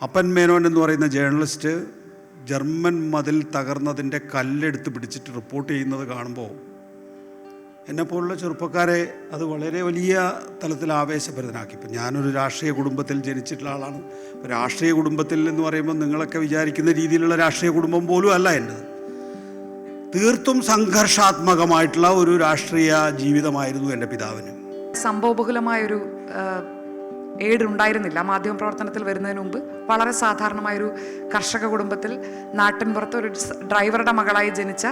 അപ്പൻ മേനോൻ എന്ന് പറയുന്ന ജേർണലിസ്റ്റ് ജർമ്മൻ മതിൽ തകർന്നതിൻ്റെ കല്ലെടുത്ത് പിടിച്ചിട്ട് റിപ്പോർട്ട് ചെയ്യുന്നത് കാണുമ്പോൾ എന്നെപ്പോലുള്ള ചെറുപ്പക്കാരെ അത് വളരെ വലിയ തലത്തിൽ ആവേശഭരിതനാക്കി. ഇപ്പം ഞാനൊരു രാഷ്ട്രീയ കുടുംബത്തിൽ ജനിച്ചിട്ടുള്ള ആളാണ്. രാഷ്ട്രീയ കുടുംബത്തിൽ എന്ന് പറയുമ്പോൾ നിങ്ങളൊക്കെ വിചാരിക്കുന്ന രീതിയിലുള്ള രാഷ്ട്രീയ കുടുംബം പോലും അല്ല എൻ്റെത്. തീർത്തും സംഘർഷാത്മകമായിട്ടുള്ള ഒരു രാഷ്ട്രീയ ജീവിതമായിരുന്നു എൻ്റെ പിതാവിന്. സംഭവബഹുലമായൊരു ഏടുണ്ടായിരുന്നില്ല മാധ്യമപ്രവർത്തനത്തിൽ വരുന്നതിന് മുമ്പ്. വളരെ സാധാരണമായൊരു കർഷക കുടുംബത്തിൽ നാട്ടിൻപുറത്ത് ഒരു ഡ്രൈവറുടെ മകളായി ജനിച്ച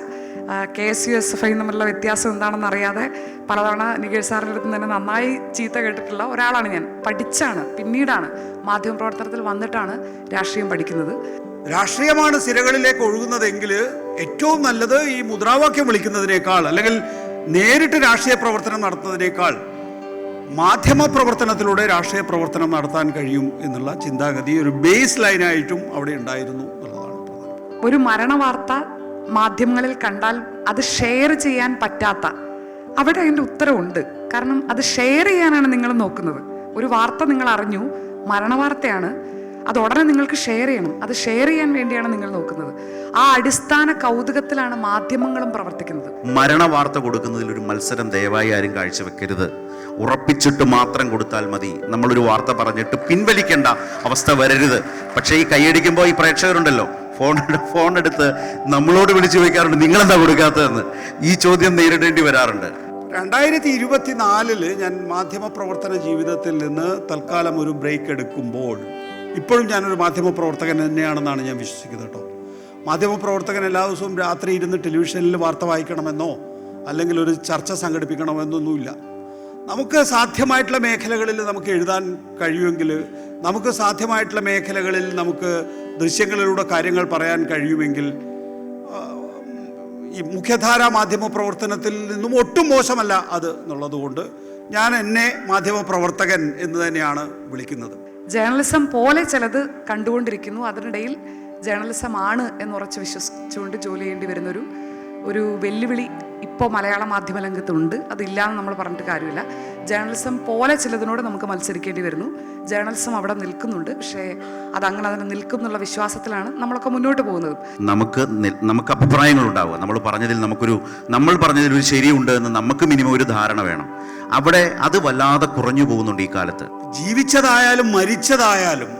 KSUSFI തമ്മിലുള്ള വ്യത്യാസം എന്താണെന്ന് അറിയാതെ പലതവണ നികേഷ് സാറിൻ്റെ അടുത്ത് തന്നെ നന്നായി ചീത്ത കേട്ടിട്ടുള്ള ഒരാളാണ് ഞാൻ. പഠിച്ചാണ്, പിന്നീടാണ് മാധ്യമപ്രവർത്തനത്തിൽ വന്നിട്ടാണ് രാഷ്ട്രീയം പഠിക്കുന്നത്. രാഷ്ട്രീയമാണ് സിരകളിലേക്ക് ഒഴുകുന്നതെങ്കിൽ ഏറ്റവും നല്ലത് ഈ മുദ്രാവാക്യം വിളിക്കുന്നതിനേക്കാൾ അല്ലെങ്കിൽ നേരിട്ട് രാഷ്ട്രീയ പ്രവർത്തനം നടത്തുന്നതിനേക്കാൾ മാധ്യമ പ്രവർത്തനത്തിലൂടെ രാഷ്ട്രീയ പ്രവർത്തനം നടത്താൻ കഴിയും എന്നുള്ള ചിന്താഗതി ഒരു ബേസ് ലൈനായിട്ടും അവിടെ ഉണ്ടായിരുന്നു എന്നുള്ളതാണ് പ്രധാനം. ഒരു മരണവാർത്ത മാധ്യമങ്ങളിൽ കണ്ടാൽ അത് ഷെയർ ചെയ്യാൻ പറ്റാത്ത, അവിടെ അതിൻ്റെ ഉത്തരവുണ്ട്. കാരണം അത് ഷെയർ ചെയ്യാനാണ് നിങ്ങൾ നോക്കുന്നത്. ഒരു വാർത്ത നിങ്ങൾ അറിഞ്ഞു, മരണവാർത്തയാണ്, അത് ഉടനെ നിങ്ങൾക്ക് ഷെയർ ചെയ്യണം. അത് ഷെയർ ചെയ്യാൻ വേണ്ടിയാണ് നിങ്ങൾ നോക്കുന്നത്. ആ അടിസ്ഥാന കൗതുകത്തിലാണ് മാധ്യമങ്ങളും പ്രവർത്തിക്കുന്നത്. മരണ വാർത്ത കൊടുക്കുന്നതിൽ ഒരു മത്സരം ദയവായി ആരും കാഴ്ചവെക്കരുത്. ഉറപ്പിച്ചിട്ട് മാത്രം കൊടുത്താൽ മതി. നമ്മളൊരു വാർത്ത പറഞ്ഞിട്ട് പിൻവലിക്കേണ്ട അവസ്ഥ വരരുത്. പക്ഷേ ഈ കൈയടിക്കുമ്പോൾ ഈ പ്രേക്ഷകരുണ്ടല്ലോ, ഫോൺ എടുത്ത് നമ്മളോട് വിളിച്ചു ചോദിക്കാറുണ്ട്, നിങ്ങളെന്താ കൊടുക്കാത്തതെന്ന്. ഈ ചോദ്യം നേരിടേണ്ടി വരാറുണ്ട്. 2024 ഞാൻ മാധ്യമ പ്രവർത്തന ജീവിതത്തിൽ നിന്ന് തൽക്കാലം ഒരു ബ്രേക്ക് എടുക്കുമ്പോൾ ഇപ്പോഴും ഞാനൊരു മാധ്യമപ്രവർത്തകൻ തന്നെയാണെന്നാണ് ഞാൻ വിശ്വസിക്കുന്നത് കേട്ടോ. മാധ്യമപ്രവർത്തകൻ എല്ലാ ദിവസവും രാത്രി ഇരുന്ന് ടെലിവിഷനിൽ വാർത്ത വായിക്കണമെന്നോ അല്ലെങ്കിൽ ഒരു ചർച്ച സംഘടിപ്പിക്കണമെന്നൊന്നുമില്ല. നമുക്ക് സാധ്യമായിട്ടുള്ള മേഖലകളിൽ നമുക്ക് എഴുതാൻ കഴിയുമെങ്കിൽ, നമുക്ക് സാധ്യമായിട്ടുള്ള മേഖലകളിൽ നമുക്ക് ദൃശ്യങ്ങളിലൂടെ കാര്യങ്ങൾ പറയാൻ കഴിയുമെങ്കിൽ ഈ മുഖ്യധാരാ മാധ്യമ പ്രവർത്തനത്തിൽ നിന്നും ഒട്ടും മോശമല്ല അത് എന്നുള്ളതുകൊണ്ട് ഞാൻ എന്നെ മാധ്യമപ്രവർത്തകൻ എന്ന് തന്നെയാണ് വിളിക്കുന്നത്. ജേർണലിസം പോലെ ചിലത് കണ്ടുകൊണ്ടിരിക്കുന്നു. അതിനിടയിൽ ജേർണലിസം ആണ് എന്ന് ഉറച്ച് വിശ്വസിച്ചുകൊണ്ട് ജോലി ചെയ്യേണ്ടി വരുന്നൊരു വെല്ലുവിളി ഇപ്പോൾ മലയാള മാധ്യമ രംഗത്തുണ്ട്. അതില്ലാന്ന് നമ്മൾ പറഞ്ഞിട്ട് കാര്യമില്ല. ജേർണലിസം പോലെ ചിലതിനോട് നമുക്ക് മത്സരിക്കേണ്ടി വരുന്നു. ജേർണലിസം അവിടെ നിൽക്കുന്നുണ്ട്. പക്ഷേ അതങ്ങനെ അതിന് നിൽക്കും എന്നുള്ള വിശ്വാസത്തിലാണ് നമ്മളൊക്കെ മുന്നോട്ട് പോകുന്നത്. നമുക്ക് അഭിപ്രായങ്ങളുണ്ടാവുക. നമ്മൾ പറഞ്ഞതിൽ ഒരു ശരിയുണ്ട് എന്ന് നമുക്ക് മിനിമം ഒരു ധാരണ വേണം. അവിടെ അത് വല്ലാതെ കുറഞ്ഞു പോകുന്നുണ്ട് ഈ കാലത്ത്. ജീവിച്ചതായാലും മരിച്ചതായാലും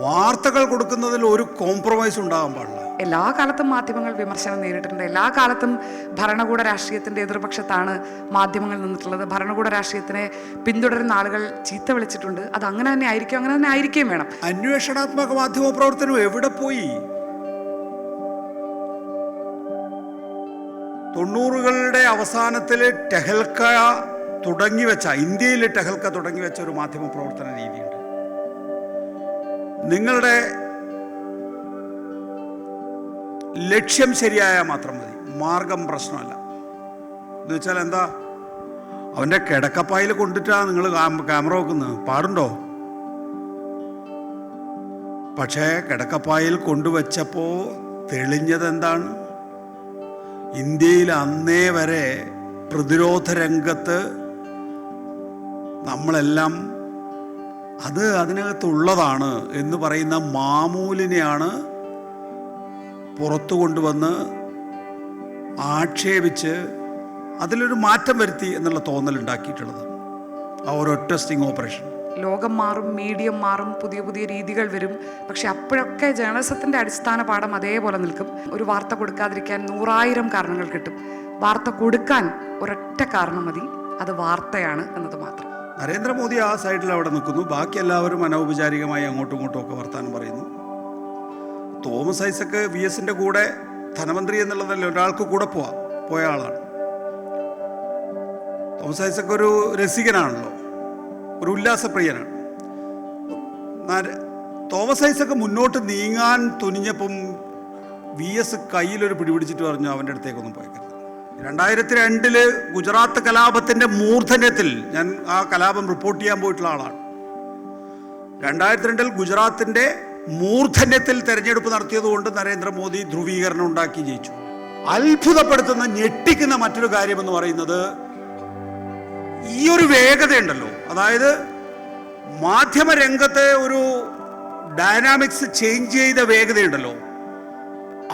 വാർത്തകൾ കൊടുക്കുന്നതിൽ ഒരു കോംപ്രമൈസ് ഉണ്ടാകാൻ പാടില്ല. എല്ലാ കാലത്തും മാധ്യമങ്ങൾ വിമർശനം നേരിട്ടിട്ടുണ്ട്. എല്ലാ കാലത്തും ഭരണകൂട രാഷ്ട്രീയത്തിൻ്റെ എതിർപക്ഷത്താണ് മാധ്യമങ്ങൾ നിന്നിട്ടുള്ളത്. ഭരണകൂട രാഷ്ട്രീയത്തിനെ പിന്തുടരുന്ന ആളുകൾ ചീത്ത വിളിച്ചിട്ടുണ്ട്. അത് അങ്ങനെ തന്നെ ആയിരിക്കും, അങ്ങനെ തന്നെ ആയിരിക്കുകയും വേണം. അന്വേഷണാത്മക മാധ്യമ പ്രവർത്തനം എവിടെ പോയി? 90കളുടെ അവസാനത്തിൽ ഇന്ത്യയിൽ ടെഹൽക്ക തുടങ്ങിവെച്ച ഒരു മാധ്യമ പ്രവർത്തന രീതിയുണ്ട്. നിങ്ങളുടെ ലക്ഷ്യം ശരിയായാൽ മാത്രം മതി, മാർഗം പ്രശ്നമല്ല. എന്ന് വെച്ചാൽ എന്താ, അവൻ്റെ കിടക്കപ്പായിൽ കൊണ്ടിട്ടാ നിങ്ങൾ ക്യാമറ വെക്കുന്നത്? പാടുണ്ടോ? പക്ഷേ കിടക്കപ്പായിൽ കൊണ്ടുവച്ചപ്പോൾ തെളിഞ്ഞത് എന്താണ്? ഇന്ത്യയിൽ അന്നേ വരെ പ്രതിരോധ രംഗത്ത് നമ്മളെല്ലാം അതിനകത്തുള്ളതാണ് എന്ന് പറയുന്ന മാമൂലിനെയാണ് പുറത്തു കൊണ്ടുവന്ന് ആക്ഷേപിച്ച് അതിലൊരു മാറ്റം വരുത്തി എന്നുള്ള തോന്നലുണ്ടാക്കിയിട്ടുള്ളത് ആ ഒരൊറ്റ സ്റ്റിംഗ് ഓപ്പറേഷൻ. ലോകം മാറും, മീഡിയം മാറും, പുതിയ പുതിയ രീതികൾ വരും. പക്ഷെ അപ്പോഴൊക്കെ ജേർണലിസത്തിൻ്റെ അടിസ്ഥാന പാഠം അതേപോലെ നിൽക്കും. ഒരു വാർത്ത കൊടുക്കാതിരിക്കാൻ 100,000 കാരണങ്ങൾ കിട്ടും. വാർത്ത കൊടുക്കാൻ ഒരൊറ്റ കാരണം മതി, അത് വാർത്തയാണ് എന്നത് മാത്രം. നരേന്ദ്രമോദി ആ സൈഡിൽ അവിടെ നിൽക്കുന്നു, ബാക്കി എല്ലാവരും അനൗപചാരികമായി അങ്ങോട്ടും ഇങ്ങോട്ടും ഒക്കെ വർത്താനം പറയുന്നു. തോമസ് ഐസക്ക് VSന്റെ കൂടെ ധനമന്ത്രി എന്നുള്ളതല്ല, ഒരാൾക്ക് കൂടെ പോയ ആളാണ്. തോമസ് ഐസക്ക് ഒരു രസികനാണല്ലോ, ഒരു ഉല്ലാസപ്രിയനാണ്. തോമസ് ഐസക്ക് മുന്നോട്ട് നീങ്ങാൻ തുനിഞ്ഞപ്പം VS കയ്യിലൊരു പിടിപിടിച്ചിട്ട് പറഞ്ഞു, അവൻ്റെ അടുത്തേക്കൊന്നും പോയേക്കരുത്. 2002 ഗുജറാത്ത് കലാപത്തിൻ്റെ മൂർധന്യത്തിൽ ഞാൻ ആ കലാപം റിപ്പോർട്ട് ചെയ്യാൻ പോയിട്ടുള്ള ആളാണ്. 2002 ഗുജറാത്തിൻ്റെ മൂർധന്യത്തിൽ തെരഞ്ഞെടുപ്പ് നടത്തിയതുകൊണ്ട് നരേന്ദ്രമോദി ധ്രുവീകരണം ഉണ്ടാക്കി ജയിച്ചു. അത്ഭുതപ്പെടുത്തുന്ന, ഞെട്ടിക്കുന്ന മറ്റൊരു കാര്യമെന്ന് പറയുന്നത് ഈ ഒരു വേഗതയുണ്ടല്ലോ. അതായത് മാധ്യമരംഗത്തെ ഒരു ഡൈനാമിക്സ് ചേഞ്ച് ചെയ്ത വേഗതയുണ്ടല്ലോ,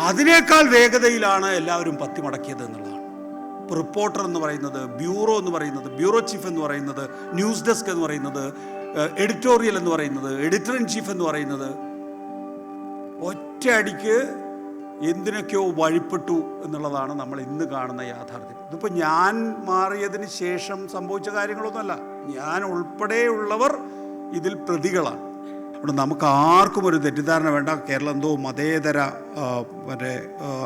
അതിനേക്കാൾ വേഗതയിലാണ് എല്ലാവരും പത്തി മടക്കിയത് എന്നുള്ളതാണ്. ഇപ്പോൾ റിപ്പോർട്ടർ എന്ന് പറയുന്നത്, ബ്യൂറോ എന്ന് പറയുന്നത്, ബ്യൂറോ ചീഫ് എന്ന് പറയുന്നത്, ന്യൂസ് ഡെസ്ക് എന്ന് പറയുന്നത്, എഡിറ്റോറിയൽ എന്ന് പറയുന്നത്, എഡിറ്റർ ഇൻ ചീഫ് എന്ന് പറയുന്നത്, ഒറ്റയടിക്ക് എന്തിനൊക്കെയോ വഴിപ്പെട്ടു എന്നുള്ളതാണ് നമ്മൾ ഇന്ന് കാണുന്ന യാഥാർത്ഥ്യം. ഇതിപ്പോൾ ഞാൻ മാറിയതിന് ശേഷം സംഭവിച്ച കാര്യങ്ങളൊന്നുമല്ല, ഞാൻ ഉൾപ്പെടെയുള്ളവർ ഇതിൽ പ്രതികളാണ്. അവിടെ നമുക്ക് ആർക്കും ഒരു തെറ്റിദ്ധാരണ വേണ്ട, കേരളം എന്തോ മതേതര മറ്റേ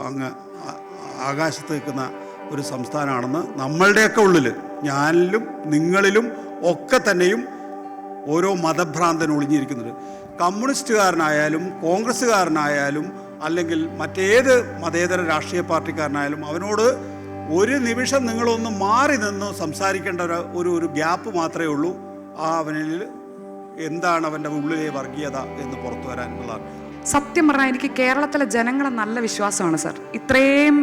അങ്ങ് ആകാശത്ത് നിൽക്കുന്ന ഒരു സംസ്ഥാനമാണെന്ന്. നമ്മളുടെയൊക്കെ ഉള്ളിൽ, ഞാനിലും നിങ്ങളിലും ഒക്കെ തന്നെയും ഓരോ മതഭ്രാന്തൻ ഒളിഞ്ഞിരിക്കുന്നുണ്ട്. കമ്മ്യൂണിസ്റ്റുകാരനായാലും കോൺഗ്രസ്സുകാരനായാലും അല്ലെങ്കിൽ മറ്റേത് മതേതര രാഷ്ട്രീയ പാർട്ടിക്കാരനായാലും അവനോട് ഒരു നിമിഷം നിങ്ങളൊന്ന് മാറി നിന്ന് സംസാരിക്കേണ്ട ഒരു ഗ്യാപ്പ് മാത്രമേ ഉള്ളൂ. അവനിൽ എന്താണ് അവൻ്റെ ഉള്ളിലെ വർഗീയത എന്ന് പുറത്തു വരാനുള്ളതാണ്. സത്യം പറഞ്ഞാൽ എനിക്ക് കേരളത്തിലെ ജനങ്ങളെ നല്ല വിശ്വാസമാണ് സർ. ഇത്രയും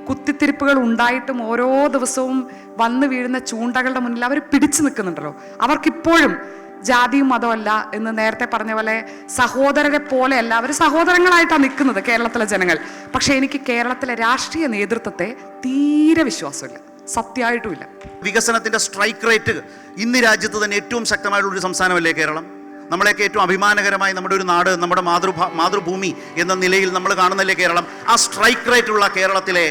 കുത്തിത്തിരിപ്പുകൾ ഉണ്ടായിട്ടും ഓരോ ദിവസവും വന്നു വീഴുന്ന ചൂണ്ടകളുടെ മുന്നിൽ അവർ പിടിച്ചു നിൽക്കുന്നുണ്ടല്ലോ. അവർക്കിപ്പോഴും ജാതിയും മതമല്ല എന്ന് നേരത്തെ പറഞ്ഞ പോലെ സഹോദരരെ പോലെയല്ല, അവർ സഹോദരങ്ങളായിട്ടാണ് നിൽക്കുന്നത് കേരളത്തിലെ ജനങ്ങൾ. പക്ഷേ എനിക്ക് കേരളത്തിലെ രാഷ്ട്രീയ നേതൃത്വത്തെ തീരെ വിശ്വാസമില്ല, സത്യമായിട്ടുമില്ല. വികസനത്തിന്റെ സ്ട്രൈക്ക് റേറ്റ് ഇന്ന് രാജ്യത്ത് തന്നെ ഏറ്റവും ശക്തമായിട്ടുള്ളൊരു സംസ്ഥാനമല്ലേ കേരളം? നമ്മളെയൊക്കെ ഏറ്റവും അഭിമാനകരമായി നമ്മുടെ ഒരു നാട്, നമ്മുടെ മാതൃഭൂമി എന്ന നിലയിൽ നമ്മൾ കാണുന്നല്ലേ കേരളം? ആ സ്ട്രൈക്ക് റേറ്റുള്ള കേരളത്തിലെ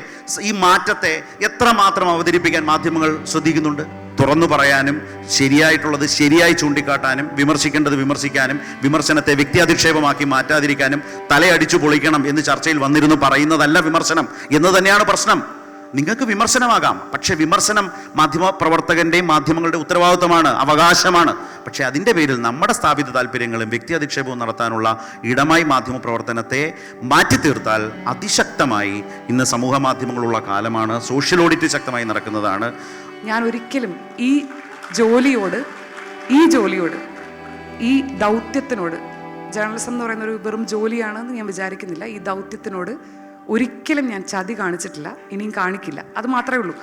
ഈ മാറ്റത്തെ എത്രമാത്രം അവതരിപ്പിക്കാൻ മാധ്യമങ്ങൾ ശ്രദ്ധിക്കുന്നുണ്ട്? തുറന്നു പറയാനും ശരിയായിട്ടുള്ളത് ശരിയായി ചൂണ്ടിക്കാട്ടാനും വിമർശിക്കേണ്ടത് വിമർശിക്കാനും വിമർശനത്തെ വ്യക്തിയധിക്ഷേപമാക്കി മാറ്റാതിരിക്കാനും തലയടിച്ചു പൊളിക്കണം എന്ന് ചർച്ചയിൽ വന്നിരുന്നു പറയുന്നതല്ല വിമർശനം എന്ന് തന്നെയാണ് പ്രശ്നം. നിങ്ങൾക്ക് വിമർശനമാകാം, പക്ഷെ വിമർശനം മാധ്യമ പ്രവർത്തകന്റെയും മാധ്യമങ്ങളുടെ ഉത്തരവാദിത്വമാണ്, അവകാശമാണ്. പക്ഷെ അതിൻ്റെ പേരിൽ നമ്മുടെ സ്ഥാപിത താല്പര്യങ്ങളും വ്യക്തി അധിക്ഷേപവും നടത്താനുള്ള ഇടമായി മാധ്യമ പ്രവർത്തനത്തെ മാറ്റി തീർത്താൽ അതിശക്തമായി ഇന്ന് സമൂഹ മാധ്യമങ്ങളുള്ള കാലമാണ്. സോഷ്യൽ ഓഡിറ്റ് ശക്തമായി നടക്കുന്നതാണ്. ഞാൻ ഒരിക്കലും ഈ ജോലിയോട് ഈ ദൗത്യത്തിനോട്, ജേർണലിസം എന്ന് പറയുന്നൊരു വെറും ജോലിയാണെന്ന് ഞാൻ വിചാരിക്കുന്നില്ല. ഈ ദൗത്യത്തിനോട് ഒരിക്കലും ഞാൻ ചതി കാണിച്ചിട്ടില്ല, ഇനിയും കാണിക്കില്ല. അത് മാത്രമേ ഉള്ളൂ.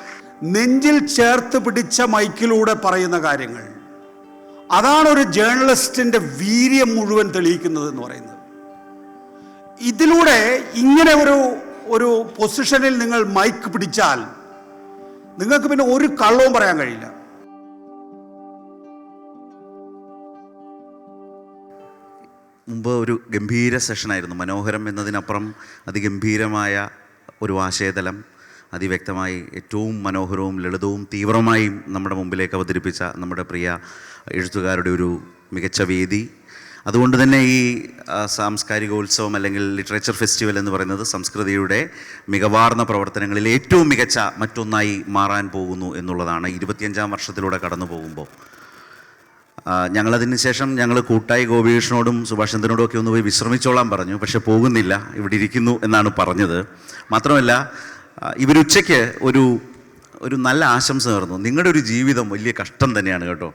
നെഞ്ചിൽ ചേർത്ത് പിടിച്ച മൈക്കിലൂടെ പറയുന്ന കാര്യങ്ങൾ, അതാണ് ഒരു ജേർണലിസ്റ്റിൻ്റെ വീര്യം മുഴുവൻ തെളിയിക്കുന്നത് എന്ന് പറയുന്നത്. ഇതിലൂടെ ഇങ്ങനെ ഒരു പൊസിഷനിൽ നിങ്ങൾ മൈക്ക് പിടിച്ചാൽ നിങ്ങൾക്ക് പിന്നെ ഒരു കള്ളവും പറയാൻ കഴിയില്ല. മുമ്പ് ഒരു ഗംഭീര സെഷനായിരുന്നു, മനോഹരം എന്നതിനപ്പുറം അതിഗംഭീരമായ ഒരു ആശയതലം അതിവ്യക്തമായി ഏറ്റവും മനോഹരവും ലളിതവും തീവ്രമായും നമ്മുടെ മുമ്പിലേക്ക് അവതരിപ്പിച്ച നമ്മുടെ പ്രിയ എഴുത്തുകാരുടെ ഒരു മികച്ച വേദി. അതുകൊണ്ട് തന്നെ ഈ സാംസ്കാരികോത്സവം അല്ലെങ്കിൽ ലിറ്ററേച്ചർ ഫെസ്റ്റിവൽ എന്ന് പറയുന്നത് സംസ്കൃതിയുടെ മികവാർന്ന പ്രവർത്തനങ്ങളിൽ ഏറ്റവും മികച്ച മറ്റൊന്നായി മാറാൻ പോകുന്നു എന്നുള്ളതാണ് 25ാം വർഷത്തിലൂടെ കടന്നു പോകുമ്പോൾ. ഞങ്ങളതിന് ശേഷം ഞങ്ങൾ കൂട്ടായി ഗോപികൃഷ്ണനോടും സുഭാഷ് ചന്ദ്രനോടും ഒക്കെ ഒന്ന് പോയി വിശ്രമിച്ചോളാൻ പറഞ്ഞു. പക്ഷെ പോകുന്നില്ല, ഇവിടെ ഇരിക്കുന്നു എന്നാണ് പറഞ്ഞത്. മാത്രമല്ല ഇവരുച്ചയ്ക്ക് ഒരു നല്ല ആശംസ നേർന്നു. നിങ്ങളുടെ ഒരു ജീവിതം വലിയ കഷ്ടം തന്നെയാണ് കേട്ടോ.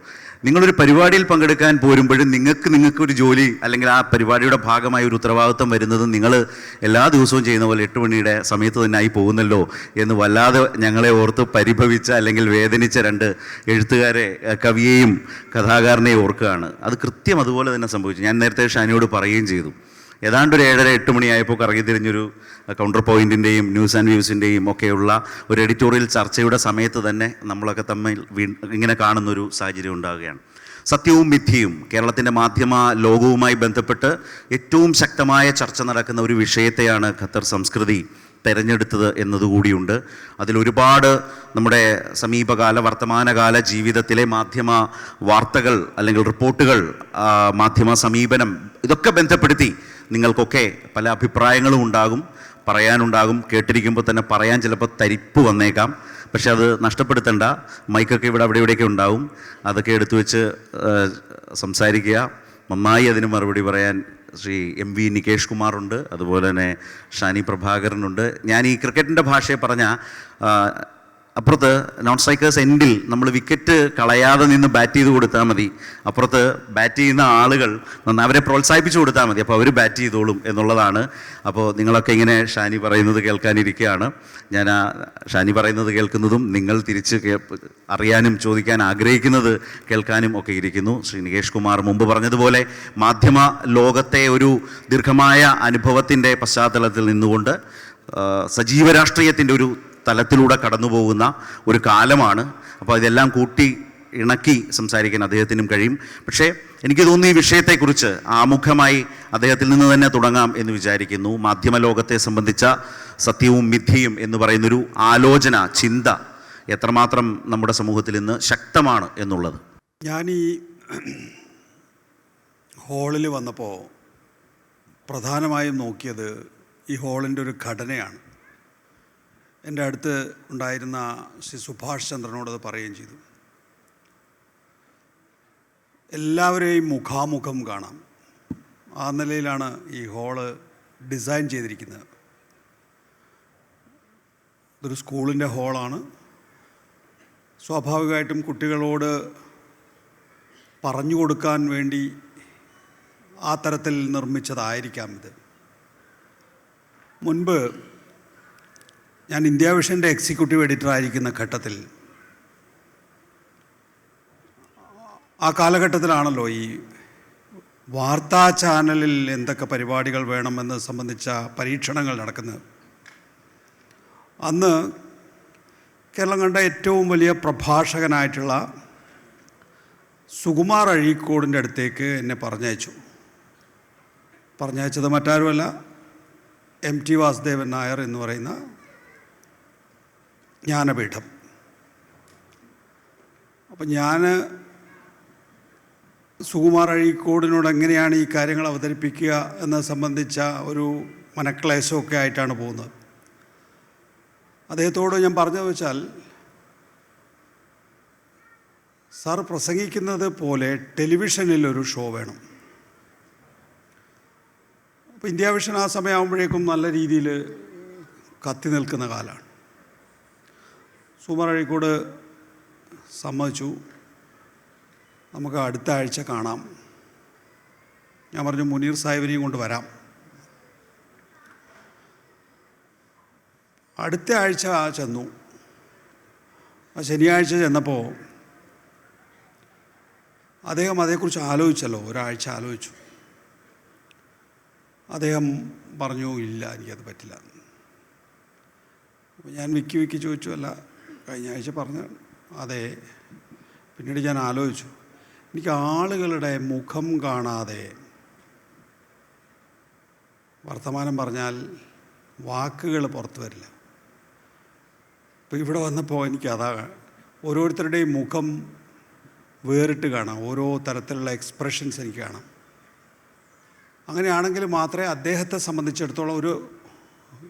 നിങ്ങളൊരു പരിപാടിയിൽ പങ്കെടുക്കാൻ പോരുമ്പോഴും നിങ്ങൾക്കൊരു ജോലി അല്ലെങ്കിൽ ആ പരിപാടിയുടെ ഭാഗമായ ഒരു ഉത്തരവാദിത്വം വരുന്നത് നിങ്ങൾ എല്ലാ ദിവസവും ചെയ്യുന്ന പോലെ 8 മണിയുടെ സമയത്ത് തന്നെ ആയി പോകുന്നല്ലോ എന്ന് വല്ലാതെ ഞങ്ങളെ ഓർത്ത് പരിഭവിച്ച അല്ലെങ്കിൽ വേദനിച്ച 2 എഴുത്തുകാരെ, കവിയെയും കഥാകാരനെയും ഓർക്കുകയാണ്. അത് കൃത്യം അതുപോലെ തന്നെ സംഭവിച്ചു. ഞാൻ നേരത്തെ ഷാനിയോട് പറയുകയും ചെയ്തു. ഏതാണ്ട് ഒരു 7:30-8 മണിയായപ്പോൾ കറങ്ങി തിരിഞ്ഞൊരു കൗണ്ടർ പോയിൻറ്റിൻ്റെയും ന്യൂസ് ആൻഡ് വ്യൂസിൻ്റെയും ഒക്കെയുള്ള ഒരു എഡിറ്റോറിയൽ ചർച്ചയുടെ സമയത്ത് തന്നെ നമ്മളൊക്കെ തമ്മിൽ ഇങ്ങനെ കാണുന്നൊരു സാഹചര്യം ഉണ്ടാവുകയാണ്. സത്യവും മിഥ്യയും കേരളത്തിൻ്റെ മാധ്യമ ലോകവുമായി ബന്ധപ്പെട്ട് ഏറ്റവും ശക്തമായ ചർച്ച നടക്കുന്ന ഒരു വിഷയത്തെയാണ് ഖത്തർ സംസ്കൃതി തിരഞ്ഞെടുത്തത് എന്നതുകൂടിയുണ്ട്. അതിലൊരുപാട് നമ്മുടെ സമീപകാല വർത്തമാനകാല ജീവിതത്തിലെ മാധ്യമ വാർത്തകൾ അല്ലെങ്കിൽ റിപ്പോർട്ടുകൾ, മാധ്യമ സമീപനം, ഇതൊക്കെ ബന്ധപ്പെടുത്തി നിങ്ങൾക്കൊക്കെ പല അഭിപ്രായങ്ങളും ഉണ്ടാകും, പറയാനുണ്ടാകും. കേട്ടിരിക്കുമ്പോൾ തന്നെ പറയാൻ ചിലപ്പോൾ തരിപ്പ് വന്നേക്കാം. പക്ഷെ അത് നഷ്ടപ്പെടുത്തണ്ട. മൈക്കൊക്കെ അവിടെ ഇവിടെയൊക്കെ ഉണ്ടാവും. അതൊക്കെ എടുത്തു വെച്ച് സംസാരിക്കുക. നന്നായി അതിന് മറുപടി പറയാൻ ശ്രീ MV നികേഷ് കുമാറുണ്ട്, അതുപോലെ തന്നെ ഷാനി പ്രഭാകരനുണ്ട്. ഞാൻ ഈ ക്രിക്കറ്റിൻ്റെ ഭാഷയെ പറഞ്ഞ അപ്പുറത്ത് നോൺ സ്ട്രൈക്കേഴ്സ് എൻഡിൽ നമ്മൾ വിക്കറ്റ് കളയാതെ നിന്ന് ബാറ്റ് ചെയ്ത് കൊടുത്താൽ മതി. അപ്പുറത്ത് ബാറ്റ് ചെയ്യുന്ന ആളുകൾ അവരെ പ്രോത്സാഹിപ്പിച്ചു കൊടുത്താൽ മതി, അപ്പോൾ അവർ ബാറ്റ് ചെയ്തോളും എന്നുള്ളതാണ്. അപ്പോൾ നിങ്ങളൊക്കെ ഇങ്ങനെ ഷാനി പറയുന്നത് കേൾക്കാനിരിക്കുകയാണ്. ഞാൻ ആ ഷാനി പറയുന്നത് കേൾക്കുന്നതും നിങ്ങൾ തിരിച്ച് അറിയാനും ചോദിക്കാൻ ആഗ്രഹിക്കുന്നത് കേൾക്കാനും ഒക്കെ ഇരിക്കുന്നു. ശ്രീ നികേഷ് കുമാർ മുമ്പ് പറഞ്ഞതുപോലെ മാധ്യമ ലോകത്തെ ഒരു ദീർഘമായ അനുഭവത്തിൻ്റെ പശ്ചാത്തലത്തിൽ നിന്നുകൊണ്ട് സജീവ രാഷ്ട്രീയത്തിൻ്റെ ഒരു തലത്തിലൂടെ കടന്നു പോകുന്ന ഒരു കാലമാണ്. അപ്പോൾ ഇതെല്ലാം കൂട്ടി ഇണക്കി സംസാരിക്കാൻ അദ്ദേഹത്തിനും കഴിയും. പക്ഷേ എനിക്ക് തോന്നുന്നു ഈ വിഷയത്തെക്കുറിച്ച് ആമുഖമായി അദ്ദേഹത്തിൽ നിന്ന് തന്നെ തുടങ്ങാം എന്ന് വിചാരിക്കുന്നു. മാധ്യമ ലോകത്തെ സംബന്ധിച്ച സത്യവും മിഥ്യയും എന്ന് പറയുന്നൊരു ആലോചന, ചിന്ത എത്രമാത്രം നമ്മുടെ സമൂഹത്തിൽ ഇന്ന് ശക്തമാണ് എന്നുള്ളത്. ഞാൻ ഈ ഹാളിൽ വന്നപ്പോൾ പ്രധാനമായും നോക്കിയത് ഈ ഹാളിൻ്റെ ഒരു ഘടനയാണ്. എൻ്റെ അടുത്ത് ഉണ്ടായിരുന്ന ശ്രീ സുഭാഷ് ചന്ദ്രനോടത് പറയുകയും ചെയ്തു. എല്ലാവരെയും മുഖാമുഖം കാണാം. ആ നിലയിലാണ് ഈ ഹാള് ഡിസൈൻ ചെയ്തിരിക്കുന്നത്. ഇതൊരു സ്കൂളിൻ്റെ ഹാളാണ്. സ്വാഭാവികമായിട്ടും കുട്ടികളോട് പറഞ്ഞു കൊടുക്കാൻ വേണ്ടി ആ തരത്തിൽ നിർമ്മിച്ചതായിരിക്കാം ഇത്. മുൻപ് ഞാൻ ഇന്ത്യ വിഷൻ്റെ എക്സിക്യൂട്ടീവ് എഡിറ്ററായിരിക്കുന്ന ഘട്ടത്തിൽ, ആ കാലഘട്ടത്തിലാണല്ലോ ഈ വാർത്താ ചാനലിൽ എന്തൊക്കെ പരിപാടികൾ വേണമെന്ന് സംബന്ധിച്ച പരീക്ഷണങ്ങൾ നടക്കുന്നത്. അന്ന് കേരളം കണ്ട ഏറ്റവും വലിയ പ്രഭാഷകനായിട്ടുള്ള സുകുമാർ അഴീക്കോടിൻ്റെ അടുത്തേക്ക് എന്നെ പറഞ്ഞയച്ചത് മറ്റാരുമല്ല, MT വാസുദേവൻ നായർ എന്ന് പറയുന്ന ജ്ഞാനപീഠം. അപ്പം ഞാൻ സുകുമാർ അഴീക്കോടിനോട് എങ്ങനെയാണ് ഈ കാര്യങ്ങൾ അവതരിപ്പിക്കുക എന്നത് സംബന്ധിച്ച ഒരു മനക്ലേശമൊക്കെ ആയിട്ടാണ് പോകുന്നത്. അദ്ദേഹത്തോട് ഞാൻ പറഞ്ഞതെന്ന് വെച്ചാൽ, സാർ പ്രസംഗിക്കുന്നത് പോലെ ടെലിവിഷനിലൊരു ഷോ വേണം. അപ്പോൾ ഇന്ത്യ വിഷൻ ആ സമയമാകുമ്പോഴേക്കും നല്ല രീതിയിൽ കത്തി നിൽക്കുന്ന കാലമാണ്. സുകുമാർ അഴീക്കോട് സമ്മതിച്ചു, നമുക്ക് അടുത്ത ആഴ്ച കാണാം. ഞാൻ പറഞ്ഞു മുനീർ സാഹിബിനെയും കൊണ്ട് വരാം. അടുത്ത ആഴ്ച ചെന്നു. ശനിയാഴ്ച ചെന്നപ്പോൾ അദ്ദേഹം അതേക്കുറിച്ച് ആലോചിച്ചല്ലോ, ഒരാഴ്ച ആലോചിച്ചു. അദ്ദേഹം പറഞ്ഞു, ഇല്ല, എനിക്കത് പറ്റില്ല. അപ്പോൾ ഞാൻ വിക്കി ചോദിച്ചു, അല്ല കഴിഞ്ഞ ആഴ്ച പറഞ്ഞു. അതെ. പിന്നീട് ഞാൻ ആലോചിച്ചു, എനിക്ക് ആളുകളുടെ മുഖം കാണാതെ വർത്തമാനം പറഞ്ഞാൽ വാക്കുകൾ പുറത്തു വരില്ല. ഇപ്പോൾ ഇവിടെ വന്നപ്പോൾ എനിക്കതാ, ഓരോരുത്തരുടെയും മുഖം വേറിട്ട് കാണാം, ഓരോ തരത്തിലുള്ള എക്സ്പ്രഷൻസ് എനിക്ക് കാണാം. അങ്ങനെയാണെങ്കിൽ മാത്രമേ അദ്ദേഹത്തെ സംബന്ധിച്ചിടത്തോളം ഒരു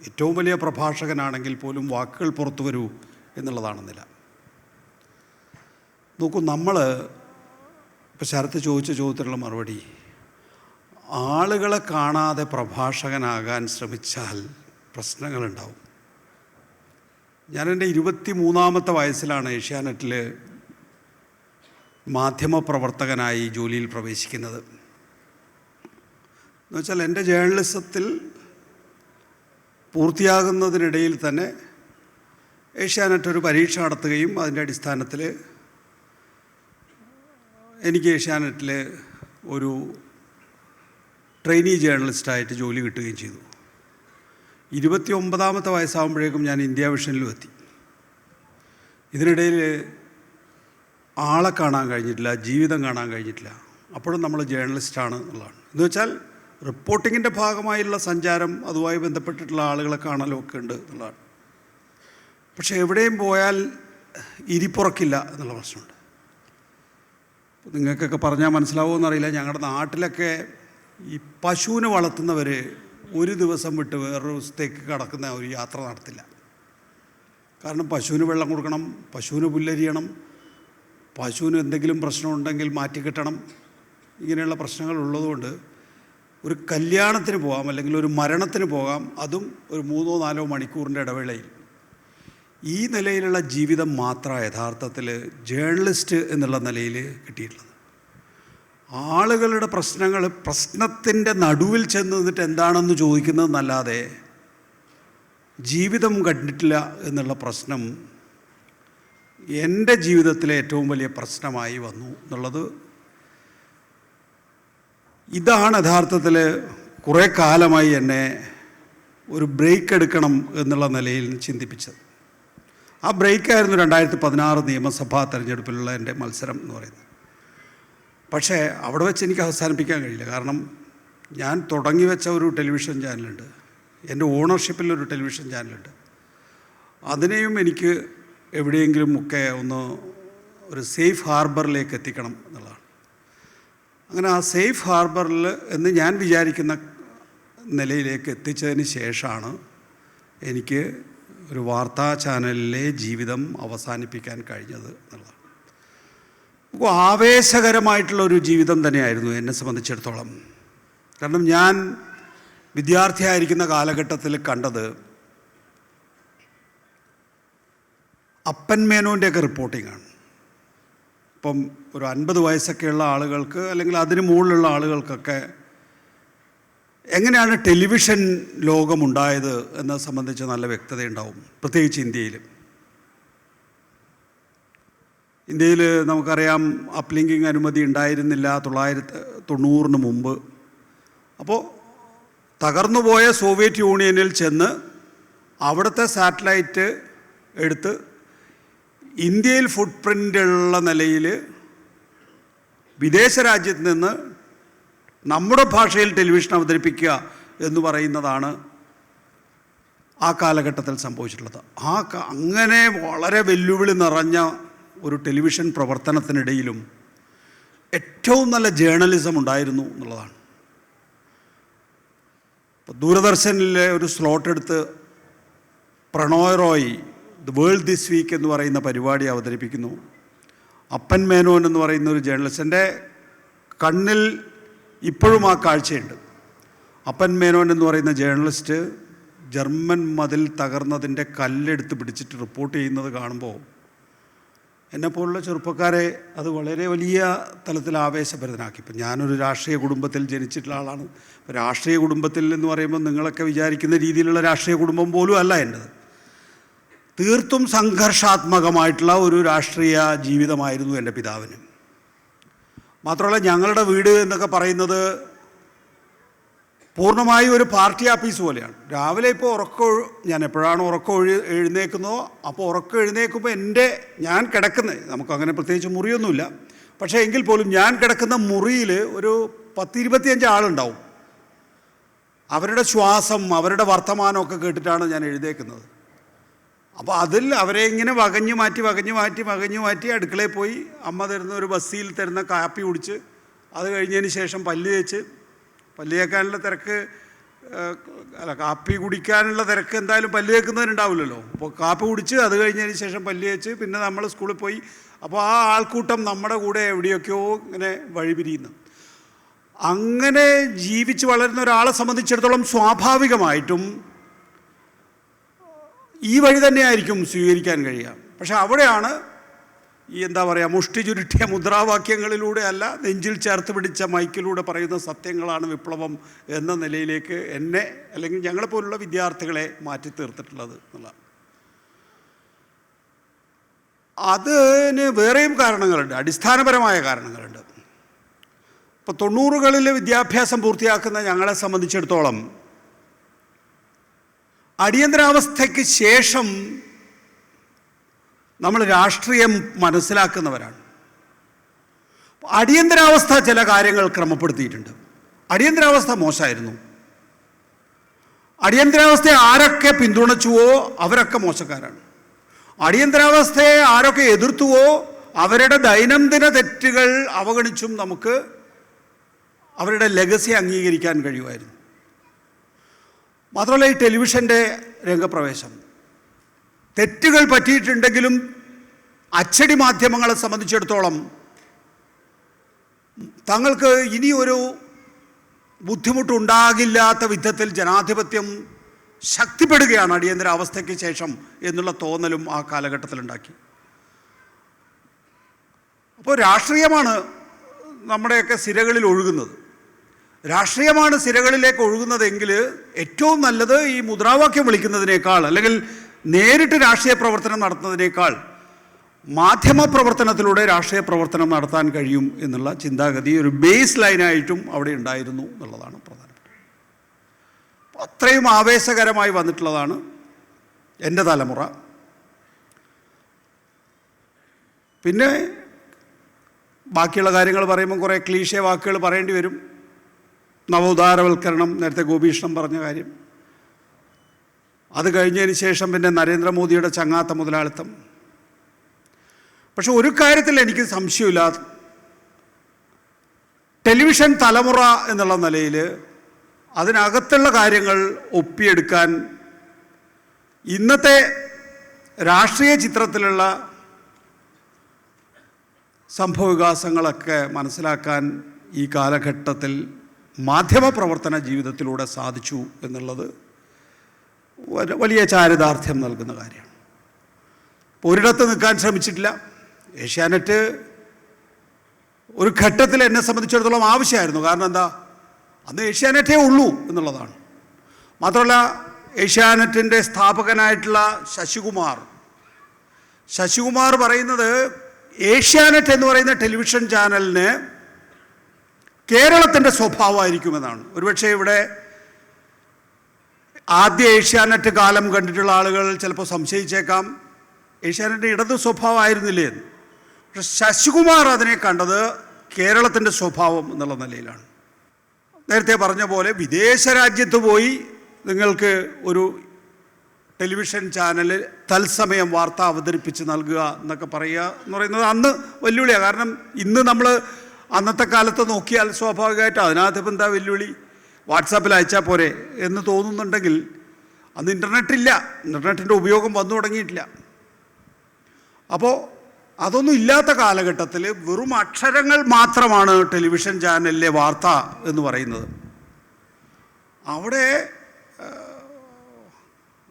ഏറ്റവും വലിയ പ്രഭാഷകനാണെങ്കിൽ പോലും വാക്കുകൾ പുറത്തു വരൂ എന്നുള്ളതാണെന്നില്ല. നോക്കൂ, നമ്മൾ ഇപ്പോൾ ശരത്ത് ചോദിച്ച ചോദ്യത്തിനുള്ള മറുപടി, ആളുകളെ കാണാതെ പ്രഭാഷകനാകാൻ ശ്രമിച്ചാൽ പ്രശ്നങ്ങളുണ്ടാവും. ഞാൻ എൻ്റെ 23-ാമത്തെ വയസ്സിലാണ് ഏഷ്യാനെറ്റിൽ മാധ്യമപ്രവർത്തകനായി ജോലിയിൽ പ്രവേശിക്കുന്നത്. എന്നുവെച്ചാൽ എൻ്റെ ജേർണലിസത്തിൽ പൂർത്തിയാകുന്നതിനിടയിൽ തന്നെ ഏഷ്യാനെറ്റ് ഒരു പരീക്ഷ നടത്തുകയും അതിൻ്റെ അടിസ്ഥാനത്തിൽ എനിക്ക് ഏഷ്യാനെറ്റിൽ ഒരു ട്രെയിനി ജേർണലിസ്റ്റായിട്ട് ജോലി കിട്ടുകയും ചെയ്തു. 29-ാമത്തെ വയസ്സാകുമ്പോഴേക്കും ഞാൻ ഇന്ത്യ വിഷനിലും എത്തി. ഇതിനിടയിൽ ആളെ കാണാൻ കഴിഞ്ഞിട്ടില്ല, ജീവിതം കാണാൻ കഴിഞ്ഞിട്ടില്ല. അപ്പോഴും നമ്മൾ ജേർണലിസ്റ്റാണ് എന്നുള്ളതാണ്. എന്നുവെച്ചാൽ റിപ്പോർട്ടിങ്ങിൻ്റെ ഭാഗമായുള്ള സഞ്ചാരം, അതുമായി ബന്ധപ്പെട്ടിട്ടുള്ള ആളുകളെ കാണലും ഒക്കെ ഉണ്ട് എന്നുള്ളതാണ്. പക്ഷേ എവിടെയും പോയാൽ ഇരിപ്പുറക്കില്ല എന്നുള്ള പ്രശ്നമുണ്ട്. നിങ്ങൾക്കൊക്കെ പറഞ്ഞാൽ മനസ്സിലാവുമെന്നറിയില്ല, ഞങ്ങളുടെ നാട്ടിലൊക്കെ ഈ പശുവിനെ വളർത്തുന്നവർ ഒരു ദിവസം വിട്ട് വേറൊരു ദിവസത്തേക്ക് കടക്കുന്ന ഒരു യാത്ര നടത്തില്ല. കാരണം പശുവിന് വെള്ളം കൊടുക്കണം, പശുവിന് പുല്ലരിയണം, പശുവിന് എന്തെങ്കിലും പ്രശ്നമുണ്ടെങ്കിൽ മാറ്റിക്കിട്ടണം. ഇങ്ങനെയുള്ള പ്രശ്നങ്ങൾ ഉള്ളതുകൊണ്ട് ഒരു കല്യാണത്തിന് പോകാം, അല്ലെങ്കിൽ ഒരു മരണത്തിന് പോകാം, അതും ഒരു 3-4 മണിക്കൂറിൻ്റെ ഇടവേളയിൽ. ഈ നിലയിലുള്ള ജീവിതം മാത്രമാണ് യഥാർത്ഥത്തിൽ ജേർണലിസ്റ്റ് എന്നുള്ള നിലയിൽ കിട്ടിയിട്ടുള്ളത്. ആളുകളുടെ പ്രശ്നത്തിൻ്റെ നടുവിൽ ചെന്ന് നിന്നിട്ട് എന്താണെന്ന് ചോദിക്കുന്നതെന്നല്ലാതെ ജീവിതം കണ്ടിട്ടില്ല എന്നുള്ള പ്രശ്നം എൻ്റെ ജീവിതത്തിലെ ഏറ്റവും വലിയ പ്രശ്നമായി വന്നു എന്നുള്ളത്. ഇതാണ് യഥാർത്ഥത്തിൽ കുറേ കാലമായി എന്നെ ഒരു ബ്രേക്ക് എടുക്കണം എന്നുള്ള നിലയിൽ ചിന്തിപ്പിച്ചത്. ആ ബ്രേക്കായിരുന്നു 2016 നിയമസഭാ തെരഞ്ഞെടുപ്പിലുള്ള എൻ്റെ മത്സരം എന്ന് പറയുന്നത്. പക്ഷേ അവിടെ വെച്ച് എനിക്ക് അവസാനിപ്പിക്കാൻ കഴിയില്ല. കാരണം ഞാൻ തുടങ്ങി വെച്ച ഒരു ടെലിവിഷൻ ചാനലുണ്ട്, എൻ്റെ ഓണർഷിപ്പിലൊരു ടെലിവിഷൻ ചാനലുണ്ട്. അതിനെയും എനിക്ക് എവിടെയെങ്കിലും ഒക്കെ ഒന്ന് ഒരു സേഫ് ഹാർബറിലേക്ക് എത്തിക്കണം എന്നുള്ളതാണ്. അങ്ങനെ ആ സേഫ് ഹാർബറിൽ എന്ന് ഞാൻ വിചാരിക്കുന്ന നിലയിലേക്ക് എത്തിച്ചതിന് ശേഷമാണ് എനിക്ക് ഒരു വാർത്താ ചാനലിലെ ജീവിതം അവസാനിപ്പിക്കാൻ കഴിഞ്ഞത് എന്നുള്ളതാണ്. ആവേശകരമായിട്ടുള്ളൊരു ജീവിതം തന്നെയായിരുന്നു എന്നെ സംബന്ധിച്ചിടത്തോളം. കാരണം ഞാൻ വിദ്യാർത്ഥിയായിരിക്കുന്ന കാലഘട്ടത്തിൽ കണ്ടത് അപ്പൻ മേനോൻ്റെയൊക്കെ റിപ്പോർട്ടിങ്ങാണ്. ഇപ്പം ഒരു 50 വയസ്സൊക്കെയുള്ള ആളുകൾക്ക് അല്ലെങ്കിൽ അതിന് മുകളിലുള്ള ആളുകൾക്കൊക്കെ എങ്ങനെയാണ് ടെലിവിഷൻ ലോകമുണ്ടായത് എന്നത് സംബന്ധിച്ച് നല്ല വ്യക്തതയുണ്ടാവും, പ്രത്യേകിച്ച് ഇന്ത്യയിൽ നമുക്കറിയാം അപ്ലിങ്കിങ് അനുമതി ഉണ്ടായിരുന്നില്ല 1990 മുമ്പ്. അപ്പോൾ തകർന്നുപോയ സോവിയറ്റ് യൂണിയനിൽ ചെന്ന് അവിടുത്തെ സാറ്റലൈറ്റ് എടുത്ത് ഇന്ത്യയിൽ ഫുട് പ്രിൻ്റുള്ള നിലയിൽ വിദേശ രാജ്യത്ത് നിന്ന് നമ്മുടെ ഭാഷയിൽ ടെലിവിഷൻ അവതരിപ്പിക്കുക എന്ന് പറയുന്നതാണ് ആ കാലഘട്ടത്തിൽ സംഭവിച്ചിട്ടുള്ളത്. അങ്ങനെ വളരെ വെല്ലുവിളി നിറഞ്ഞ ഒരു ടെലിവിഷൻ പ്രവർത്തനത്തിനിടയിലും ഏറ്റവും നല്ല ജേർണലിസം ഉണ്ടായിരുന്നു എന്നുള്ളതാണ്. ദൂരദർശനിലെ ഒരു സ്ലോട്ട് എടുത്ത് Pranoy Roy the world this week എന്ന് പറയുന്ന പരിപാടി അവതരിപ്പിക്കുന്നു. അപ്പൻ മേനോൻ എന്ന് പറയുന്ന ഒരു ജേർണലിസ്റ്റ്, എൻ്റെ കണ്ണിൽ ഇപ്പോഴും ആ കാഴ്ചയുണ്ട്. അപ്പൻ മേനോൻ എന്ന് പറയുന്ന ജേർണലിസ്റ്റ് ജർമ്മൻ മതിൽ തകർന്നതിൻ്റെ കല്ലെടുത്ത് പിടിച്ചിട്ട് റിപ്പോർട്ട് ചെയ്യുന്നത് കാണുമ്പോൾ എന്നെപ്പോലുള്ള ചെറുപ്പക്കാരെ അത് വളരെ വലിയ തലത്തിൽ ആവേശഭരിതനാക്കി. ഇപ്പം ഞാനൊരു രാഷ്ട്രീയ കുടുംബത്തിൽ ജനിച്ചിട്ടുള്ള ആളാണ്. ഇപ്പോൾ രാഷ്ട്രീയ കുടുംബത്തിൽ എന്ന് പറയുമ്പോൾ നിങ്ങളൊക്കെ വിചാരിക്കുന്ന രീതിയിലുള്ള രാഷ്ട്രീയ കുടുംബം പോലും അല്ല എൻ്റെത്. തീർത്തും സംഘർഷാത്മകമായിട്ടുള്ള ഒരു രാഷ്ട്രീയ ജീവിതമായിരുന്നു എൻ്റെ പിതാവിന്. മാത്രമല്ല ഞങ്ങളുടെ വീട് എന്നൊക്കെ പറയുന്നത് പൂർണ്ണമായും ഒരു പാർട്ടി ആഫീസ് പോലെയാണ്. രാവിലെ ഇപ്പോൾ ഞാൻ എപ്പോഴാണ് എഴുന്നേക്കുന്നതോ അപ്പോൾ എഴുന്നേൽക്കുമ്പോൾ ഞാൻ കിടക്കുന്നത്, നമുക്കങ്ങനെ പ്രത്യേകിച്ച് മുറിയൊന്നുമില്ല, പക്ഷേ എങ്കിൽ പോലും ഞാൻ കിടക്കുന്ന മുറിയിൽ ഒരു 10-25 ആളുണ്ടാവും. അവരുടെ ശ്വാസം, അവരുടെ വർത്തമാനമൊക്കെ കേട്ടിട്ടാണ് ഞാൻ എഴുന്നേൽക്കുന്നത്. അപ്പോൾ അതിൽ അവരെ ഇങ്ങനെ വകഞ്ഞു മാറ്റി അടുക്കളയിൽ പോയി അമ്മ തരുന്ന ഒരു ബസ്സിൽ തരുന്ന കാപ്പി കുടിച്ച് അത് കഴിഞ്ഞതിന് ശേഷം പല്ല് തേക്കാനുള്ള തിരക്ക്, കാപ്പി കുടിക്കാനുള്ള തിരക്ക് എന്തായാലും പല്ല് തേക്കുന്നവരുണ്ടാവില്ലല്ലോ. അപ്പോൾ കാപ്പി കുടിച്ച് അത് കഴിഞ്ഞതിന് ശേഷം പല്ല് തേച്ച് പിന്നെ നമ്മൾ സ്കൂളിൽ പോയി. അപ്പോൾ ആ ആൾക്കൂട്ടം നമ്മുടെ കൂടെ എവിടെയൊക്കെയോ ഇങ്ങനെ വഴിപിരിയുന്നു. അങ്ങനെ ജീവിച്ച് വളരുന്ന ഒരാളെ സംബന്ധിച്ചിടത്തോളം സ്വാഭാവികമായിട്ടും ഈ വഴി തന്നെയായിരിക്കും സ്വീകരിക്കാൻ കഴിയുക. പക്ഷെ അവിടെയാണ് ഈ മുഷ്ടി ചുരുട്ടിയ മുദ്രാവാക്യങ്ങളിലൂടെ അല്ല, നെഞ്ചിൽ ചേർത്ത് പിടിച്ച മൈക്കിലൂടെ പറയുന്ന സത്യങ്ങളാണ് വിപ്ലവം എന്ന നിലയിലേക്ക് എന്നെ അല്ലെങ്കിൽ ഞങ്ങളെപ്പോലുള്ള വിദ്യാർത്ഥികളെ മാറ്റി തീർത്തിട്ടുള്ളത് എന്നുള്ളതാണ്. അതിന് വേറെയും കാരണങ്ങളുണ്ട്, അടിസ്ഥാനപരമായ കാരണങ്ങളുണ്ട്. ഇപ്പോൾ 90കളിലെ വിദ്യാഭ്യാസം പൂർത്തിയാക്കുന്ന ഞങ്ങളെ സംബന്ധിച്ചിടത്തോളം അടിയന്തരാവസ്ഥയ്ക്ക് ശേഷം നമ്മൾ രാഷ്ട്രീയം മനസ്സിലാക്കുന്നവരാണ്. അടിയന്തരാവസ്ഥ ചില കാര്യങ്ങൾ ക്രമപ്പെടുത്തിയിട്ടുണ്ട്. അടിയന്തരാവസ്ഥ മോശമായിരുന്നു. അടിയന്തരാവസ്ഥയെ ആരൊക്കെ പിന്തുണച്ചുവോ അവരൊക്കെ മോശക്കാരാണ്. അടിയന്തരാവസ്ഥയെ ആരൊക്കെ എതിർത്തുവോ അവരുടെ ദൈനംദിന തെറ്റുകൾ അവഗണിച്ചും നമുക്ക് അവരുടെ ലെഗസി അംഗീകരിക്കാൻ കഴിയുമായിരുന്നു. മാത്രമല്ല, ഈ ടെലിവിഷൻ്റെ രംഗപ്രവേശം തെറ്റുകൾ പറ്റിയിട്ടുണ്ടെങ്കിലും അച്ചടി മാധ്യമങ്ങളെ സംബന്ധിച്ചിടത്തോളം തങ്ങൾക്ക് ഇനി ഒരു ബുദ്ധിമുട്ടുണ്ടാകില്ലാത്ത വിധത്തിൽ ജനാധിപത്യം ശക്തിപ്പെടുകയാണ് അടിയന്തരാവസ്ഥയ്ക്ക് ശേഷം എന്നുള്ള തോന്നലും ആ കാലഘട്ടത്തിലുണ്ടാക്കി. അപ്പോൾ രാഷ്ട്രീയമാണ് നമ്മുടെയൊക്കെ സിരകളിൽ ഒഴുകുന്നത്. രാഷ്ട്രീയമാണ് സിരകളിലേക്ക് ഒഴുകുന്നതെങ്കിൽ ഏറ്റവും നല്ലത് ഈ മുദ്രാവാക്യം വിളിക്കുന്നതിനേക്കാൾ അല്ലെങ്കിൽ നേരിട്ട് രാഷ്ട്രീയ പ്രവർത്തനം നടത്തുന്നതിനേക്കാൾ മാധ്യമ പ്രവർത്തനത്തിലൂടെ രാഷ്ട്രീയ പ്രവർത്തനം നടത്താൻ കഴിയും എന്നുള്ള ചിന്താഗതി ഒരു ബേസ് ലൈനായിട്ടും അവിടെ ഉണ്ടായിരുന്നു എന്നുള്ളതാണ് പ്രധാനപ്പെട്ടത്. അത്രയും ആവേശകരമായി വന്നിട്ടുള്ളതാണ് എൻ്റെ തലമുറ. പിന്നെ ബാക്കിയുള്ള കാര്യങ്ങൾ പറയുമ്പോൾ കുറേ ക്ലീശേ വാക്കുകൾ പറയേണ്ടി വരും. നവോദാരവൽക്കരണം, നേരത്തെ ഗോപീഷ്ണം പറഞ്ഞ കാര്യം. അത് കഴിഞ്ഞതിന് ശേഷം പിന്നെ നരേന്ദ്രമോദിയുടെ ചങ്ങാത്ത മുതലാളിത്തം. പക്ഷെ ഒരു കാര്യത്തിൽ എനിക്ക് സംശയമില്ല, ടെലിവിഷൻ തലമുറ എന്നുള്ള നിലയിൽ അതിനകത്തുള്ള കാര്യങ്ങൾ ഒപ്പിയെടുക്കാൻ ഇന്നത്തെ രാഷ്ട്രീയ ചിത്രത്തിലുള്ള സംഭവവികാസങ്ങളൊക്കെ മനസ്സിലാക്കാൻ ഈ കാലഘട്ടത്തിൽ മാധ്യമപ്രവർത്തന ജീവിതത്തിലൂടെ സാധിച്ചു എന്നുള്ളത് വലിയ ചാരിതാർത്ഥ്യം നൽകുന്ന കാര്യമാണ്. ഒരിടത്ത് നിൽക്കാൻ ശ്രമിച്ചിട്ടില്ല. ഏഷ്യാനെറ്റ് ഒരു ഘട്ടത്തിൽ എന്നെ സംബന്ധിച്ചിടത്തോളം ആവശ്യമായിരുന്നു. കാരണം എന്താ, അന്ന് ഏഷ്യാനെറ്റേ ഉള്ളൂ എന്നുള്ളതാണ്. മാത്രമല്ല ഏഷ്യാനെറ്റിൻ്റെ സ്ഥാപകനായിട്ടുള്ള ശശികുമാർ പറയുന്നത് ഏഷ്യാനെറ്റ് എന്ന് പറയുന്ന ടെലിവിഷൻ ചാനലിന് കേരളത്തിൻ്റെ സ്വഭാവമായിരിക്കുമെന്നാണ്. ഒരുപക്ഷെ ഇവിടെ ആദ്യ ഏഷ്യാനെറ്റ് കാലം കണ്ടിട്ടുള്ള ആളുകൾ ചിലപ്പോൾ സംശയിച്ചേക്കാം, ഏഷ്യാനെറ്റ് ഇടത് സ്വഭാവമായിരുന്നില്ലേ എന്ന്. പക്ഷെ ശശികുമാർ അതിനെ കണ്ടത് കേരളത്തിൻ്റെ സ്വഭാവം എന്നുള്ള നിലയിലാണ്. നേരത്തെ പറഞ്ഞ പോലെ വിദേശ രാജ്യത്ത് പോയി നിങ്ങൾക്ക് ഒരു ടെലിവിഷൻ ചാനൽ തത്സമയം വാർത്ത അവതരിപ്പിച്ച് നൽകുക എന്നൊക്കെ പറയുക എന്ന് പറയുന്നത് അന്ന് വെല്ലുവിളിയാണ്. കാരണം ഇന്ന് നമ്മൾ അന്നത്തെ കാലത്ത് നോക്കിയാൽ സ്വാഭാവികമായിട്ട് അതിനകത്ത് ഇപ്പം എന്താ വെല്ലുവിളി, വാട്സാപ്പിൽ അയച്ചാൽ പോരെ എന്ന് തോന്നുന്നുണ്ടെങ്കിൽ അന്ന് ഇൻ്റർനെറ്റില്ല, ഇൻ്റർനെറ്റിൻ്റെ ഉപയോഗം വന്നു തുടങ്ങിയിട്ടില്ല. അപ്പോൾ അതൊന്നും ഇല്ലാത്ത കാലഘട്ടത്തിൽ വെറും അക്ഷരങ്ങൾ മാത്രമാണ് ടെലിവിഷൻ ചാനലിലെ വാർത്ത എന്ന് പറയുന്നത്. അവിടെ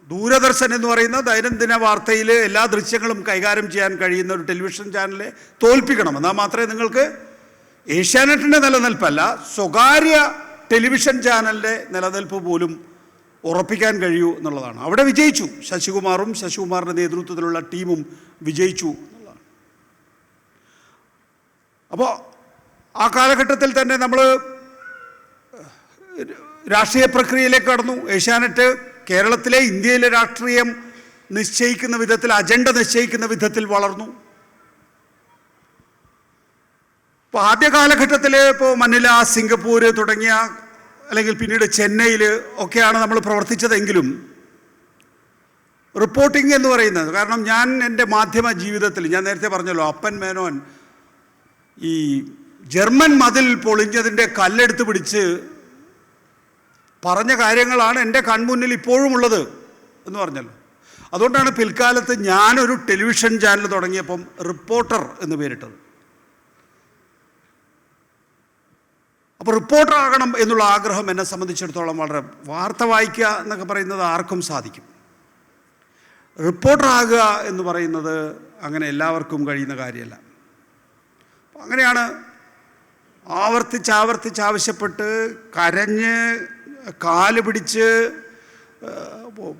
ദൂരദർശൻ എന്ന് പറയുന്ന ദൈനംദിന വാർത്തയിൽ എല്ലാ ദൃശ്യങ്ങളും കൈകാര്യം ചെയ്യാൻ കഴിയുന്ന ഒരു ടെലിവിഷൻ ചാനലിനെ തോൽപ്പിക്കണം. എന്നാൽ മാത്രമേ നിങ്ങൾക്ക് ഏഷ്യാനെറ്റിൻ്റെ നിലനിൽപ്പല്ല, സ്വകാര്യ ടെലിവിഷൻ ചാനലിൻ്റെ നിലനിൽപ്പ് പോലും ഉറപ്പിക്കാൻ കഴിയൂ എന്നുള്ളതാണ്. അവിടെ വിജയിച്ചു. ശശികുമാറിൻ്റെ നേതൃത്വത്തിലുള്ള ടീമും വിജയിച്ചു എന്നുള്ളതാണ്. അപ്പോൾ ആ കാലഘട്ടത്തിൽ തന്നെ നമ്മൾ രാഷ്ട്രീയ പ്രക്രിയയിലേക്ക് കടന്നു. ഏഷ്യാനെറ്റ് കേരളത്തിലെ ഇന്ത്യയിലെ രാഷ്ട്രീയം നിശ്ചയിക്കുന്ന വിധത്തിൽ, അജണ്ട നിശ്ചയിക്കുന്ന വിധത്തിൽ വളർന്നു. ഇപ്പോൾ ആദ്യ കാലഘട്ടത്തിൽ ഇപ്പോൾ മനില, സിംഗപ്പൂർ തുടങ്ങിയ അല്ലെങ്കിൽ പിന്നീട് ചെന്നൈയിൽ ഒക്കെയാണ് നമ്മൾ പ്രവർത്തിച്ചതെങ്കിലും റിപ്പോർട്ടിംഗ് എന്ന് പറയുന്നത്, കാരണം ഞാൻ എൻ്റെ മാധ്യമ ജീവിതത്തിൽ ഞാൻ നേരത്തെ പറഞ്ഞല്ലോ, അപ്പൻ മേനോൻ ഈ ജർമ്മൻ മതിൽ പൊളിഞ്ഞതിൻ്റെ കല്ലെടുത്ത് പിടിച്ച് പറഞ്ഞ കാര്യങ്ങളാണ് എൻ്റെ കൺമുന്നിൽ ഇപ്പോഴും ഉള്ളത് എന്ന് പറഞ്ഞല്ലോ. അതുകൊണ്ടാണ് പിൽക്കാലത്ത് ഞാനൊരു ടെലിവിഷൻ ചാനൽ തുടങ്ങിയപ്പം റിപ്പോർട്ടർ എന്ന് പേരിട്ടത്. അപ്പോൾ റിപ്പോർട്ടർ ആകണം എന്നുള്ള ആഗ്രഹം എന്നെ സംബന്ധിച്ചിടത്തോളം വളരെ, വാർത്ത വായിക്കുക എന്നൊക്കെ പറയുന്നത് ആർക്കും സാധിക്കും, റിപ്പോർട്ടർ ആകുക എന്ന് പറയുന്നത് അങ്ങനെ എല്ലാവർക്കും കഴിയുന്ന കാര്യമല്ല. അപ്പം അങ്ങനെയാണ് ആവർത്തിച്ചാവശ്യപ്പെട്ട് കരഞ്ഞ് കാല് പിടിച്ച്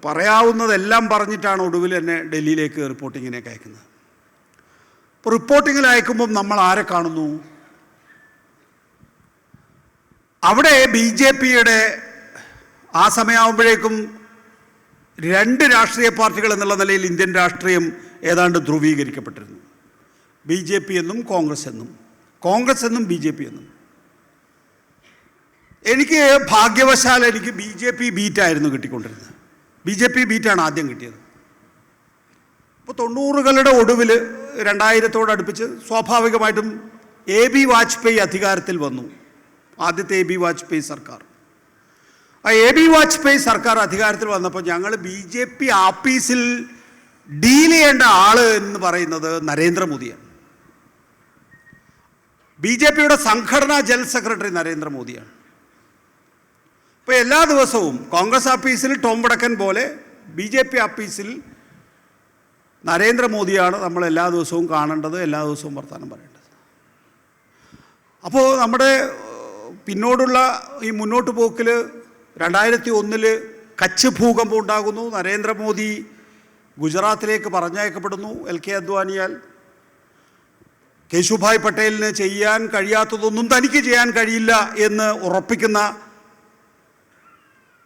പറയാവുന്നതെല്ലാം പറഞ്ഞിട്ടാണ് ഒടുവിൽ എന്നെ ഡൽഹിയിലേക്ക് റിപ്പോർട്ടിങ്ങിനേക്ക് അയക്കുന്നത്. അപ്പോൾ റിപ്പോർട്ടിങ്ങിൽ അയക്കുമ്പം നമ്മൾ ആരെ കാണുന്നു? അവിടെ BJPയുടെ ആ സമയമാകുമ്പോഴേക്കും 2 രാഷ്ട്രീയ പാർട്ടികൾ എന്നുള്ള നിലയിൽ ഇന്ത്യൻ രാഷ്ട്രീയം ഏതാണ്ട് ധ്രുവീകരിക്കപ്പെട്ടിരുന്നു. BJP എന്നും കോൺഗ്രസ് എന്നും BJP എന്നും. എനിക്ക് ഭാഗ്യവശാൽ എനിക്ക് BJP ബീറ്റായിരുന്നു കിട്ടിക്കൊണ്ടിരുന്നത്. BJP ബീറ്റാണ് ആദ്യം കിട്ടിയത്. അപ്പോൾ 90കളുടെ ഒടുവിൽ 2000-ഓടടുപ്പിച്ച് സ്വാഭാവികമായിട്ടും AB വാജ്പേയി അധികാരത്തിൽ വന്നു. ആദ്യത്തെ AB വാജ്പേയി സർക്കാർ. ആ AB വാജ്പേയി സർക്കാർ അധികാരത്തിൽ വന്നപ്പോൾ ഞങ്ങൾ BJP ആഫീസിൽ ഡീൽ ചെയ്യേണ്ട ആള് എന്ന് പറയുന്നത് നരേന്ദ്രമോദിയാണ്. BJPയുടെ സംഘടനാ ജനറൽ സെക്രട്ടറി നരേന്ദ്രമോദിയാണ്. ഇപ്പോൾ എല്ലാ ദിവസവും കോൺഗ്രസ് ആഫീസിൽ ടോം വടക്കൻ പോലെ BJP ആഫീസിൽ നരേന്ദ്രമോദിയാണ് നമ്മൾ എല്ലാ ദിവസവും കാണേണ്ടത്, എല്ലാ ദിവസവും വർത്തമാനം പറയേണ്ടത്. അപ്പോൾ നമ്മുടെ പിന്നോടുള്ള ഈ മുന്നോട്ട് പോക്കിൽ 2001 കച്ച് ഭൂകമ്പം ഉണ്ടാകുന്നു. നരേന്ദ്രമോദി ഗുജറാത്തിലേക്ക് പറഞ്ഞയക്കപ്പെടുന്നു LK അദ്വാനിയാൽ. കേശുഭായ് പട്ടേലിന് ചെയ്യാൻ കഴിയാത്തതൊന്നും തനിക്ക് ചെയ്യാൻ കഴിയില്ല എന്ന് ഉറപ്പിക്കുന്ന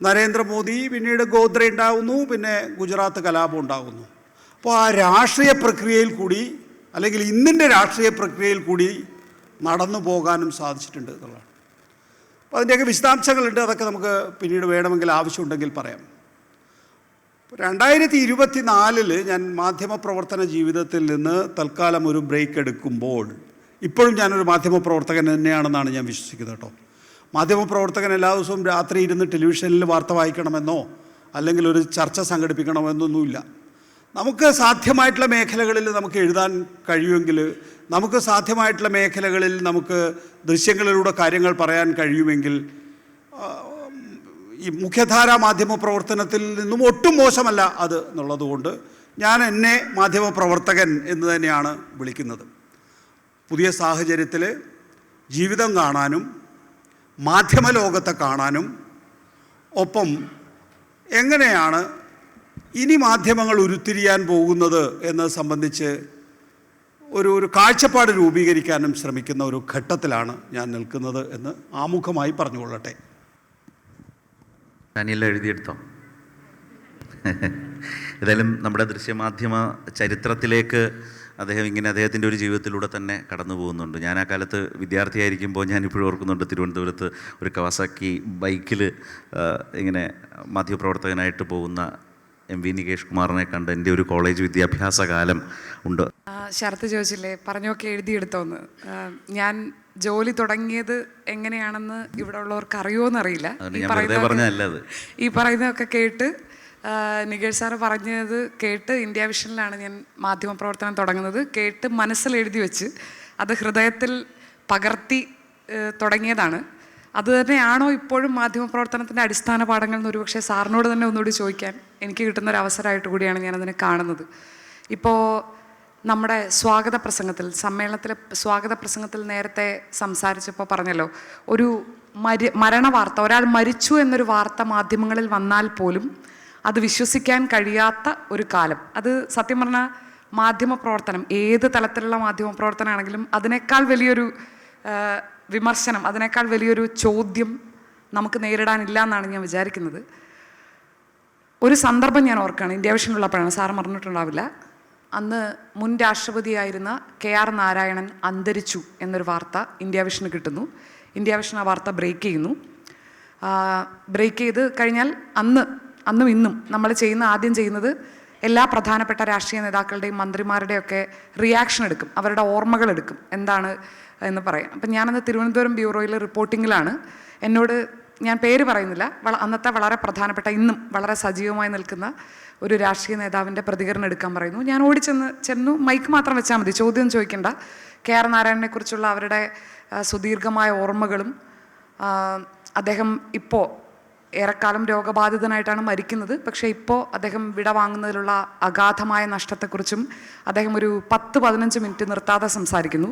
നരേന്ദ്രമോദി പിന്നീട് ഗോദ്ര ഉണ്ടാകുന്നു, പിന്നെ ഗുജറാത്ത് കലാപം ഉണ്ടാകുന്നു. അപ്പോൾ ആ രാഷ്ട്രീയ പ്രക്രിയയിൽ കൂടി, അല്ലെങ്കിൽ ഇന്നിൻ്റെ രാഷ്ട്രീയ പ്രക്രിയയിൽ കൂടി നടന്നു പോകാനും സാധിച്ചിട്ടുണ്ട് എന്നുള്ളതാണ്. അപ്പോൾ അതിൻ്റെയൊക്കെ വിശദാംശങ്ങളുണ്ട്, അതൊക്കെ നമുക്ക് പിന്നീട് വേണമെങ്കിൽ ആവശ്യമുണ്ടെങ്കിൽ പറയാം. 2024 ഞാൻ മാധ്യമപ്രവർത്തന ജീവിതത്തിൽ നിന്ന് തൽക്കാലം ഒരു ബ്രേക്ക് എടുക്കുമ്പോൾ ഇപ്പോഴും ഞാനൊരു മാധ്യമപ്രവർത്തകൻ തന്നെയാണെന്നാണ് ഞാൻ വിശ്വസിക്കുന്നത് കേട്ടോ. മാധ്യമപ്രവർത്തകൻ എല്ലാ ദിവസവും രാത്രി ഇരുന്ന് ടെലിവിഷനിൽ വാർത്ത വായിക്കണമെന്നോ അല്ലെങ്കിൽ ഒരു ചർച്ച സംഘടിപ്പിക്കണമെന്നൊന്നുമില്ല. നമുക്ക് സാധ്യമായിട്ടുള്ള മേഖലകളിൽ നമുക്ക് എഴുതാൻ കഴിയുമെങ്കിൽ, നമുക്ക് സാധ്യമായിട്ടുള്ള മേഖലകളിൽ നമുക്ക് ദൃശ്യങ്ങളിലൂടെ കാര്യങ്ങൾ പറയാൻ കഴിയുമെങ്കിൽ ഈ മുഖ്യധാരാ മാധ്യമ പ്രവർത്തനത്തിൽ നിന്നും ഒട്ടും മോശമല്ല അത് എന്നുള്ളതുകൊണ്ട് ഞാൻ എന്നെ മാധ്യമപ്രവർത്തകൻ എന്ന് തന്നെയാണ് വിളിക്കുന്നത്. പുതിയ സാഹചര്യത്തിൽ ജീവിതം കാണാനും മാധ്യമലോകത്തെ കാണാനും ഒപ്പം എങ്ങനെയാണ് ഇനി മാധ്യമങ്ങൾ ഉരുത്തിരിയാൻ പോകുന്നത് എന്നത് സംബന്ധിച്ച് ഒരു കാഴ്ചപ്പാട് രൂപീകരിക്കാനും ശ്രമിക്കുന്ന ഒരു ഘട്ടത്തിലാണ് ഞാൻ നിൽക്കുന്നത് എന്ന് ആമുഖമായി പറഞ്ഞുകൊള്ളട്ടെ. ഞാനെല്ലാം എഴുതിയെടുത്തോ? ഏതായാലും നമ്മുടെ ദൃശ്യമാധ്യമ ചരിത്രത്തിലേക്ക് അദ്ദേഹത്തിൻ്റെ ഒരു ജീവിതത്തിലൂടെ തന്നെ കടന്നു പോകുന്നുണ്ട്. ഞാൻ ആ കാലത്ത് വിദ്യാർത്ഥിയായിരിക്കുമ്പോൾ ഞാനിപ്പോഴും ഓർക്കുന്നുണ്ട്, തിരുവനന്തപുരത്ത് ഒരു കവാസാക്കി ബൈക്കിൽ ഇങ്ങനെ മാധ്യമപ്രവർത്തകനായിട്ട് പോകുന്ന MV നികേഷ് കുമാറിനെ കണ്ട് എൻ്റെ ഒരു കോളേജ് വിദ്യാഭ്യാസ കാലം ഉണ്ട്. ശരത്ത് ചോദിച്ചില്ലേ പറഞ്ഞൊക്കെ എഴുതിയെടുത്തോന്ന്. ഞാൻ ജോലി തുടങ്ങിയത് എങ്ങനെയാണെന്ന് ഇവിടെ ഉള്ളവർക്ക് അറിയുമോയെന്നറിയില്ല. ഈ പറയുന്നതൊക്കെ കേട്ട് നികേഷ് സാറ് പറഞ്ഞത് കേട്ട് ഇന്ത്യ വിഷനിലാണ് ഞാൻ മാധ്യമപ്രവർത്തനം തുടങ്ങുന്നത്. കേട്ട് മനസ്സിൽ എഴുതി വെച്ച് അത് ഹൃദയത്തിൽ പകർത്തി തുടങ്ങിയതാണ്. അത് തന്നെയാണോ ഇപ്പോഴും മാധ്യമപ്രവർത്തനത്തിൻ്റെ അടിസ്ഥാന പാഠങ്ങൾ എന്ന് ഒരുപക്ഷെ സാറിനോട് തന്നെ ഒന്നുകൂടി ചോദിക്കാൻ എനിക്ക് കിട്ടുന്നൊരു അവസരമായിട്ട് കൂടിയാണ് ഞാനതിനെ കാണുന്നത്. ഇപ്പോൾ നമ്മുടെ സ്വാഗത പ്രസംഗത്തിൽ, സമ്മേളനത്തിലെ സ്വാഗത പ്രസംഗത്തിൽ നേരത്തെ സംസാരിച്ചപ്പോൾ പറഞ്ഞല്ലോ, ഒരു മരണ വാർത്ത, ഒരാൾ മരിച്ചു എന്നൊരു വാർത്ത മാധ്യമങ്ങളിൽ വന്നാൽ പോലും അത് വിശ്വസിക്കാൻ കഴിയാത്ത ഒരു കാലം. അത് സത്യം പറഞ്ഞാൽ മാധ്യമപ്രവർത്തനം, ഏത് തലത്തിലുള്ള മാധ്യമപ്രവർത്തനമാണെങ്കിലും അതിനേക്കാൾ വലിയൊരു വിമർശനം, അതിനേക്കാൾ വലിയൊരു ചോദ്യം നമുക്ക് നേരിടാനില്ല എന്നാണ് ഞാൻ വിചാരിക്കുന്നത്. ഒരു സന്ദർഭം ഞാൻ ഓർക്കുകയാണ്, ഇന്ത്യ വിഷനിലുള്ളപ്പോഴാണ്, സാറ് മറന്നിട്ടുണ്ടാവില്ല. അന്ന് മുൻ രാഷ്ട്രപതിയായിരുന്ന KR നാരായണൻ അന്തരിച്ചു എന്നൊരു വാർത്ത ഇന്ത്യ വിഷന് കിട്ടുന്നു. ഇന്ത്യ വിഷൻ ആ വാർത്ത ബ്രേക്ക് ചെയ്യുന്നു. ബ്രേക്ക് ചെയ്ത് കഴിഞ്ഞാൽ അന്നും ഇന്നും നമ്മൾ ആദ്യം ചെയ്യുന്നത് എല്ലാ പ്രധാനപ്പെട്ട രാഷ്ട്രീയ നേതാക്കളുടെയും മന്ത്രിമാരുടെയൊക്കെ റിയാക്ഷൻ എടുക്കും, അവരുടെ ഓർമ്മകൾ എടുക്കും, എന്താണ് എന്ന് പറയാം. അപ്പം ഞാനന്ന് തിരുവനന്തപുരം ബ്യൂറോയിൽ റിപ്പോർട്ടിങ്ങിലാണ്. എന്നോട്, ഞാൻ പേര് പറയുന്നില്ല, അന്നത്തെ വളരെ പ്രധാനപ്പെട്ട, ഇന്നും വളരെ സജീവമായി നിൽക്കുന്ന ഒരു രാഷ്ട്രീയ നേതാവിൻ്റെ പ്രതികരണം എടുക്കാൻ പറയുന്നു. ഞാൻ ചെന്നു മൈക്ക് മാത്രം വെച്ചാൽ മതി, ചോദ്യം ചോദിക്കേണ്ട. KR നാരായണനെ കുറിച്ചുള്ള അവരുടെ സുദീർഘമായ ഓർമ്മകളും, അദ്ദേഹം ഇപ്പോൾ ഏറെക്കാലം രോഗബാധിതനായിട്ടാണ് മരിക്കുന്നത്, പക്ഷേ ഇപ്പോൾ അദ്ദേഹം വിടവാങ്ങുന്നതിലുള്ള അഗാധമായ നഷ്ടത്തെക്കുറിച്ചും അദ്ദേഹം ഒരു 10-15 മിനിറ്റ് നിർത്താതെ സംസാരിക്കുന്നു.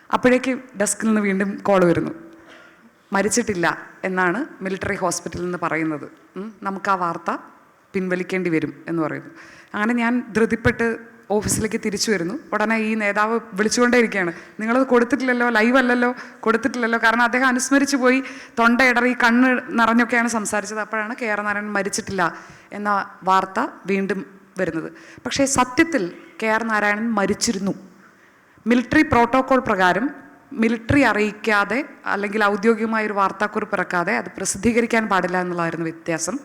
അപ്പോഴേക്ക് ഡെസ്കിൽ നിന്ന് വീണ്ടും കോൾ വരുന്നു. മരിച്ചിട്ടില്ല എന്നാണ് മിലിറ്ററി ഹോസ്പിറ്റലിൽ നിന്ന് പറയുന്നത്, നമുക്ക് ആ വാർത്ത പിൻവലിക്കേണ്ടി വരും എന്ന് പറയുന്നു. അങ്ങനെ ഞാൻ ധൃതിപ്പെട്ട് ഓഫീസിലേക്ക് തിരിച്ചു വരുന്നു. ഉടനെ ഈ നേതാവ് വിളിച്ചുകൊണ്ടേയിരിക്കുകയാണ്, നിങ്ങളത് കൊടുത്തിട്ടില്ലല്ലോ, ലൈവ് അല്ലല്ലോ, കൊടുത്തിട്ടില്ലല്ലോ. കാരണം അദ്ദേഹം അനുസ്മരിച്ചു പോയി, തൊണ്ടയിടറി കണ്ണ് നിറഞ്ഞൊക്കെയാണ് സംസാരിച്ചത്. അപ്പോഴാണ് KR നാരായണൻ മരിച്ചിട്ടില്ല എന്ന വാർത്ത വീണ്ടും വരുന്നത്. പക്ഷേ സത്യത്തിൽ KR നാരായണൻ മരിച്ചിരുന്നു. മിലിറ്ററി പ്രോട്ടോകോൾ പ്രകാരം മിലിറ്ററി അറിയിക്കാതെ അല്ലെങ്കിൽ ഔദ്യോഗികമായൊരു വാർത്താക്കുറിപ്പ് ഇറക്കാതെ അത് പ്രസിദ്ധീകരിക്കാൻ പാടില്ല എന്നുള്ളതായിരുന്നു വ്യത്യാസം.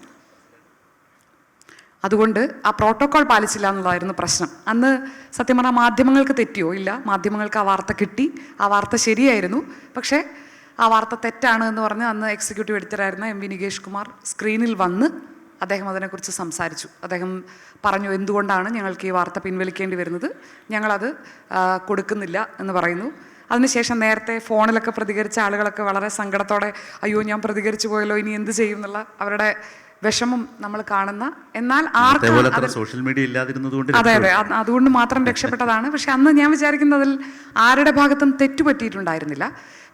അതുകൊണ്ട് ആ പ്രോട്ടോകോൾ പാലിച്ചില്ല എന്നുള്ളതായിരുന്നു പ്രശ്നം. അന്ന് സത്യം പറഞ്ഞാൽ മാധ്യമങ്ങൾക്ക് തെറ്റിയോ? ഇല്ല, മാധ്യമങ്ങൾക്ക് ആ വാർത്ത കിട്ടി, ആ വാർത്ത ശരിയായിരുന്നു. പക്ഷേ ആ വാർത്ത തെറ്റാണ് എന്ന് പറഞ്ഞ് അന്ന് എക്സിക്യൂട്ടീവ് എഡിറ്ററായിരുന്ന MV നികേഷ് കുമാർ സ്ക്രീനിൽ വന്ന് അദ്ദേഹം അതിനെക്കുറിച്ച് സംസാരിച്ചു. അദ്ദേഹം പറഞ്ഞു, എന്തുകൊണ്ടാണ് ഞങ്ങൾക്ക് ഈ വാർത്ത പിൻവലിക്കേണ്ടി വരുന്നത്, ഞങ്ങളത് കൊടുക്കുന്നില്ല എന്ന് പറയുന്നു. അതിനുശേഷം നേരത്തെ ഫോണിലൊക്കെ പ്രതികരിച്ച ആളുകളൊക്കെ വളരെ സങ്കടത്തോടെ അയ്യോ ഞാൻ പ്രതികരിച്ചു പോയല്ലോ ഇനി എന്ത് ചെയ്യും എന്നുള്ള അവരുടെ വിഷമം നമ്മൾ കാണുന്ന, എന്നാൽ ആർക്കും സോഷ്യൽ മീഡിയ ഇല്ലാതിരുന്നതുകൊണ്ട് അതെ അതുകൊണ്ട് മാത്രം രക്ഷപ്പെട്ടതാണ്. പക്ഷെ അന്ന് ഞാൻ വിചാരിക്കുന്നതിൽ ആരുടെ ഭാഗത്തും തെറ്റുപറ്റിയിട്ടുണ്ടായിരുന്നില്ല.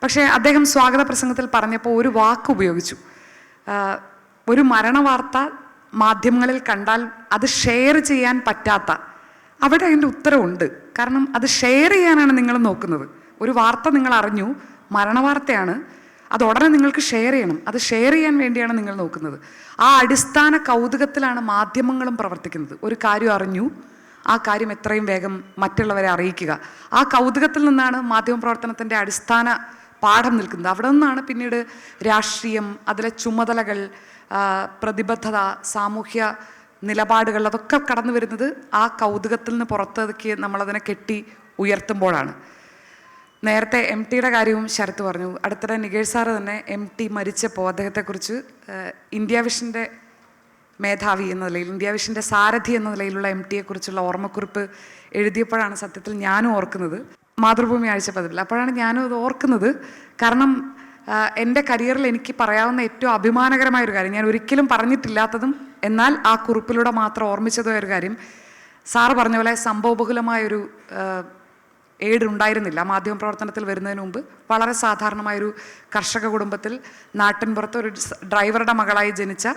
പക്ഷേ അദ്ദേഹം സ്വാഗത പ്രസംഗത്തിൽ പറഞ്ഞപ്പോൾ ഒരു വാക്ക് ഉപയോഗിച്ചു. ഒരു മരണവാർത്ത മാധ്യമങ്ങളിൽ കണ്ടാൽ അത് ഷെയർ ചെയ്യാൻ പറ്റാത്ത, അവിടെ അതിൻ്റെ ഉത്തരവുണ്ട്. കാരണം അത് ഷെയർ ചെയ്യാനാണ് നിങ്ങൾ നോക്കുന്നത്. ഒരു വാർത്ത നിങ്ങൾ അറിഞ്ഞു, മരണവാർത്തയാണ്, അത് ഉടനെ നിങ്ങൾക്ക് ഷെയർ ചെയ്യണം. അത് ഷെയർ ചെയ്യാൻ വേണ്ടിയാണ് നിങ്ങൾ നോക്കുന്നത്. ആ അടിസ്ഥാന കൗതുകത്തിലാണ് മാധ്യമങ്ങളും പ്രവർത്തിക്കുന്നത്. ഒരു കാര്യം അറിഞ്ഞു, ആ കാര്യം എത്രയും വേഗം മറ്റുള്ളവരെ അറിയിക്കുക. ആ കൗതുകത്തിൽ നിന്നാണ് മാധ്യമപ്രവർത്തനത്തിൻ്റെ അടിസ്ഥാന പാഠം നിൽക്കുന്നത്. അവിടെ നിന്നാണ് പിന്നീട് രാഷ്ട്രീയം, അതിലെ ചുമതലകൾ, പ്രതിബദ്ധത, സാമൂഹ്യ നിലപാടുകൾ അതൊക്കെ കടന്നു വരുന്നത് ആ കൗതുകത്തിൽ നിന്ന് പുറത്തേക്ക് നമ്മളതിനെ കെട്ടി ഉയർത്തുമ്പോഴാണ്. നേരത്തെ MT യുടെ കാര്യവും ശരത്ത് പറഞ്ഞു. അടുത്തിടെ നികേഷ് സാറ് തന്നെ MT മരിച്ചപ്പോൾ അദ്ദേഹത്തെക്കുറിച്ച് ഇന്ത്യ വിഷൻ്റെ മേധാവി എന്ന നിലയിൽ, ഇന്ത്യ വിഷൻ്റെ സാരഥി എന്ന നിലയിലുള്ള MTയെക്കുറിച്ചുള്ള ഓർമ്മക്കുറിപ്പ് എഴുതിയപ്പോഴാണ് സത്യത്തിൽ ഞാനും ഓർക്കുന്നത്. മാതൃഭൂമി ആഴ്ച പതിവിൽ അപ്പോഴാണ് ഞാനും അത് ഓർക്കുന്നത്. കാരണം എൻ്റെ കരിയറിൽ എനിക്ക് പറയാവുന്ന ഏറ്റവും അഭിമാനകരമായൊരു കാര്യം, ഞാൻ ഒരിക്കലും പറഞ്ഞിട്ടില്ലാത്തതും എന്നാൽ ആ കുറിപ്പിലൂടെ മാത്രം ഓർമ്മിച്ചതായൊരു കാര്യം, സാറ് പറഞ്ഞ പോലെ സംഭവബഹുലമായൊരു ഉണ്ടായിരുന്നില്ല മാധ്യമപ്രവർത്തനത്തിൽ വരുന്നതിന് മുമ്പ്. വളരെ സാധാരണമായൊരു കർഷക കുടുംബത്തിൽ നാട്ടിൻപുറത്ത് ഒരു ഡ്രൈവറുടെ മകളായി ജനിച്ച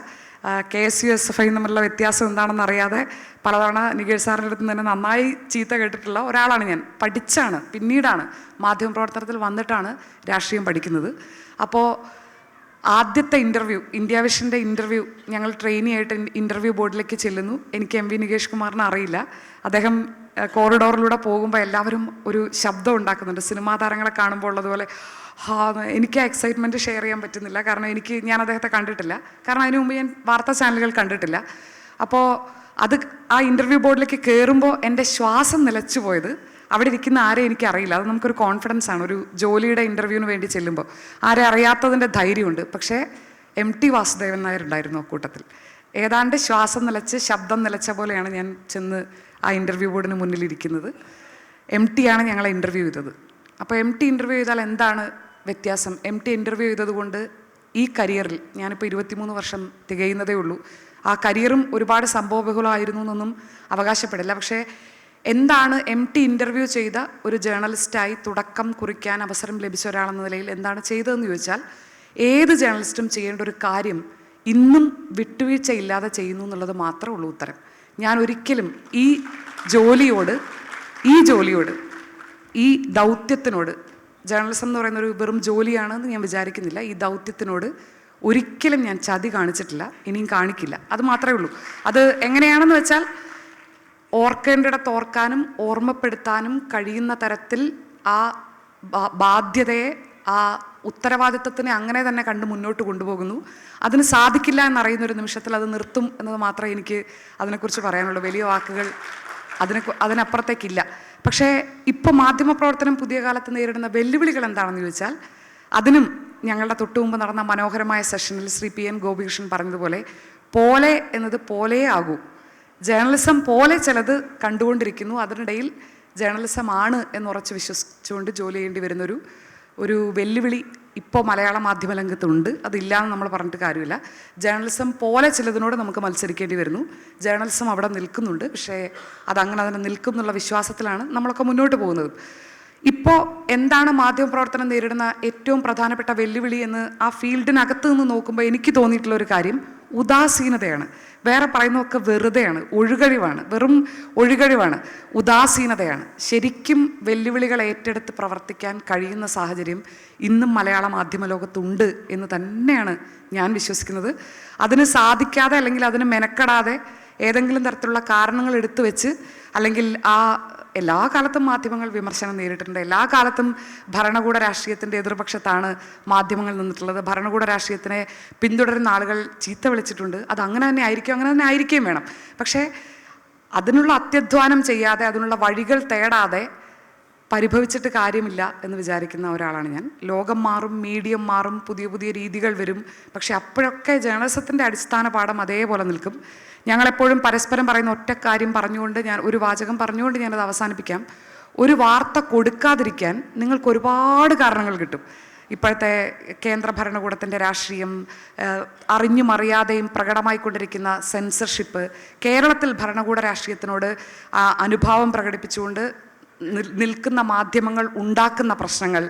KSUSFI തമ്മിലുള്ള വ്യത്യാസം എന്താണെന്ന് അറിയാതെ പലതവണ നികേഷ് സാറിൻ്റെ അടുത്ത് തന്നെ നന്നായി ചീത്ത കേട്ടിട്ടുള്ള ഒരാളാണ് ഞാൻ. പഠിച്ചാണ്, പിന്നീടാണ് മാധ്യമപ്രവർത്തനത്തിൽ വന്നിട്ടാണ് രാഷ്ട്രീയം പഠിക്കുന്നത്. അപ്പോൾ ആദ്യത്തെ ഇൻ്റർവ്യൂ, ഇന്ത്യ വിഷൻ്റെ ഇൻ്റർവ്യൂ, ഞങ്ങൾ ട്രെയിനിയായിട്ട് ഇൻ്റർവ്യൂ ബോർഡിലേക്ക് ചെല്ലുന്നു. എനിക്ക് MV നികേഷ് കുമാറിനെ അറിയില്ല. അദ്ദേഹം കോറിഡോറിലൂടെ പോകുമ്പോൾ എല്ലാവരും ഒരു ശബ്ദം ഉണ്ടാക്കുന്നുണ്ട്. സിനിമാ താരങ്ങളെ കാണുമ്പോൾ ഉള്ളതുപോലെ എനിക്ക് ആ എക്സൈറ്റ്മെൻറ്റ് ഷെയർ ചെയ്യാൻ പറ്റുന്നില്ല. കാരണം ഞാൻ അദ്ദേഹത്തെ കണ്ടിട്ടില്ല. കാരണം അതിനു മുമ്പ് ഞാൻ വാർത്താ ചാനലുകൾ കണ്ടിട്ടില്ല. അപ്പോൾ ആ ഇൻ്റർവ്യൂ ബോർഡിലേക്ക് കയറുമ്പോൾ എൻ്റെ ശ്വാസം നിലച്ചു പോയത് അവിടെ ഇരിക്കുന്ന ആരെ എനിക്കറിയില്ല. അത് നമുക്കൊരു കോൺഫിഡൻസ് ആണ്. ഒരു ജോലിയുടെ ഇൻ്റർവ്യൂവിന് വേണ്ടി ചെല്ലുമ്പോൾ ആരെ അറിയാത്തതിൻ്റെ ധൈര്യമുണ്ട്. പക്ഷേ MT വാസുദേവൻ നായർ ഉണ്ടായിരുന്നു ആ കൂട്ടത്തിൽ. ഏതാണ്ട് ശ്വാസം നിലച്ച് ശബ്ദം നിലച്ച പോലെയാണ് ഞാൻ ചെന്ന് ആ ഇൻ്റർവ്യൂ ബോർഡിന് മുന്നിലിരിക്കുന്നത്. MT ആണ് ഞങ്ങളെ ഇൻ്റർവ്യൂ ചെയ്തത്. അപ്പോൾ MT ഇൻ്റർവ്യൂ ചെയ്താൽ എന്താണ് വ്യത്യാസം? MT ഇൻ്റർവ്യൂ ചെയ്തതുകൊണ്ട് ഈ കരിയറിൽ, ഞാനിപ്പോൾ 23 വർഷം തികയുന്നതേ ഉള്ളൂ, ആ കരിയറും ഒരുപാട് സംഭവബഹുലമായിരുന്നു എന്നൊന്നും അവകാശപ്പെടില്ല. പക്ഷേ എന്താണ് MT ഇൻ്റർവ്യൂ ചെയ്ത ഒരു ജേർണലിസ്റ്റായി തുടക്കം കുറിക്കാൻ അവസരം ലഭിച്ച ഒരാളെന്ന നിലയിൽ എന്താണ് ചെയ്തതെന്ന് ചോദിച്ചാൽ, ഏത് ജേർണലിസ്റ്റും ചെയ്യേണ്ട ഒരു കാര്യം ഇന്നും വിട്ടുവീഴ്ചയില്ലാതെ ചെയ്യുന്നു എന്നുള്ളത് മാത്രമേ ഉള്ളൂ ഉത്തരം. ഞാൻ ഒരിക്കലും ഈ ജോലിയോട്, ഈ ദൗത്യത്തിനോട്, ജേർണലിസം എന്ന് പറയുന്നൊരു വെറും ജോലിയാണെന്ന് ഞാൻ വിചാരിക്കുന്നില്ല. ഈ ദൗത്യത്തിനോട് ഒരിക്കലും ഞാൻ ചതി കാണിച്ചിട്ടില്ല, ഇനിയും കാണിക്കില്ല. അത് മാത്രമേ ഉള്ളൂ. അത് എങ്ങനെയാണെന്ന് വെച്ചാൽ, ഓർക്കേണ്ടിടത്ത് ഓർക്കാനും ഓർമ്മപ്പെടുത്താനും കഴിയുന്ന തരത്തിൽ ആ ബാധ്യതയെ, ആ ഉത്തരവാദിത്വത്തിനെ അങ്ങനെ തന്നെ കണ്ട് മുന്നോട്ട് കൊണ്ടുപോകുന്നു. അതിന് സാധിക്കില്ല എന്നറിയുന്നൊരു നിമിഷത്തിൽ അത് നിർത്തും എന്നത് മാത്രമേ എനിക്ക് അതിനെക്കുറിച്ച് പറയാനുള്ളൂ. വലിയ വാക്കുകൾ അതിനപ്പുറത്തേക്കില്ല. പക്ഷേ ഇപ്പോൾ മാധ്യമപ്രവർത്തനം പുതിയ കാലത്ത് നേരിടുന്ന വെല്ലുവിളികൾ എന്താണെന്ന് ചോദിച്ചാൽ, അതിനും ഞങ്ങളുടെ തൊട്ടുമുമ്പ് നടന്ന മനോഹരമായ സെഷനിൽ ശ്രീ PN ഗോപികൃഷ്ണൻ പറഞ്ഞതുപോലെ, പോലെ എന്നത് പോലെയേ ആകൂ. ജേർണലിസം പോലെ ചിലത് കണ്ടുകൊണ്ടിരിക്കുന്നു. അതിനിടയിൽ ജേർണലിസം ആണ് എന്നുറച്ച് വിശ്വസിച്ചുകൊണ്ട് ജോലി ചെയ്യേണ്ടി വരുന്നൊരു വെല്ലുവിളി ഇപ്പോൾ മലയാള മാധ്യമ രംഗത്തുണ്ട്. അതില്ലാന്ന് നമ്മൾ പറഞ്ഞിട്ട് കാര്യമില്ല. ജേർണലിസം പോലെ ചിലതിനോട് നമുക്ക് മത്സരിക്കേണ്ടി വരുന്നു. ജേർണലിസം അവിടെ നിൽക്കുന്നുണ്ട്. പക്ഷേ അതങ്ങനെ അതിനെ നിൽക്കും എന്നുള്ള വിശ്വാസത്തിലാണ് നമ്മളൊക്കെ മുന്നോട്ട് പോകുന്നത്. ഇപ്പോൾ എന്താണ് മാധ്യമപ്രവർത്തനം നേരിടുന്ന ഏറ്റവും പ്രധാനപ്പെട്ട വെല്ലുവിളി എന്ന് ആ ഫീൽഡിനകത്ത് നിന്ന് നോക്കുമ്പോൾ എനിക്ക് തോന്നിയിട്ടുള്ളൊരു കാര്യം ഉദാസീനതയാണ്. വേറെ പറയുന്നതൊക്കെ വെറുതെയാണ്, വെറും ഒഴുകഴിവാണ്, ഉദാസീനതയാണ്. ശരിക്കും വെല്ലുവിളികൾ ഏറ്റെടുത്ത് പ്രവർത്തിക്കാൻ കഴിയുന്ന സാഹചര്യം ഇന്നും മലയാള മാധ്യമ ലോകത്തുണ്ട് എന്ന് തന്നെയാണ് ഞാൻ വിശ്വസിക്കുന്നത്. അതിന് സാധിക്കാതെ അല്ലെങ്കിൽ അതിന് മെനക്കെടാതെ ഏതെങ്കിലും തരത്തിലുള്ള കാരണങ്ങൾ എടുത്തു വെച്ച്, അല്ലെങ്കിൽ എല്ലാ കാലത്തും മാധ്യമങ്ങൾ വിമർശനം നേരിട്ടിട്ടുണ്ട്. എല്ലാ കാലത്തും ഭരണകൂട രാഷ്ട്രീയത്തിൻ്റെ എതിർപക്ഷത്താണ് മാധ്യമങ്ങൾ നിന്നിട്ടുള്ളത്. ഭരണകൂട രാഷ്ട്രീയത്തിനെ പിന്തുടരുന്ന ആളുകൾ ചീത്ത വിളിച്ചിട്ടുണ്ട്. അത് അങ്ങനെ തന്നെ ആയിരിക്കുകയും വേണം. പക്ഷേ അതിനുള്ള അത്യധ്വാനം ചെയ്യാതെ, അതിനുള്ള വഴികൾ തേടാതെ പരിഭവിച്ചിട്ട് കാര്യമില്ല എന്ന് വിചാരിക്കുന്ന ഒരാളാണ് ഞാൻ. ലോകം മാറും, മീഡിയം മാറും, പുതിയ പുതിയ രീതികൾ വരും. പക്ഷെ അപ്പോഴൊക്കെ ജേർണലിസത്തിൻ്റെ അടിസ്ഥാന പാഠം അതേപോലെ നിൽക്കും. ഞങ്ങളെപ്പോഴും പരസ്പരം പറയുന്ന ഒറ്റ കാര്യം പറഞ്ഞുകൊണ്ട്, ഒരു വാചകം പറഞ്ഞുകൊണ്ട് ഞാനത് അവസാനിപ്പിക്കാം. ഒരു വാർത്ത കൊടുക്കാതിരിക്കാൻ നിങ്ങൾക്ക് ഒരുപാട് കാരണങ്ങൾ കിട്ടും. ഇപ്പോഴത്തെ കേന്ദ്ര ഭരണകൂടത്തിൻ്റെ രാഷ്ട്രീയം, അറിഞ്ഞും അറിയാതെയും പ്രകടമായിക്കൊണ്ടിരിക്കുന്ന സെൻസർഷിപ്പ്, കേരളത്തിൽ ഭരണകൂട രാഷ്ട്രീയത്തിനോട് അനുഭാവം പ്രകടിപ്പിച്ചുകൊണ്ട് നിൽക്കുന്ന മാധ്യമങ്ങൾ ഉണ്ടാക്കുന്ന പ്രശ്നങ്ങൾ,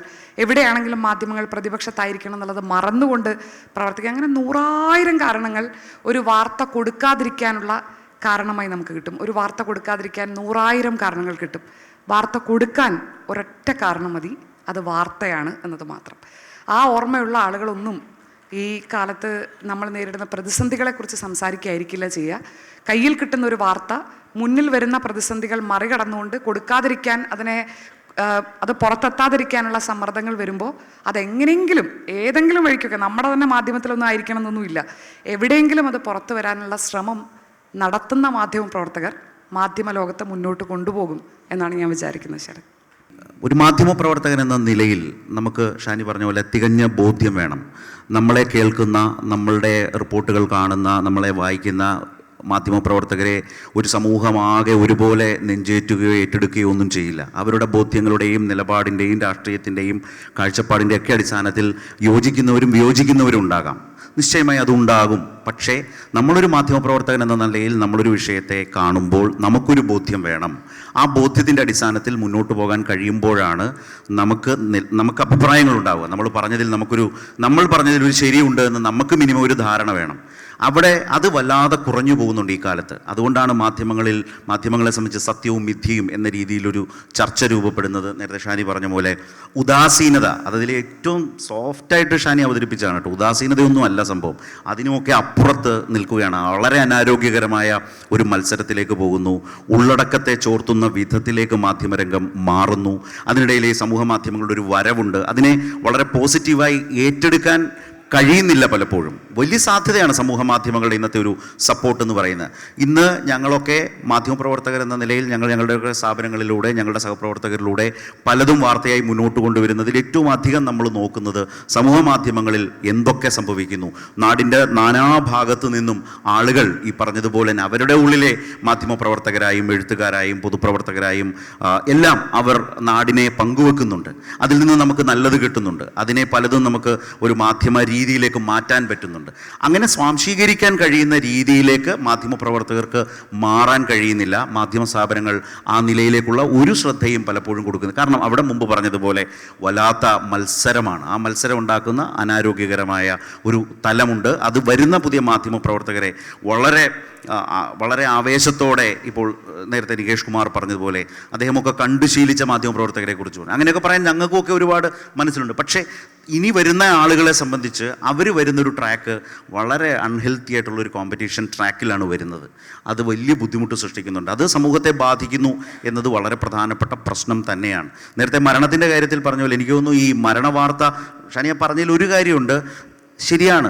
എവിടെയാണെങ്കിലും മാധ്യമങ്ങൾ പ്രതിപക്ഷത്തായിരിക്കണം എന്നുള്ളത് മറന്നുകൊണ്ട് പ്രവർത്തിക്കുക, അങ്ങനെ 100,000 കാരണങ്ങൾ ഒരു വാർത്ത കൊടുക്കാതിരിക്കാനുള്ള കാരണമായി നമുക്ക് കിട്ടും. ഒരു വാർത്ത കൊടുക്കാതിരിക്കാൻ 100,000 കാരണങ്ങൾ കിട്ടും. വാർത്ത കൊടുക്കാൻ ഒരൊറ്റ കാരണം മതി, അത് വാർത്തയാണ് എന്നത് മാത്രം. ആ ഓർമ്മയുള്ള ആളുകളൊന്നും ഈ കാലത്ത് നമ്മൾ നേരിടുന്ന പ്രതിസന്ധികളെക്കുറിച്ച് സംസാരിക്കുകയായിരിക്കില്ല ചെയ്യുക. കയ്യിൽ കിട്ടുന്ന ഒരു വാർത്ത മുന്നിൽ വരുന്ന പ്രതിസന്ധികൾ മറികടന്നുകൊണ്ട് കൊടുക്കാതിരിക്കാൻ, അത് പുറത്തെത്താതിരിക്കാനുള്ള സമ്മർദ്ദങ്ങൾ വരുമ്പോൾ അതെങ്ങനെയെങ്കിലും ഏതെങ്കിലും വഴിക്കൊക്കെ, നമ്മുടെ തന്നെ മാധ്യമത്തിലൊന്നും ആയിരിക്കണം എന്നൊന്നുമില്ല, എവിടെയെങ്കിലും അത് പുറത്തു വരാനുള്ള ശ്രമം നടത്തുന്ന മാധ്യമപ്രവർത്തകർ മാധ്യമ ലോകത്തെ മുന്നോട്ട് കൊണ്ടുപോകും എന്നാണ് ഞാൻ വിചാരിക്കുന്നത്. ശരത്, ഒരു മാധ്യമപ്രവർത്തകൻ എന്ന നിലയിൽ നമുക്ക് ഷാനി പറഞ്ഞ പോലെ തികഞ്ഞ ബോധ്യം വേണം. നമ്മളെ കേൾക്കുന്ന, നമ്മളുടെ റിപ്പോർട്ടുകൾ കാണുന്ന, നമ്മളെ വായിക്കുന്ന മാധ്യമപ്രവർത്തകരെ ഒരു സമൂഹമാകെ ഒരുപോലെ നെഞ്ചേറ്റുകയോ ഏറ്റെടുക്കുകയോ ഒന്നും ചെയ്യില്ല. അവരുടെ ബോധ്യങ്ങളുടെയും നിലപാടിൻ്റെയും രാഷ്ട്രീയത്തിൻ്റെയും കാഴ്ചപ്പാടിൻ്റെ ഒക്കെ അടിസ്ഥാനത്തിൽ യോജിക്കുന്നവരും വിയോജിക്കുന്നവരും ഉണ്ടാകാം. നിശ്ചയമായി അതുണ്ടാകും. പക്ഷേ നമ്മളൊരു മാധ്യമപ്രവർത്തകൻ എന്ന നിലയിൽ നമ്മളൊരു വിഷയത്തെ കാണുമ്പോൾ നമുക്കൊരു ബോധ്യം വേണം. ആ ബോധ്യത്തിൻ്റെ അടിസ്ഥാനത്തിൽ മുന്നോട്ട് പോകാൻ കഴിയുമ്പോഴാണ് നമുക്ക് അഭിപ്രായങ്ങളുണ്ടാവുക. നമ്മൾ പറഞ്ഞതിൽ ഒരു ശരിയുണ്ട് എന്ന് നമുക്ക് മിനിമം ഒരു ധാരണ വേണം. അവിടെ അത് വല്ലാതെ കുറഞ്ഞു പോകുന്നുണ്ട് ഈ കാലത്ത്. അതുകൊണ്ടാണ് മാധ്യമങ്ങളെ സംബന്ധിച്ച് സത്യവും മിഥ്യയും എന്ന രീതിയിലൊരു ചർച്ച രൂപപ്പെടുന്നത്. നേരത്തെ ഷാനി പറഞ്ഞ പോലെ ഉദാസീനത, അതിൽ ഏറ്റവും സോഫ്റ്റായിട്ട് ഷാനി അവതരിപ്പിച്ചാണ് കേട്ടോ. ഉദാസീനതയൊന്നും അല്ല സംഭവം, അതിനുമൊക്കെ അപ്പുറത്ത് നിൽക്കുകയാണ്. വളരെ അനാരോഗ്യകരമായ ഒരു മത്സരത്തിലേക്ക് പോകുന്നു. ഉള്ളടക്കത്തെ ചോർത്തുന്ന വിധത്തിലേക്ക് മാധ്യമരംഗം മാറുന്നു. അതിനിടയിൽ ഈ സമൂഹ മാധ്യമങ്ങളുടെ ഒരു വരവുണ്ട്. അതിനെ വളരെ പോസിറ്റീവായി ഏറ്റെടുക്കാൻ കഴിയുന്നില്ല പലപ്പോഴും. വലിയ സാധ്യതയാണ് സമൂഹ മാധ്യമങ്ങളുടെ ഇന്നത്തെ ഒരു സപ്പോർട്ട് എന്ന് പറയുന്നത്. ഇന്ന് ഞങ്ങളൊക്കെ മാധ്യമപ്രവർത്തകർ എന്ന നിലയിൽ ഞങ്ങളുടെ സ്ഥാപനങ്ങളിലൂടെ, ഞങ്ങളുടെ സഹപ്രവർത്തകരിലൂടെ പലതും വാർത്തയായി മുന്നോട്ട് കൊണ്ടുവരുന്നതിൽ ഏറ്റവും അധികം നമ്മൾ നോക്കുന്നത് സമൂഹ മാധ്യമങ്ങളിൽ എന്തൊക്കെ സംഭവിക്കുന്നു. നാടിൻ്റെ നാനാഭാഗത്തു നിന്നും ആളുകൾ ഈ പറഞ്ഞതുപോലെ തന്നെ അവരുടെ ഉള്ളിലെ മാധ്യമപ്രവർത്തകരായും എഴുത്തുകാരായും പൊതുപ്രവർത്തകരായും എല്ലാം അവർ നാടിനെ പങ്കുവെക്കുന്നുണ്ട്. അതിൽ നിന്ന് നമുക്ക് നല്ലത് കിട്ടുന്നുണ്ട്. അതിനെ പലതും നമുക്ക് ഒരു മാധ്യമ രീതിയിലേക്ക് മാറ്റാൻ പറ്റുന്നുണ്ട്. അങ്ങനെ സ്വാംശീകരിക്കാൻ കഴിയുന്ന രീതിയിലേക്ക് മാധ്യമപ്രവർത്തകർക്ക് മാറാൻ കഴിയുന്നില്ല. മാധ്യമ സ്ഥാപനങ്ങൾ ആ നിലയിലേക്കുള്ള ഒരു ശ്രദ്ധയും പലപ്പോഴും കൊടുക്കുന്നത്. കാരണം അവിടെ മുമ്പ് പറഞ്ഞതുപോലെ വല്ലാത്ത മത്സരമാണ്. ആ മത്സരം ഉണ്ടാക്കുന്ന അനാരോഗ്യകരമായ ഒരു തലമുണ്ട്. അത് വരുന്ന പുതിയ മാധ്യമപ്രവർത്തകരെ വളരെ ആവേശത്തോടെ, ഇപ്പോൾ നേരത്തെ നികേഷ് കുമാർ പറഞ്ഞതുപോലെ അദ്ദേഹമൊക്കെ കണ്ടു ശീലിച്ച മാധ്യമപ്രവർത്തകരെ കുറിച്ച് പറഞ്ഞു. അങ്ങനെയൊക്കെ പറയാൻ ഞങ്ങൾക്കൊക്കെ ഒരുപാട് മനസ്സിലുണ്ട്. പക്ഷേ ഇനി വരുന്ന ആളുകളെ സംബന്ധിച്ച് അവർ വരുന്നൊരു ട്രാക്ക് വളരെ അൺഹെൽത്തി ആയിട്ടുള്ളൊരു കോമ്പറ്റീഷൻ ട്രാക്കിലാണ് വരുന്നത്. അത് വലിയ ബുദ്ധിമുട്ട് സൃഷ്ടിക്കുന്നുണ്ട്. അത് സമൂഹത്തെ ബാധിക്കുന്നു എന്നത് വളരെ പ്രധാനപ്പെട്ട പ്രശ്നം തന്നെയാണ്. നേരത്തെ മരണത്തിൻ്റെ കാര്യത്തിൽ പറഞ്ഞ പോലെ എനിക്ക് തോന്നുന്നു ഈ മരണവാർത്ത ഷാനിയ പറഞ്ഞതിൽ ഒരു കാര്യമുണ്ട്. ശരിയാണ്,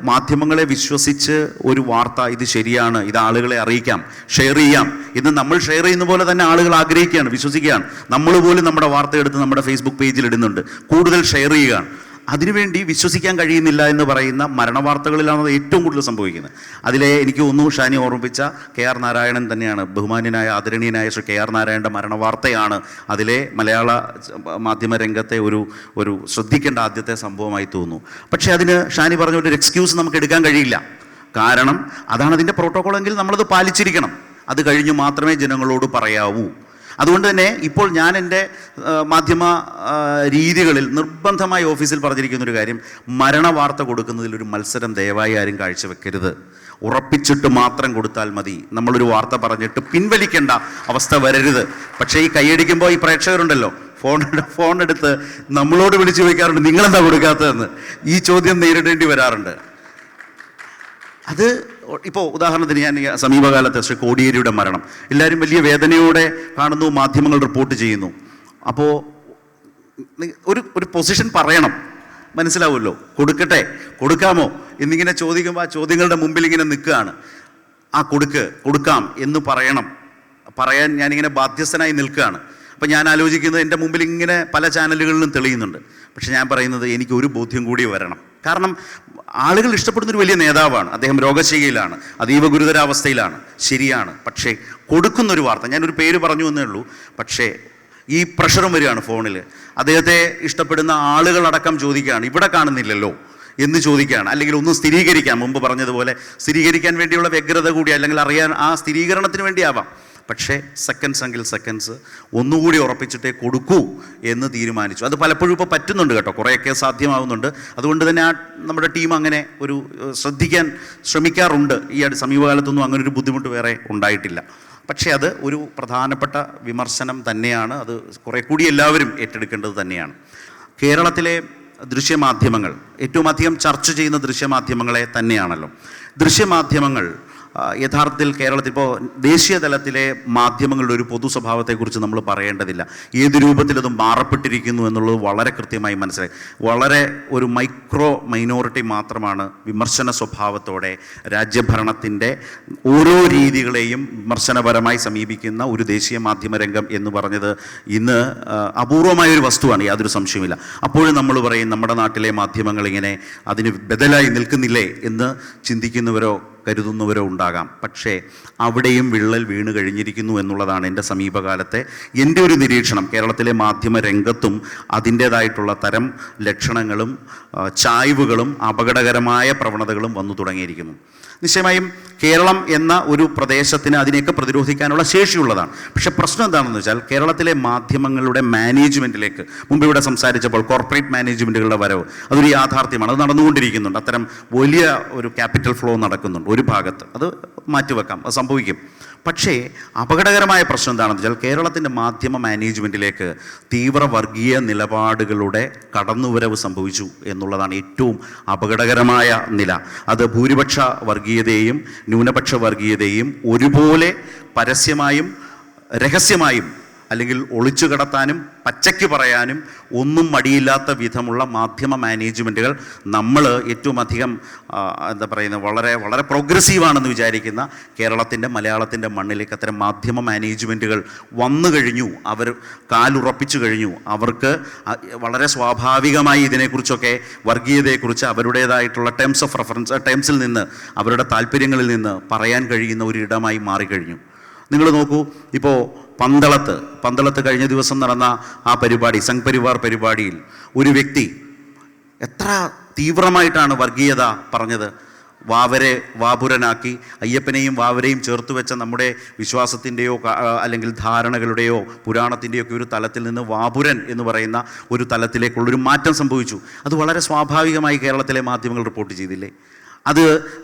മാധ്യമങ്ങളെ വിശ്വസിച്ച് ഒരു വാർത്ത ഇത് ശരിയാണ്, ഇത് ആളുകളെ അറിയിക്കാം, ഷെയർ ചെയ്യാം. ഇന്ന് നമ്മൾ ഷെയർ ചെയ്യുന്ന പോലെ തന്നെ ആളുകൾ ആഗ്രഹിക്കുകയാണ്, വിശ്വസിക്കുകയാണ്. നമ്മൾ പോലും നമ്മുടെ വാർത്ത എടുത്ത് നമ്മുടെ ഫേസ്ബുക്ക് പേജിൽ ഇടുന്നുണ്ട്, കൂടുതൽ ഷെയർ ചെയ്യുകയാണ്. അതിനുവേണ്ടി വിശ്വസിക്കാൻ കഴിയുന്നില്ല എന്ന് പറയുന്ന മരണവാർത്തകളിലാണ് അത് ഏറ്റവും കൂടുതൽ സംഭവിക്കുന്നത്. അതിലെ എനിക്ക് തോന്നുന്നു ഷാനി ഓർമ്മിപ്പിച്ച KR നാരായണൻ തന്നെയാണ്, ബഹുമാന്യനായ ആദരണീയനായ ശ്രീ KR നാരായണൻ്റെ മരണവാർത്തയാണ് അതിലെ മലയാള മാധ്യമ രംഗത്തെ ഒരു ശ്രദ്ധിക്കേണ്ട ആദ്യത്തെ സംഭവമായി തോന്നുന്നു. പക്ഷേ അതിന് ഷാനി പറഞ്ഞ ഒരു എക്സ്ക്യൂസ് നമുക്ക് എടുക്കാൻ കഴിയില്ല. കാരണം അതാണ് അതിൻ്റെ പ്രോട്ടോക്കോളെങ്കിൽ നമ്മളത് പാലിച്ചിരിക്കണം. അത് കഴിഞ്ഞ് മാത്രമേ ജനങ്ങളോട് പറയാവൂ. അതുകൊണ്ട് തന്നെ ഇപ്പോൾ ഞാൻ എൻ്റെ മാധ്യമ രീതികളിൽ നിർബന്ധമായി ഓഫീസിൽ പറഞ്ഞിരിക്കുന്നൊരു കാര്യം, മരണവാർത്ത കൊടുക്കുന്നതിലൊരു മത്സരം ദയവായി ആരും കാഴ്ചവെക്കരുത്. ഉറപ്പിച്ചിട്ട് മാത്രം കൊടുത്താൽ മതി. നമ്മളൊരു വാർത്ത പറഞ്ഞിട്ട് പിൻവലിക്കേണ്ട അവസ്ഥ വരരുത്. പക്ഷേ ഈ കൈയടിക്കുമ്പോൾ ഈ പ്രേക്ഷകരുണ്ടല്ലോ, ഫോൺ എടുത്ത് നമ്മളോട് വിളിച്ചു ചോദിക്കാറുണ്ട്, നിങ്ങളെന്താ കൊടുക്കാത്തതെന്ന്. ഈ ചോദ്യം നേരിടേണ്ടി വരാറുണ്ട്. അത് ഇപ്പോൾ ഉദാഹരണത്തിന് ഞാൻ സമീപകാലത്തെ ശ്രീ കോടിയേരിയുടെ മരണം എല്ലാവരും വലിയ വേദനയോടെ കാണുന്നു, മാധ്യമങ്ങൾ റിപ്പോർട്ട് ചെയ്യുന്നു. അപ്പോൾ ഒരു പൊസിഷൻ പറയണം, മനസ്സിലാവുമല്ലോ. കൊടുക്കാമോ എന്നിങ്ങനെ ചോദിക്കുമ്പോൾ ആ ചോദ്യങ്ങളുടെ മുമ്പിൽ ഇങ്ങനെ നിൽക്കുകയാണ്. കൊടുക്കാം എന്ന് പറയാൻ ഞാനിങ്ങനെ ബാധ്യസ്ഥനായി നിൽക്കുകയാണ്. അപ്പം ഞാൻ ആലോചിക്കുന്നത്, എൻ്റെ മുമ്പിൽ ഇങ്ങനെ പല ചാനലുകളിലും തെളിയുന്നുണ്ട്. പക്ഷെ ഞാൻ പറയുന്നത് എനിക്കൊരു ബോധ്യം കൂടി വരണം. കാരണം ആളുകൾ ഇഷ്ടപ്പെടുന്നൊരു വലിയ നേതാവാണ് അദ്ദേഹം. രോഗശയ്യയിലാണ്, അതീവ ഗുരുതരാവസ്ഥയിലാണ്, ശരിയാണ്. പക്ഷേ കൊടുക്കുന്നൊരു വാർത്ത, ഞാനൊരു പേര് പറഞ്ഞു എന്നേ ഉള്ളൂ, പക്ഷേ ഈ പ്രഷറും വരികയാണ് ഫോണിൽ. അദ്ദേഹത്തെ ഇഷ്ടപ്പെടുന്ന ആളുകളടക്കം ചോദിക്കുകയാണ്, ഇവിടെ കാണുന്നില്ലല്ലോ എന്ന് ചോദിക്കുകയാണ്. അല്ലെങ്കിൽ ഒന്ന് സ്ഥിരീകരിക്കാൻ, മുമ്പ് പറഞ്ഞതുപോലെ സ്ഥിരീകരിക്കാൻ വേണ്ടിയുള്ള വ്യഗ്രത കൂടി, അല്ലെങ്കിൽ അറിയാൻ ആ സ്ഥിരീകരണത്തിന് വേണ്ടിയാവാം. പക്ഷേ സെക്കൻഡ്സ് എങ്കിൽ സെക്കൻഡ്സ് ഒന്നുകൂടി ഉറപ്പിച്ചിട്ടേ കൊടുക്കൂ എന്ന് തീരുമാനിച്ചു. അത് പലപ്പോഴും ഇപ്പോൾ പറ്റുന്നുണ്ട് കേട്ടോ, കുറേയൊക്കെ സാധ്യമാവുന്നുണ്ട്. അതുകൊണ്ട് തന്നെ നമ്മുടെ ടീം അങ്ങനെ ഒരു ശ്രദ്ധിക്കാൻ ശ്രമിക്കാറുണ്ട്. ഈ സമീപകാലത്തൊന്നും അങ്ങനെ ഒരു ബുദ്ധിമുട്ട് വേറെ ഉണ്ടായിട്ടില്ല. പക്ഷേ അത് ഒരു പ്രധാനപ്പെട്ട വിമർശനം തന്നെയാണ്. അത് കുറേ കൂടി എല്ലാവരും ഏറ്റെടുക്കേണ്ടത് തന്നെയാണ്. കേരളത്തിലെ ദൃശ്യമാധ്യമങ്ങൾ ഏറ്റവും അധികം ചർച്ച ചെയ്യുന്ന ദൃശ്യമാധ്യമങ്ങളെ തന്നെയാണല്ലോ. ദൃശ്യമാധ്യമങ്ങൾ യഥാർത്ഥത്തിൽ കേരളത്തിൽ ഇപ്പോൾ ദേശീയ തലത്തിലെ മാധ്യമങ്ങളുടെ ഒരു പൊതു സ്വഭാവത്തെക്കുറിച്ച് നമ്മൾ പറയേണ്ടതില്ല. ഏത് രൂപത്തിലതും മാറപ്പെട്ടിരിക്കുന്നു എന്നുള്ളത് വളരെ കൃത്യമായി മനസ്സിലായി. വളരെ ഒരു മൈനോറിറ്റി മാത്രമാണ് വിമർശന സ്വഭാവത്തോടെ രാജ്യഭരണത്തിൻ്റെ ഓരോ രീതികളെയും വിമർശനപരമായി സമീപിക്കുന്ന ഒരു ദേശീയ മാധ്യമ രംഗം എന്ന് പറഞ്ഞത് ഇന്ന് അപൂർവമായൊരു വസ്തുവാണ്, യാതൊരു സംശയമില്ല. അപ്പോഴും നമ്മൾ പറയും നമ്മുടെ നാട്ടിലെ മാധ്യമങ്ങൾ ഇങ്ങനെ അതിന് ബദലായി നിൽക്കുന്നില്ലേ എന്ന് ചിന്തിക്കുന്നവരോ കരുതുന്നവരോ ഉണ്ടാകാം. പക്ഷേ അവിടെയും വിള്ളൽ വീണ് കഴിഞ്ഞിരിക്കുന്നു എന്നുള്ളതാണ് എൻ്റെ സമീപകാലത്തെ എൻ്റെ ഒരു നിരീക്ഷണം. കേരളത്തിലെ മാധ്യമ രംഗത്തും അതിൻ്റേതായിട്ടുള്ള തരം ലക്ഷണങ്ങളും ചായ്വുകളും അപകടകരമായ പ്രവണതകളും വന്നു തുടങ്ങിയിരിക്കുന്നു. നിശ്ചയമായും കേരളം എന്ന ഒരു പ്രദേശത്തിന് അതിനെയൊക്കെ പ്രതിരോധിക്കാനുള്ള ശേഷിയുള്ളതാണ്. പക്ഷേ പ്രശ്നം എന്താണെന്ന് വെച്ചാൽ കേരളത്തിലെ മാധ്യമങ്ങളുടെ മാനേജ്മെൻറ്റിലേക്ക് മുമ്പ് ഇവിടെ സംസാരിച്ചപ്പോൾ കോർപ്പറേറ്റ് മാനേജ്മെൻറ്റുകളുടെ വരവ് അതൊരു യാഥാർത്ഥ്യമാണ്. അത് നടന്നുകൊണ്ടിരിക്കുന്നുണ്ട്. അത്തരം വലിയ ഒരു ക്യാപിറ്റൽ ഫ്ലോ നടക്കുന്നുണ്ട് ഒരു ഭാഗത്ത്. അത് മാറ്റിവെക്കാം, അത് സംഭവിക്കും. പക്ഷേ അപകടകരമായ പ്രശ്നം എന്താണെന്ന് വെച്ചാൽ കേരളത്തിൻ്റെ മാധ്യമ മാനേജ്മെൻറ്റിലേക്ക് തീവ്ര വർഗീയ നിലപാടുകളുടെ കടന്നുവരവ് സംഭവിച്ചു എന്നുള്ളതാണ് ഏറ്റവും അപകടകരമായ നില. അത് ഭൂരിപക്ഷ വർഗീയതയെയും ന്യൂനപക്ഷ വർഗീയതയെയും ഒരുപോലെ പരസ്യമായും രഹസ്യമായും അല്ലെങ്കിൽ ഒളിച്ചു കടത്താനും പച്ചയ്ക്ക് പറയാനും ഒന്നും മടിയില്ലാത്ത വിധമുള്ള മാധ്യമ മാനേജ്മെൻറ്റുകൾ നമ്മൾ ഏറ്റവും അധികം എന്താ പറയുന്നത് വളരെ വളരെ പ്രോഗ്രസീവാണെന്ന് വിചാരിക്കുന്ന കേരളത്തിൻ്റെ മലയാളത്തിൻ്റെ മണ്ണിലേക്ക് അത്തരം മാധ്യമ മാനേജ്മെൻറ്റുകൾ വന്നു കഴിഞ്ഞു. അവർ കാലുറപ്പിച്ചു കഴിഞ്ഞു. അവർക്ക് വളരെ സ്വാഭാവികമായി ഇതിനെക്കുറിച്ചൊക്കെ വർഗീയതയെക്കുറിച്ച് അവരുടേതായിട്ടുള്ള ടേംസ് ഓഫ് റെഫറൻസ് ടേംസിൽ നിന്ന് അവരുടെ താല്പര്യങ്ങളിൽ നിന്ന് പറയാൻ കഴിയുന്ന ഒരു ഇടമായി മാറിക്കഴിഞ്ഞു. നിങ്ങൾ നോക്കൂ, ഇപ്പോൾ പന്തളത്ത് കഴിഞ്ഞ ദിവസം നടന്ന ആ പരിപാടി, സംഘ് പരിവാർ പരിപാടിയിൽ ഒരു വ്യക്തി എത്ര തീവ്രമായിട്ടാണ് വർഗീയത പറഞ്ഞത്. വാവരെ വാപുരനാക്കി, അയ്യപ്പനെയും വാവരെയും ചേർത്ത് വെച്ച നമ്മുടെ വിശ്വാസത്തിൻ്റെയോ അല്ലെങ്കിൽ ധാരണകളുടെയോ പുരാണത്തിൻ്റെയോ ഒക്കെ ഒരു തലത്തിൽ നിന്ന് വാപുരൻ എന്ന് പറയുന്ന ഒരു തലത്തിലേക്കുള്ളൊരു മാറ്റം സംഭവിച്ചു. അത് വളരെ സ്വാഭാവികമായി കേരളത്തിലെ മാധ്യമങ്ങൾ റിപ്പോർട്ട് ചെയ്തില്ലേ? അത്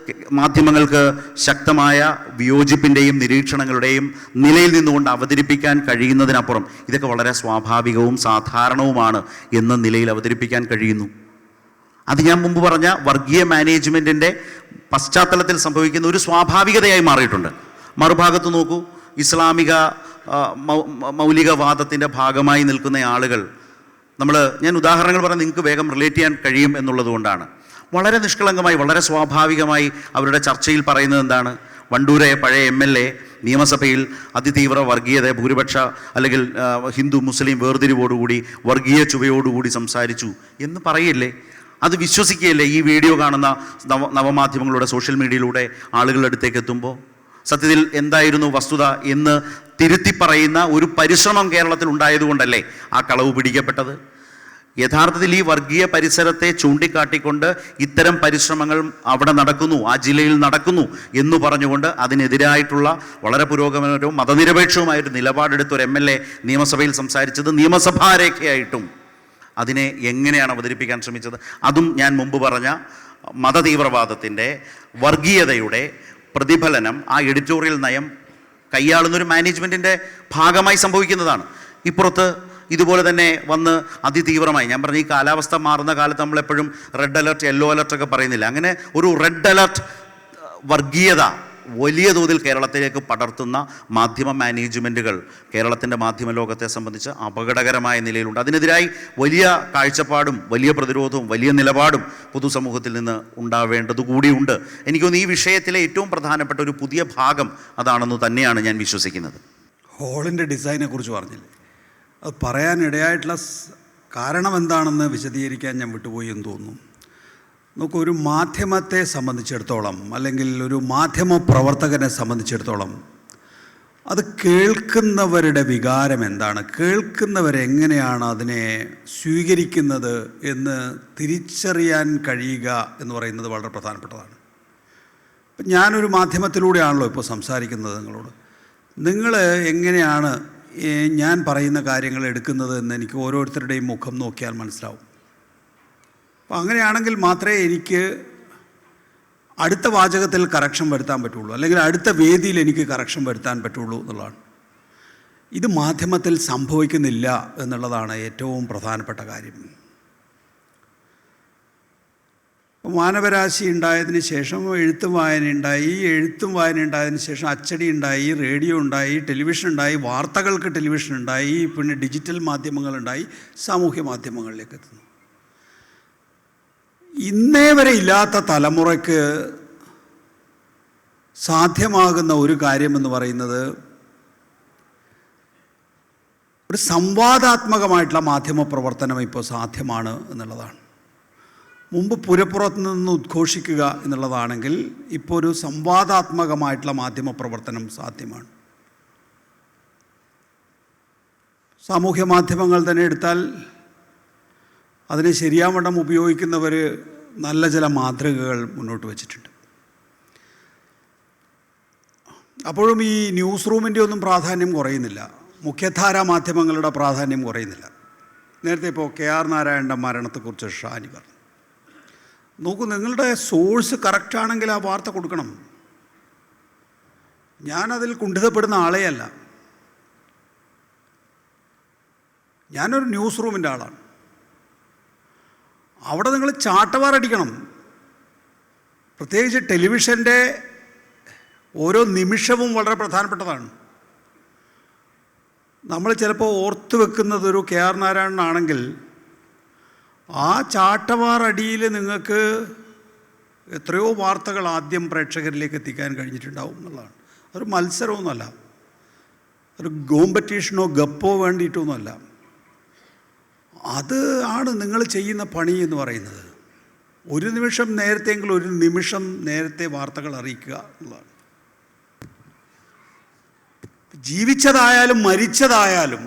മാധ്യമങ്ങൾക്ക് ശക്തമായ വിയോജിപ്പിൻ്റെയും നിരീക്ഷണങ്ങളുടെയും നിലയിൽ നിന്നുകൊണ്ട് അവതരിപ്പിക്കാൻ കഴിയുന്നതിനപ്പുറം ഇതൊക്കെ വളരെ സ്വാഭാവികവും സാധാരണവുമാണ് എന്ന നിലയിൽ അവതരിപ്പിക്കാൻ കഴിയുന്നു. അത് ഞാൻ മുമ്പ് പറഞ്ഞ വർഗീയ മാനേജ്മെൻറ്റിൻ്റെ പശ്ചാത്തലത്തിൽ സംഭവിക്കുന്ന ഒരു സ്വാഭാവികതയായി മാറിയിട്ടുണ്ട്. മറുഭാഗത്ത് നോക്കൂ, ഇസ്ലാമിക മൗലികവാദത്തിൻ്റെ ഭാഗമായി നിൽക്കുന്ന ആളുകൾ, ഞാൻ ഉദാഹരണങ്ങൾ പറഞ്ഞാൽ നിങ്ങൾക്ക് വേഗം റിലേറ്റ് ചെയ്യാൻ കഴിയും എന്നുള്ളതുകൊണ്ടാണ്. വളരെ നിഷ്കളങ്കമായി വളരെ സ്വാഭാവികമായി അവരുടെ ചർച്ചയിൽ പറയുന്നത് എന്താണ്? വണ്ടൂരെ പഴയ MLA നിയമസഭയിൽ അതിതീവ്ര വർഗീയത ഭൂരിപക്ഷ അല്ലെങ്കിൽ ഹിന്ദു മുസ്ലിം വേർതിരിവോടുകൂടി വർഗീയ ചുവയോടുകൂടി സംസാരിച്ചു എന്ന് പറയില്ലേ? അത് വിശ്വസിക്കുകയല്ലേ ഈ വീഡിയോ കാണുന്ന നവമാധ്യമങ്ങളുടെ സോഷ്യൽ മീഡിയയിലൂടെ ആളുകളുടെ അടുത്തേക്ക് എത്തുമ്പോൾ? സത്യത്തിൽ എന്തായിരുന്നു വസ്തുത എന്ന് തിരുത്തി പറയുന്ന ഒരു പരിശ്രമം കേരളത്തിൽ ഉണ്ടായതുകൊണ്ടല്ലേ ആ കളവ് പിടിക്കപ്പെട്ടത്? യഥാർത്ഥത്തിൽ ഈ വർഗീയ പരിസരത്തെ ചൂണ്ടിക്കാട്ടിക്കൊണ്ട് ഇത്തരം പരിശ്രമങ്ങൾ അവിടെ നടക്കുന്നു, ആ ജില്ലയിൽ നടക്കുന്നു എന്ന് പറഞ്ഞുകൊണ്ട് അതിനെതിരായിട്ടുള്ള വളരെ പുരോഗമനവും മതനിരപേക്ഷവുമായൊരു നിലപാടെടുത്ത ഒരു MLA നിയമസഭയിൽ സംസാരിച്ചത് നിയമസഭാരേഖയായിട്ടും അതിനെ എങ്ങനെയാണ് അവതരിപ്പിക്കാൻ ശ്രമിച്ചത്? അതും ഞാൻ മുമ്പ് പറഞ്ഞ മതതീവ്രവാദത്തിൻ്റെ വർഗീയതയുടെ പ്രതിഫലനം ആ എഡിറ്റോറിയൽ നയം കൈയാളുന്നൊരു മാനേജ്മെൻറ്റിൻ്റെ ഭാഗമായി സംഭവിക്കുന്നതാണ്. ഇപ്പുറത്ത് ഇതുപോലെ തന്നെ വന്ന് അതിതീവ്രമായി, ഞാൻ പറഞ്ഞ ഈ കാലാവസ്ഥ മാറുന്ന കാലത്ത് നമ്മളെപ്പോഴും റെഡ് അലർട്ട് യെല്ലോ അലർട്ടൊക്കെ പറയുന്നില്ല, അങ്ങനെ ഒരു റെഡ് അലർട്ട് വർഗീയത വലിയ തോതിൽ കേരളത്തിലേക്ക് പടർത്തുന്ന മാധ്യമ മാനേജ്മെൻറ്റുകൾ കേരളത്തിൻ്റെ മാധ്യമ ലോകത്തെ സംബന്ധിച്ച് അപകടകരമായ നിലയിലുണ്ട്. അതിനെതിരായി വലിയ കാഴ്ചപ്പാടും വലിയ പ്രതിരോധവും വലിയ നിലപാടും പൊതുസമൂഹത്തിൽ നിന്ന് ഉണ്ടാവേണ്ടതുകൂടിയുണ്ട്. എനിക്ക് തോന്നുന്നു ഈ വിഷയത്തിലെ ഏറ്റവും പ്രധാനപ്പെട്ട ഒരു പുതിയ ഭാഗം അതാണെന്ന് തന്നെയാണ് ഞാൻ വിശ്വസിക്കുന്നത്. ഹോളിൻ്റെ ഡിസൈനെ കുറിച്ച് പറഞ്ഞില്ലേ, അത് പറയാനിടയായിട്ടുള്ള കാരണം എന്താണെന്ന് വിശദീകരിക്കാൻ ഞാൻ വിട്ടുപോയി എന്ന് തോന്നുന്നു. നോക്കൂ, ഒരു മാധ്യമത്തെ സംബന്ധിച്ചിടത്തോളം അല്ലെങ്കിൽ ഒരു മാധ്യമ പ്രവർത്തകനെ സംബന്ധിച്ചിടത്തോളം അത് കേൾക്കുന്നവരുടെ വികാരം എന്താണ്, കേൾക്കുന്നവരെങ്ങനെയാണ് അതിനെ സ്വീകരിക്കുന്നത് എന്ന് തിരിച്ചറിയാൻ കഴിയുക എന്ന് പറയുന്നത് വളരെ പ്രധാനപ്പെട്ടതാണ്. ഇപ്പം ഞാനൊരു മാധ്യമത്തിലൂടെയാണല്ലോ ഇപ്പോൾ സംസാരിക്കുന്നത് നിങ്ങളോട്. നിങ്ങൾ എങ്ങനെയാണ് ഞാൻ പറയുന്ന കാര്യങ്ങൾ എടുക്കുന്നത് എന്ന് എനിക്ക് ഓരോരുത്തരുടെയും മുഖം നോക്കിയാൽ മനസ്സിലാവും. അപ്പോൾ അങ്ങനെയാണെങ്കിൽ മാത്രമേ എനിക്ക് അടുത്ത വാചകത്തിൽ കറക്ഷൻ വരുത്താൻ പറ്റുള്ളൂ, അല്ലെങ്കിൽ അടുത്ത വേദിയിൽ എനിക്ക് കറക്ഷൻ വരുത്താൻ പറ്റുള്ളൂ എന്നുള്ളതാണ്. ഇത് മാധ്യമത്തിൽ സംഭവിക്കുന്നില്ല എന്നുള്ളതാണ് ഏറ്റവും പ്രധാനപ്പെട്ട കാര്യം. മാനവരാശി ഉണ്ടായതിന് ശേഷം എഴുത്തും വായന ഉണ്ടായി, എഴുത്തും വായന ഉണ്ടായതിന് ശേഷം അച്ചടി ഉണ്ടായി, റേഡിയോ ഉണ്ടായി, ടെലിവിഷൻ ഉണ്ടായി, വാർത്തകൾക്ക് ടെലിവിഷൻ ഉണ്ടായി, പിന്നെ ഡിജിറ്റൽ മാധ്യമങ്ങളുണ്ടായി, സാമൂഹ്യ മാധ്യമങ്ങളിലേക്ക് എത്തുന്നു. ഇന്നേ വരെ ഇല്ലാത്ത തലമുറയ്ക്ക് സാധ്യമാകുന്ന ഒരു കാര്യമെന്ന് പറയുന്നത് ഒരു സംവാദാത്മകമായിട്ടുള്ള മാധ്യമ പ്രവർത്തനം ഇപ്പോൾ സാധ്യമാണ് എന്നുള്ളതാണ്. മുമ്പ് പുരപ്പുറത്ത് നിന്ന് ഉദ്ഘോഷിക്കുക എന്നുള്ളതാണെങ്കിൽ ഇപ്പോൾ ഒരു സംവാദാത്മകമായിട്ടുള്ള മാധ്യമ പ്രവർത്തനം സാധ്യമാണ്. സാമൂഹ്യ മാധ്യമങ്ങൾ തന്നെ എടുത്താൽ അതിനെ ശരിയാവണ്ണം ഉപയോഗിക്കുന്നവർ നല്ല ചില മാതൃകകൾ മുന്നോട്ട് വച്ചിട്ടുണ്ട്. അപ്പോഴും ഈ ന്യൂസ് റൂമിൻ്റെ ഒന്നും പ്രാധാന്യം കുറയുന്നില്ല, മുഖ്യധാരാ മാധ്യമങ്ങളുടെ പ്രാധാന്യം കുറയുന്നില്ല. നേരത്തെ ഇപ്പോൾ KR നാരായണൻ്റെ മരണത്തെക്കുറിച്ച് ഷാനി പറഞ്ഞു. നോക്കൂ, നിങ്ങളുടെ സോഴ്സ് കറക്റ്റാണെങ്കിൽ ആ വാർത്ത കൊടുക്കണം. ഞാനതിൽ കുണ്ഠിതപ്പെടുന്ന ആളെയല്ല, ഞാനൊരു ന്യൂസ് റൂമിൻ്റെ ആളാണ്. അവിടെ നിങ്ങൾ ചാട്ടവാറടിക്കണം. പ്രത്യേകിച്ച് ടെലിവിഷൻ്റെ ഓരോ നിമിഷവും വളരെ പ്രധാനപ്പെട്ടതാണ്. നമ്മൾ ചിലപ്പോൾ ഓർത്തു വെക്കുന്നതൊരു KR നാരായണനാണെങ്കിൽ ആ ചാട്ടവാറടിയിൽ നിങ്ങൾക്ക് എത്രയോ വാർത്തകൾ ആദ്യം പ്രേക്ഷകരിലേക്ക് എത്തിക്കാൻ കഴിഞ്ഞിട്ടുണ്ടാവും എന്നുള്ളതാണ്. അതൊരു മത്സരമൊന്നുമല്ല, ഒരു കോമ്പറ്റീഷനോ ഗപ്പോ വേണ്ടിയിട്ടൊന്നുമല്ല. അത് ആണ് നിങ്ങൾ ചെയ്യുന്ന പണി എന്ന് പറയുന്നത്. ഒരു നിമിഷം നേരത്തെയെങ്കിലും ഒരു നിമിഷം നേരത്തെ വാർത്തകൾ അറിയിക്കുക എന്നുള്ളതാണ്. ജീവിച്ചതായാലും മരിച്ചതായാലും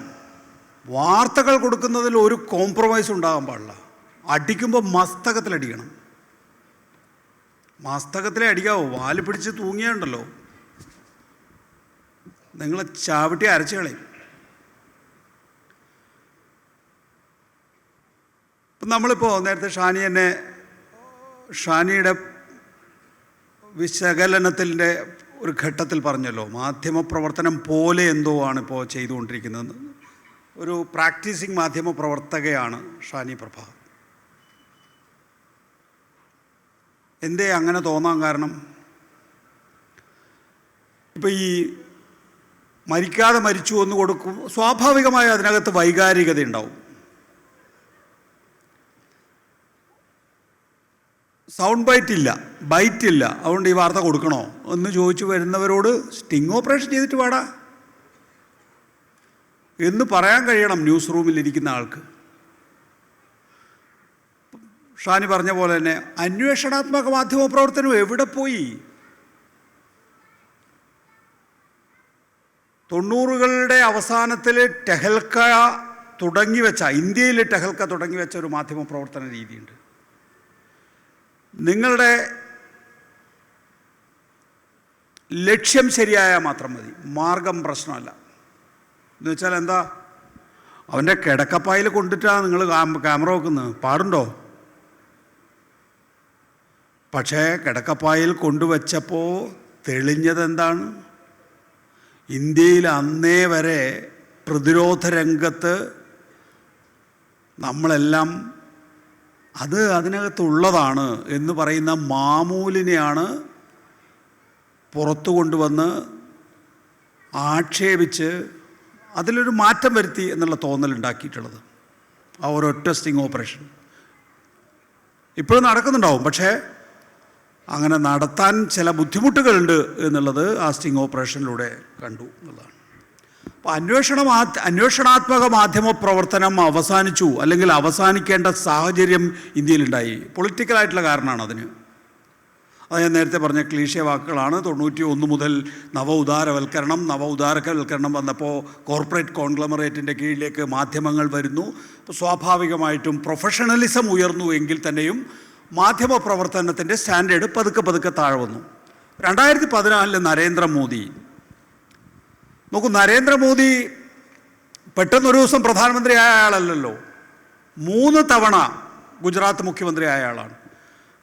വാർത്തകൾ കൊടുക്കുന്നതിൽ ഒരു കോംപ്രമൈസ് ഉണ്ടാകാൻ പാടില്ല. അടിക്കുമ്പോൾ മസ്തകത്തിലടിക്കണം. മസ്തകത്തിലേ അടിക്കാവോ, വാല് പിടിച്ച് തൂങ്ങിയുണ്ടല്ലോ നിങ്ങളെ ചാവിട്ടി അരച്ച് കളയും. ഇപ്പം നമ്മളിപ്പോൾ നേരത്തെ ഷാനിയുടെ വിശകലനത്തിൻ്റെ ഒരു ഘട്ടത്തിൽ പറഞ്ഞല്ലോ, മാധ്യമപ്രവർത്തനം പോലെ എന്തോ ആണ് ഇപ്പോൾ ചെയ്തുകൊണ്ടിരിക്കുന്നത്. ഒരു പ്രാക്ടീസിങ് മാധ്യമ പ്രവർത്തകയാണ് ഷാനി പ്രഭ. എന്തേ അങ്ങനെ തോന്നാൻ കാരണം? ഇപ്പം ഈ മരിക്കാതെ മരിച്ചു എന്ന് കൊടുക്കും, സ്വാഭാവികമായി അതിനകത്ത് വൈകാരികത ഉണ്ടാവും. സൗണ്ട് ബൈറ്റില്ല, അതുകൊണ്ട് ഈ വാർത്ത കൊടുക്കണോ എന്ന് ചോദിച്ചു വരുന്നവരോട് സ്റ്റിങ് ഓപ്പറേഷൻ ചെയ്തിട്ട് വാടാ എന്ന് പറയാൻ കഴിയണം ന്യൂസ് റൂമിലിരിക്കുന്ന ആൾക്ക്. ഷാനി പറഞ്ഞ പോലെ തന്നെ അന്വേഷണാത്മക മാധ്യമ പ്രവർത്തനം എവിടെ പോയി? 90കളുടെ അവസാനത്തിൽ ടെഹൽക്ക തുടങ്ങിവെച്ച, ഇന്ത്യയിൽ ടെഹൽക്ക തുടങ്ങിവെച്ച ഒരു മാധ്യമ പ്രവർത്തന രീതിയുണ്ട്. നിങ്ങളുടെ ലക്ഷ്യം ശരിയായാൽ മാത്രം മതി, മാർഗം പ്രശ്നമല്ല. എന്ന് വെച്ചാൽ എന്താ, അവൻ്റെ കിടക്കപ്പായിൽ കൊണ്ടിട്ടാണ് നിങ്ങൾ ക്യാമറ വെക്കുന്നത്, പാടുണ്ടോ? പക്ഷേ കിടക്കപ്പായിൽ കൊണ്ടുവച്ചപ്പോൾ തെളിഞ്ഞതെന്താണ്? ഇന്ത്യയിൽ അന്നേ വരെ പ്രതിരോധ രംഗത്ത് നമ്മളെല്ലാം അത് അതിനകത്തുള്ളതാണ് എന്ന് പറയുന്ന മാമൂലിനെയാണ് പുറത്തു കൊണ്ടുവന്ന് ആക്ഷേപിച്ച് അതിലൊരു മാറ്റം വരുത്തി എന്നുള്ള തോന്നലുണ്ടാക്കിയിട്ടുള്ളത്. ആ ഒരൊറ്റ സ്റ്റിങ് ഓപ്പറേഷൻ ഇപ്പോഴും നടക്കുന്നുണ്ടാവും, പക്ഷേ അങ്ങനെ നടത്താൻ ചില ബുദ്ധിമുട്ടുകളുണ്ട് എന്നുള്ളത് ആ സ്റ്റിങ് ഓപ്പറേഷനിലൂടെ കണ്ടു എന്നുള്ളതാണ്. അപ്പോൾ അന്വേഷണാത്മക മാധ്യമ പ്രവർത്തനം അവസാനിച്ചു, അല്ലെങ്കിൽ അവസാനിക്കേണ്ട സാഹചര്യം ഇന്ത്യയിലുണ്ടായി. പൊളിറ്റിക്കലായിട്ടുള്ള കാരണമാണ് അതിന്. അത് ഞാൻ നേരത്തെ പറഞ്ഞ ക്ലീശേ വാക്കുകളാണ്. 91 മുതൽ നവോദാരവൽക്കരണം വന്നപ്പോൾ കോർപ്പറേറ്റ് കോൺഗ്ലമറേറ്റിൻ്റെ കീഴിലേക്ക് മാധ്യമങ്ങൾ വരുന്നു. അപ്പോൾ സ്വാഭാവികമായിട്ടും പ്രൊഫഷണലിസം ഉയർന്നു എങ്കിൽ തന്നെയും മാധ്യമ പ്രവർത്തനത്തിൻ്റെ സ്റ്റാൻഡേർഡ് പതുക്കെ താഴെ വന്നു. 2014 നരേന്ദ്രമോദി നോക്കൂ, നരേന്ദ്രമോദി പെട്ടെന്നൊരു ദിവസം പ്രധാനമന്ത്രിയായ ആളല്ലല്ലോ. 3 തവണ ഗുജറാത്ത് മുഖ്യമന്ത്രി ആയ ആളാണ്.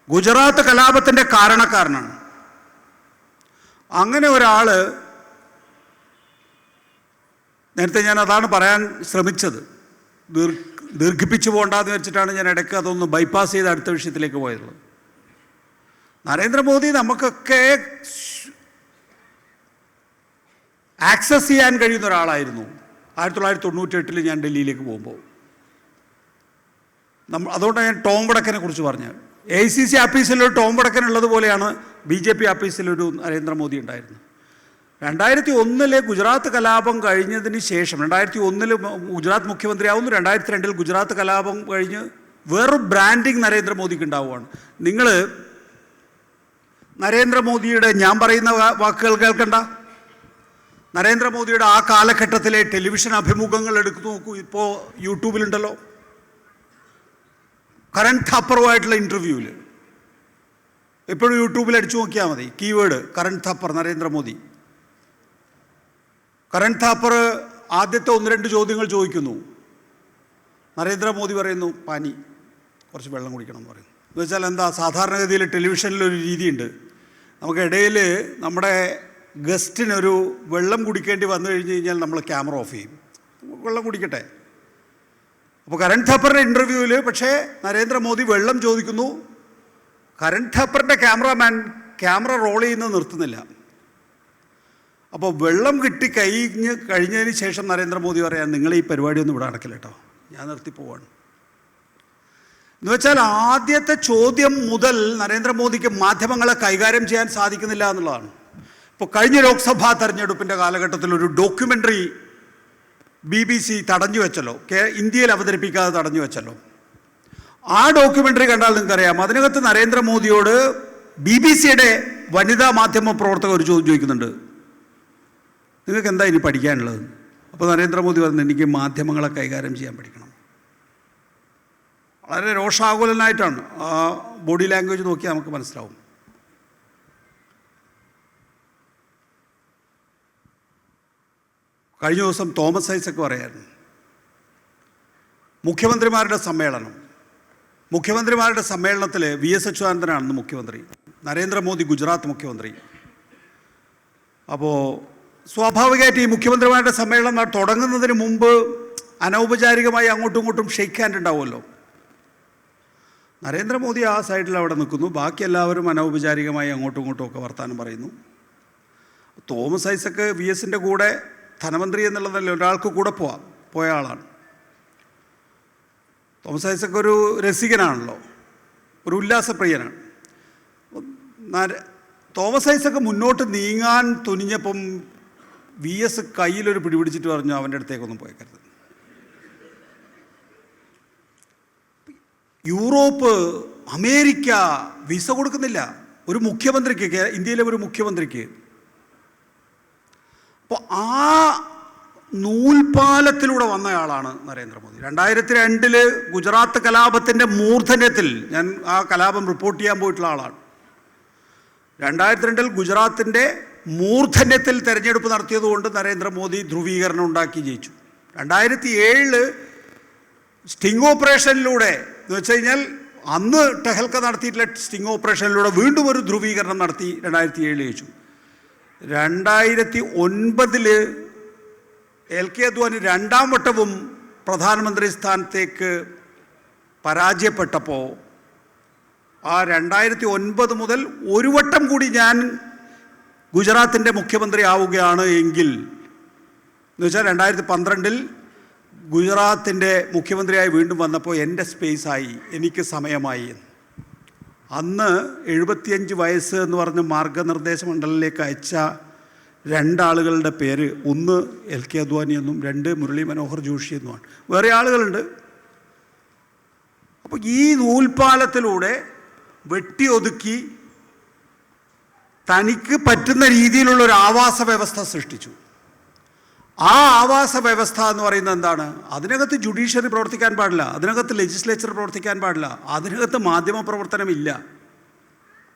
ഗുജറാത്ത് കലാപത്തിൻ്റെ കാരണക്കാരനാണ്. അങ്ങനെ ഒരാൾ, നേരത്തെ ഞാൻ അതാണ് പറയാൻ ശ്രമിച്ചത്, ദീർഘിപ്പിച്ചു പോകണ്ടെന്ന് വെച്ചിട്ടാണ് ഞാൻ ഇടയ്ക്ക് അതൊന്ന് ബൈപ്പാസ് ചെയ്ത് അടുത്ത വിഷയത്തിലേക്ക് പോയത്. നരേന്ദ്രമോദി നമുക്കൊക്കെ ആക്സസ് ചെയ്യാൻ കഴിയുന്ന ഒരാളായിരുന്നു 1998 ഞാൻ ഡൽഹിയിലേക്ക് പോകുമ്പോൾ. അതുകൊണ്ടാണ് ഞാൻ ടോം വടക്കനെ കുറിച്ച് പറഞ്ഞത്. AICC ആഫീസിലൊരു ടോം വടക്കൻ ഉള്ളതുപോലെയാണ് BJP ആഫീസിലൊരു നരേന്ദ്രമോദി ഉണ്ടായിരുന്നു. 2001 ഗുജറാത്ത് കലാപം കഴിഞ്ഞതിന് ശേഷം 2001 ഗുജറാത്ത് മുഖ്യമന്ത്രിയാവുന്നു. 2002 ഗുജറാത്ത് കലാപം കഴിഞ്ഞ് വേറൊരു ബ്രാൻഡിങ് നരേന്ദ്രമോദിക്ക് ഉണ്ടാവുകയാണ്. നിങ്ങൾ നരേന്ദ്രമോദിയുടെ, ഞാൻ പറയുന്ന വാക്കുകൾ കേൾക്കണ്ട, നരേന്ദ്രമോദിയുടെ ആ കാലഘട്ടത്തിലെ ടെലിവിഷൻ അഭിമുഖങ്ങൾ എടുത്തു നോക്കൂ. ഇപ്പോൾ യൂട്യൂബിലുണ്ടല്ലോ. കരൺ താപ്പറുമായിട്ടുള്ള ഇൻ്റർവ്യൂവിൽ എപ്പോഴും യൂട്യൂബിൽ അടിച്ചു നോക്കിയാൽ മതി, കീവേഡ് കരൺ താപ്പർ നരേന്ദ്രമോദി. കരൺ താപ്പർ ആദ്യത്തെ 1-2 ചോദ്യങ്ങൾ ചോദിക്കുന്നു. നരേന്ദ്രമോദി പറയുന്നു പാനി, കുറച്ച് വെള്ളം കുടിക്കണം എന്ന് പറയുന്നു. എന്ന് വെച്ചാൽ എന്താ, സാധാരണഗതിയിൽ ടെലിവിഷനിലൊരു രീതിയുണ്ട്, നമുക്കിടയിൽ നമ്മുടെ ഗസ്റ്റിനൊരു വെള്ളം കുടിക്കേണ്ടി വന്നു കഴിഞ്ഞ് കഴിഞ്ഞാൽ നമ്മൾ ക്യാമറ ഓഫ് ചെയ്യും, വെള്ളം കുടിക്കട്ടെ. അപ്പോൾ കരൺ താപ്പറിൻ്റെ ഇൻ്റർവ്യൂവിൽ പക്ഷേ നരേന്ദ്രമോദി വെള്ളം ചോദിക്കുന്നു. കരൺ താപ്പറിൻ്റെ ക്യാമറമാൻ ക്യാമറ റോൾ ചെയ്യുന്നത് നിർത്തുന്നില്ല. അപ്പോൾ വെള്ളം കിട്ടി കഴിഞ്ഞതിന് ശേഷം നരേന്ദ്രമോദി പറയാൻ, നിങ്ങൾ ഈ പരിപാടിയൊന്നും ഇവിടെ നടക്കില്ല കേട്ടോ, ഞാൻ നിർത്തിപ്പോവാണ്. എന്ന് വെച്ചാൽ ആദ്യത്തെ ചോദ്യം മുതൽ നരേന്ദ്രമോദിക്ക് മാധ്യമങ്ങളെ കൈകാര്യം ചെയ്യാൻ സാധിക്കുന്നില്ല എന്നുള്ളതാണ്. ഇപ്പോൾ കഴിഞ്ഞ ലോക്സഭാ തെരഞ്ഞെടുപ്പിൻ്റെ കാലഘട്ടത്തിൽ ഒരു ഡോക്യുമെൻ്ററി BBC തടഞ്ഞു വെച്ചല്ലോ, ഇന്ത്യയിൽ അവതരിപ്പിക്കാതെ തടഞ്ഞു വെച്ചല്ലോ. ആ ഡോക്യുമെൻ്ററി കണ്ടാൽ നിങ്ങൾക്കറിയാം, അതിനകത്ത് നരേന്ദ്രമോദിയോട് BBCയുടെ വനിതാ മാധ്യമ പ്രവർത്തകർ ഒരു ചോദ്യം ചോദിക്കുന്നുണ്ട്, നിങ്ങൾക്ക് എന്താ ഇനി പഠിക്കാനുള്ളത്? അപ്പോൾ നരേന്ദ്രമോദി പറഞ്ഞു, എനിക്ക് മാധ്യമങ്ങളെ കൈകാര്യം ചെയ്യാൻ പഠിക്കണം. വളരെ രോഷാകുലനായിട്ടാണ്. ആ ബോഡി ലാംഗ്വേജ് നോക്കിയാൽ നമുക്ക് മനസ്സിലാവും. കഴിഞ്ഞ ദിവസം തോമസ് ഐസക് പറയായിരുന്നു, മുഖ്യമന്ത്രിമാരുടെ സമ്മേളനത്തിൽ VS അച്യുതാനന്ദനാണ് മുഖ്യമന്ത്രി, നരേന്ദ്രമോദി ഗുജറാത്ത് മുഖ്യമന്ത്രി. അപ്പോൾ സ്വാഭാവികമായിട്ട് ഈ മുഖ്യമന്ത്രിമാരുടെ സമ്മേളനം തുടങ്ങുന്നതിന് മുമ്പ് അനൗപചാരികമായി അങ്ങോട്ടും ഇങ്ങോട്ടും ഷെയ്ക്ക് ഹാൻഡ് ഉണ്ടാവുമല്ലോ. നരേന്ദ്രമോദി ആ സൈഡിൽ അവിടെ നിൽക്കുന്നു, ബാക്കി എല്ലാവരും അനൗപചാരികമായി അങ്ങോട്ടും ഇങ്ങോട്ടും ഒക്കെ വർത്തമാനം പറയുന്നു. തോമസ് ഐസക് VSൻ്റെ കൂടെ ധനമന്ത്രി എന്നുള്ളതല്ല, ഒരാൾക്ക് കൂടെ പോയ ആളാണ്. തോമസ് ഐസക് ഒരു രസികനാണല്ലോ, ഒരു ഉല്ലാസപ്രിയനാണ്. തോമസ് ഐസക് മുന്നോട്ട് നീങ്ങാൻ തുനിഞ്ഞപ്പം VS കയ്യിലൊരു പിടിപിടിച്ചിട്ട് പറഞ്ഞു, അവൻ്റെ അടുത്തേക്കൊന്നും പോയേക്കരുത്. യൂറോപ്പ്, അമേരിക്ക വിസ കൊടുക്കുന്നില്ല ഒരു മുഖ്യമന്ത്രിക്ക്, ഇന്ത്യയിലെ ഒരു മുഖ്യമന്ത്രിക്ക്. അപ്പോൾ ആ നൂൽപാലത്തിലൂടെ വന്നയാളാണ് നരേന്ദ്രമോദി. 2002 ഗുജറാത്ത് കലാപത്തിൻ്റെ മൂർധന്യത്തിൽ, ഞാൻ ആ കലാപം റിപ്പോർട്ട് ചെയ്യാൻ പോയിട്ടുള്ള ആളാണ്. 2002 ഗുജറാത്തിൻ്റെ മൂർധന്യത്തിൽ തെരഞ്ഞെടുപ്പ് നടത്തിയതുകൊണ്ട് നരേന്ദ്രമോദി ധ്രുവീകരണം ഉണ്ടാക്കി ജയിച്ചു. 2007 സ്റ്റിംഗ് ഓപ്പറേഷനിലൂടെ എന്ന് വെച്ച് കഴിഞ്ഞാൽ അന്ന് ടെഹൽക്ക നടത്തിയിട്ടുള്ള സ്റ്റിംഗ് ഓപ്പറേഷനിലൂടെ വീണ്ടും ഒരു ധ്രുവീകരണം നടത്തി 2007 ജയിച്ചു. 2009 LK അദ്വാനി 2ാം വട്ടവും പ്രധാനമന്ത്രി സ്ഥാനത്തേക്ക് പരാജയപ്പെട്ടപ്പോൾ ആ 2009 മുതൽ ഒരു വട്ടം കൂടി ഞാൻ ഗുജറാത്തിൻ്റെ മുഖ്യമന്ത്രി ആവുകയാണ് എങ്കിൽ എന്ന് വെച്ചാൽ 2012 ഗുജറാത്തിൻ്റെ മുഖ്യമന്ത്രിയായി വീണ്ടും വന്നപ്പോൾ എൻ്റെ സ്പേസായി, എനിക്ക് സമയമായി. അന്ന് 75 വയസ്സ് എന്ന് പറഞ്ഞ് മാർഗനിർദ്ദേശ മണ്ഡലിലേക്ക് അയച്ച 2 ആളുകളുടെ പേര്, ഒന്ന് LK അദ്വാനി എന്നും 2 മുരളി മനോഹർ ജോഷി എന്നുമാണ്. വേറെ ആളുകളുണ്ട്. അപ്പോൾ ഈ നൂൽപാലത്തിലൂടെ വെട്ടി ഒതുക്കി തനിക്ക് പറ്റുന്ന രീതിയിലുള്ള ഒരു ആവാസ വ്യവസ്ഥ സൃഷ്ടിച്ചു. ആ ആവാസ വ്യവസ്ഥ എന്ന് പറയുന്നത് എന്താണ്? അതിനകത്ത് ജുഡീഷ്യറി പ്രവർത്തിക്കാൻ പാടില്ല, അതിനകത്ത് ലെജിസ്ലേച്ചർ പ്രവർത്തിക്കാൻ പാടില്ല, അതിനകത്ത് മാധ്യമ പ്രവർത്തനമില്ല.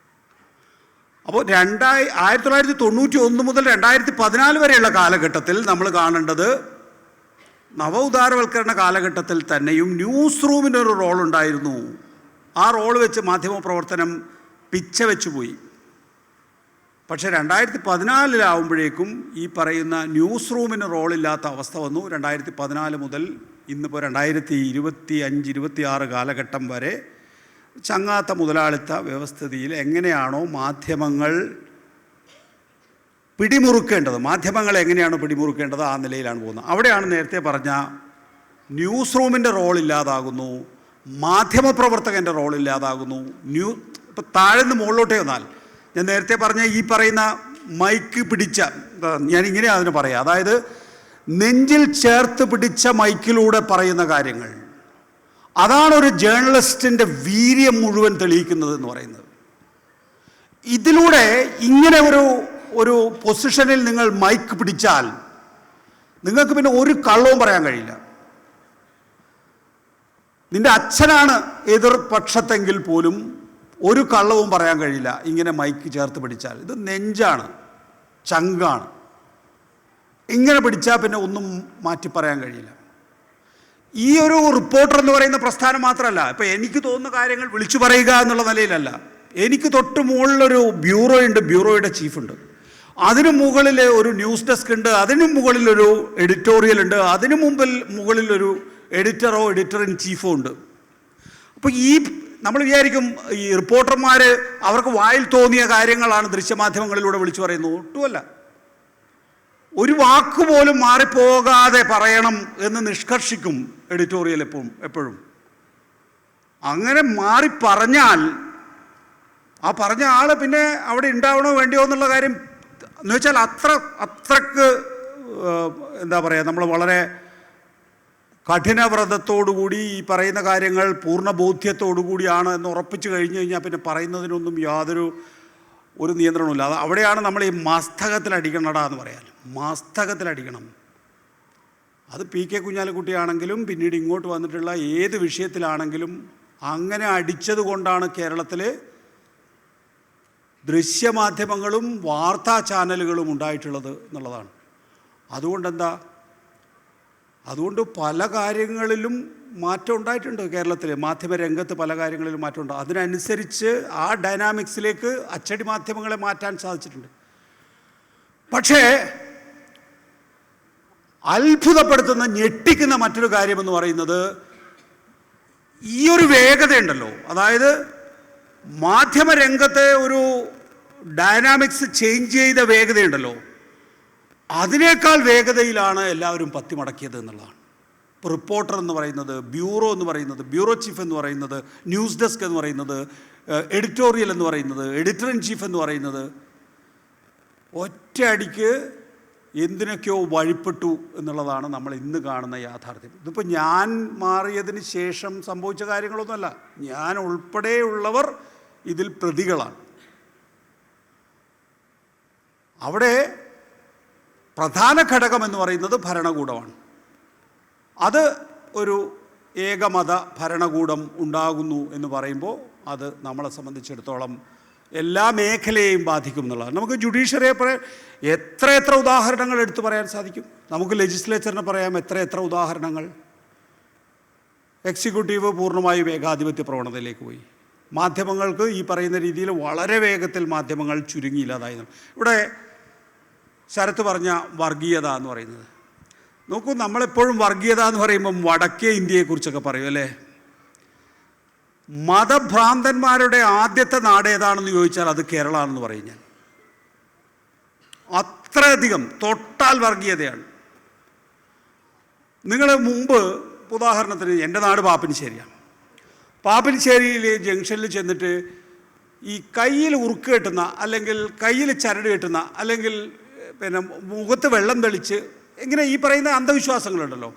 അപ്പോൾ 1991 മുതൽ 2014 വരെയുള്ള കാലഘട്ടത്തിൽ നമ്മൾ കാണേണ്ടത്, നവ ഉദാരവൽക്കരണ കാലഘട്ടത്തിൽ തന്നെയും ന്യൂസ് റൂമിനൊരു റോൾ ഉണ്ടായിരുന്നു. ആ റോൾ വെച്ച് മാധ്യമ പ്രവർത്തനം പിച്ച വെച്ചു പോയി. പക്ഷേ 2014 ഈ പറയുന്ന ന്യൂസ് റൂമിന് റോളില്ലാത്ത അവസ്ഥ വന്നു. 2014 മുതൽ ഇന്നിപ്പോൾ 2025-26 കാലഘട്ടം വരെ ചങ്ങാത്ത മുതലാളിത്ത വ്യവസ്ഥിതിയിൽ എങ്ങനെയാണോ മാധ്യമങ്ങൾ പിടിമുറുക്കേണ്ടത്, മാധ്യമങ്ങളെ എങ്ങനെയാണോ പിടിമുറുക്കേണ്ടത്, ആ നിലയിലാണ് പോകുന്നത്. അവിടെയാണ് നേരത്തെ പറഞ്ഞ ന്യൂസ് റൂമിൻ്റെ റോൾ ഇല്ലാതാകുന്നു, മാധ്യമപ്രവർത്തകൻ്റെ റോൾ ഇല്ലാതാകുന്നു. ഇപ്പം താഴെന്ന് മുകളിലോട്ടേ വന്നാൽ ഞാൻ നേരത്തെ പറഞ്ഞ ഈ പറയുന്ന മൈക്ക് പിടിച്ച, ഞാനിങ്ങനെ അതിന് പറയാം, അതായത് നെഞ്ചിൽ ചേർത്ത് പിടിച്ച മൈക്കിലൂടെ പറയുന്ന കാര്യങ്ങൾ, അതാണ് ഒരു ജേർണലിസ്റ്റിൻ്റെ വീര്യം മുഴുവൻ തെളിയിക്കുന്നത് എന്ന് പറയുന്നത്. ഇതിലൂടെ ഇങ്ങനെ ഒരു പൊസിഷനിൽ നിങ്ങൾ മൈക്ക് പിടിച്ചാൽ നിങ്ങൾക്ക് പിന്നെ ഒരു കള്ളവും പറയാൻ കഴിയില്ല. നിന്റെ അച്ഛനാണ് എതിർപക്ഷത്തെങ്കിൽ പോലും ഒരു കള്ളവും പറയാൻ കഴിയില്ല ഇങ്ങനെ മൈക്ക് ചേർത്ത് പിടിച്ചാൽ. ഇത് നെഞ്ചാണ്, ചങ്കാണ്. ഇങ്ങനെ പിടിച്ചാൽ പിന്നെ ഒന്നും മാറ്റി പറയാൻ കഴിയില്ല. ഈ ഒരു റിപ്പോർട്ടർ എന്ന് പറയുന്ന പ്രസ്ഥാനം മാത്രമല്ല, ഇപ്പം എനിക്ക് തോന്നുന്ന കാര്യങ്ങൾ വിളിച്ചു പറയുക എന്നുള്ള നിലയിലല്ല. എനിക്ക് തൊട്ട് മുകളിലൊരു ബ്യൂറോ ഉണ്ട്, ബ്യൂറോയുടെ ചീഫുണ്ട്. അതിനു മുകളിൽ ഒരു ന്യൂസ് ഡെസ്ക് ഉണ്ട്, അതിനു മുകളിലൊരു എഡിറ്റോറിയൽ ഉണ്ട്, അതിനു മുകളിലൊരു എഡിറ്ററോ എഡിറ്റർ ഇൻ ചീഫോ ഉണ്ട്. അപ്പോൾ നമ്മൾ വിചാരിക്കും ഈ റിപ്പോർട്ടർമാർ അവർക്ക് വായിൽ തോന്നിയ കാര്യങ്ങളാണ് ദൃശ്യമാധ്യമങ്ങളിലൂടെ വിളിച്ചു പറയുന്നത്. ഒട്ടുമല്ല. ഒരു വാക്കുപോലും മാറിപ്പോകാതെ പറയണം എന്ന് നിഷ്കർഷിക്കും എഡിറ്റോറിയൽ എപ്പോഴും. അങ്ങനെ മാറി പറഞ്ഞാൽ ആ പറഞ്ഞ ആൾ പിന്നെ അവിടെ ഉണ്ടാവണോ വേണ്ടിയോ എന്നുള്ള കാര്യം എന്ന് വെച്ചാൽ അത്രക്ക് എന്താ പറയുക, നമ്മൾ വളരെ കഠിനവ്രതത്തോടുകൂടി ഈ പറയുന്ന കാര്യങ്ങൾ പൂർണ്ണ ബോധ്യത്തോടുകൂടിയാണ് എന്ന് ഉറപ്പിച്ചു കഴിഞ്ഞു കഴിഞ്ഞാൽ പിന്നെ പറയുന്നതിനൊന്നും യാതൊരു നിയന്ത്രണമില്ല. അവിടെയാണ് നമ്മൾ ഈ മസ്തകത്തിലടിക്കണടാ എന്ന് പറയാൻ. മസ്തകത്തിലടിക്കണം. അത് PK കുഞ്ഞാലിക്കുട്ടിയാണെങ്കിലും പിന്നീട് ഇങ്ങോട്ട് വന്നിട്ടുള്ള ഏത് വിഷയത്തിലാണെങ്കിലും അങ്ങനെ അടിച്ചത് കൊണ്ടാണ് കേരളത്തിൽ ദൃശ്യമാധ്യമങ്ങളും വാർത്താ ചാനലുകളും ഉണ്ടായിട്ടുള്ളത് എന്നുള്ളതാണ്. അതുകൊണ്ട് പല കാര്യങ്ങളിലും മാറ്റം ഉണ്ടായിട്ടുണ്ട് കേരളത്തിൽ. മാധ്യമരംഗത്ത് പല കാര്യങ്ങളിലും മാറ്റമുണ്ട്. അതിനനുസരിച്ച് ആ ഡൈനാമിക്സിലേക്ക് അച്ചടി മാധ്യമങ്ങളെ മാറ്റാൻ സാധിച്ചിട്ടുണ്ട്. പക്ഷേ അത്ഭുതപ്പെടുത്തുന്ന, ഞെട്ടിക്കുന്ന മറ്റൊരു കാര്യമെന്ന് പറയുന്നത് ഈ ഒരു വേഗതയുണ്ടല്ലോ. അതായത് മാധ്യമരംഗത്തെ ഒരു ഡൈനാമിക്സ് ചേഞ്ച് ചെയ്ത വേഗതയുണ്ടല്ലോ, അതിനേക്കാൾ വേഗതയിലാണ് എല്ലാവരും പത്തി മടക്കിയത് എന്നുള്ളതാണ്. ഇപ്പോൾ റിപ്പോർട്ടർ എന്ന് പറയുന്നത്, ബ്യൂറോ എന്ന് പറയുന്നത്, ബ്യൂറോ ചീഫ് എന്ന് പറയുന്നത്, ന്യൂസ് ഡെസ്ക് എന്ന് പറയുന്നത്, എഡിറ്റോറിയൽ എന്ന് പറയുന്നത്, എഡിറ്റർ ഇൻ ചീഫ് എന്ന് പറയുന്നത് ഒറ്റയടിക്ക് എന്തിനൊക്കെയോ വഴിപ്പെട്ടു എന്നുള്ളതാണ് നമ്മൾ ഇന്ന് കാണുന്ന യാഥാർത്ഥ്യം. ഇതിപ്പോൾ ഞാൻ മാറിയതിന് ശേഷം സംഭവിച്ച കാര്യങ്ങളൊന്നുമല്ല. ഞാൻ ഉൾപ്പെടെയുള്ളവർ ഇതിൽ പ്രതികളാണ്. അവിടെ പ്രധാന ഘടകം എന്ന് പറയുന്നത് ഭരണകൂടമാണ്. അത് ഒരു ഏകമത ഭരണകൂടം ഉണ്ടാകുന്നു എന്ന് പറയുമ്പോൾ അത് നമ്മളെ സംബന്ധിച്ചിടത്തോളം എല്ലാ മേഖലയെയും ബാധിക്കും എന്നുള്ളതാണ്. നമുക്ക് ജുഡീഷ്യറിയെ എത്ര ഉദാഹരണങ്ങൾ എടുത്തു പറയാൻ സാധിക്കും. നമുക്ക് ലെജിസ്ലേച്ചറിന് പറയാം എത്ര ഉദാഹരണങ്ങൾ. എക്സിക്യൂട്ടീവ് പൂർണ്ണമായും ഏകാധിപത്യ പ്രവണതയിലേക്ക് പോയി. മാധ്യമങ്ങൾക്ക് ഈ പറയുന്ന രീതിയിൽ വളരെ വേഗത്തിൽ മാധ്യമങ്ങൾ ചുരുങ്ങിയില്ലാതായി. ഇവിടെ ശരത്ത് പറഞ്ഞ വർഗീയത എന്ന് പറയുന്നത്, നോക്കൂ, നമ്മളെപ്പോഴും വർഗീയത എന്ന് പറയുമ്പം വടക്കേ ഇന്ത്യയെക്കുറിച്ചൊക്കെ പറയും അല്ലേ. മതഭ്രാന്തന്മാരുടെ ആദ്യത്തെ നാട് ഏതാണെന്ന് ചോദിച്ചാൽ അത് കേരളമാണെന്ന് പറയും ഞാൻ. അത്രയധികം തൊട്ടാൽ വർഗീയതയാണ്. നിങ്ങൾ മുമ്പ് ഉദാഹരണത്തിന് എൻ്റെ നാട് പാപ്പിനിശ്ശേരിയാണ്. പാപ്പിനിശ്ശേരിയിൽ ജംഗ്ഷനിൽ ചെന്നിട്ട് ഈ കയ്യിൽ ഉറുക്ക് കെട്ടുന്ന, അല്ലെങ്കിൽ കയ്യിൽ ചരട് കെട്ടുന്ന, അല്ലെങ്കിൽ പിന്നെ മുഖത്ത് വെള്ളം തെളിച്ച് ഇങ്ങനെ ഈ പറയുന്ന അന്ധവിശ്വാസങ്ങളുണ്ടല്ലോ,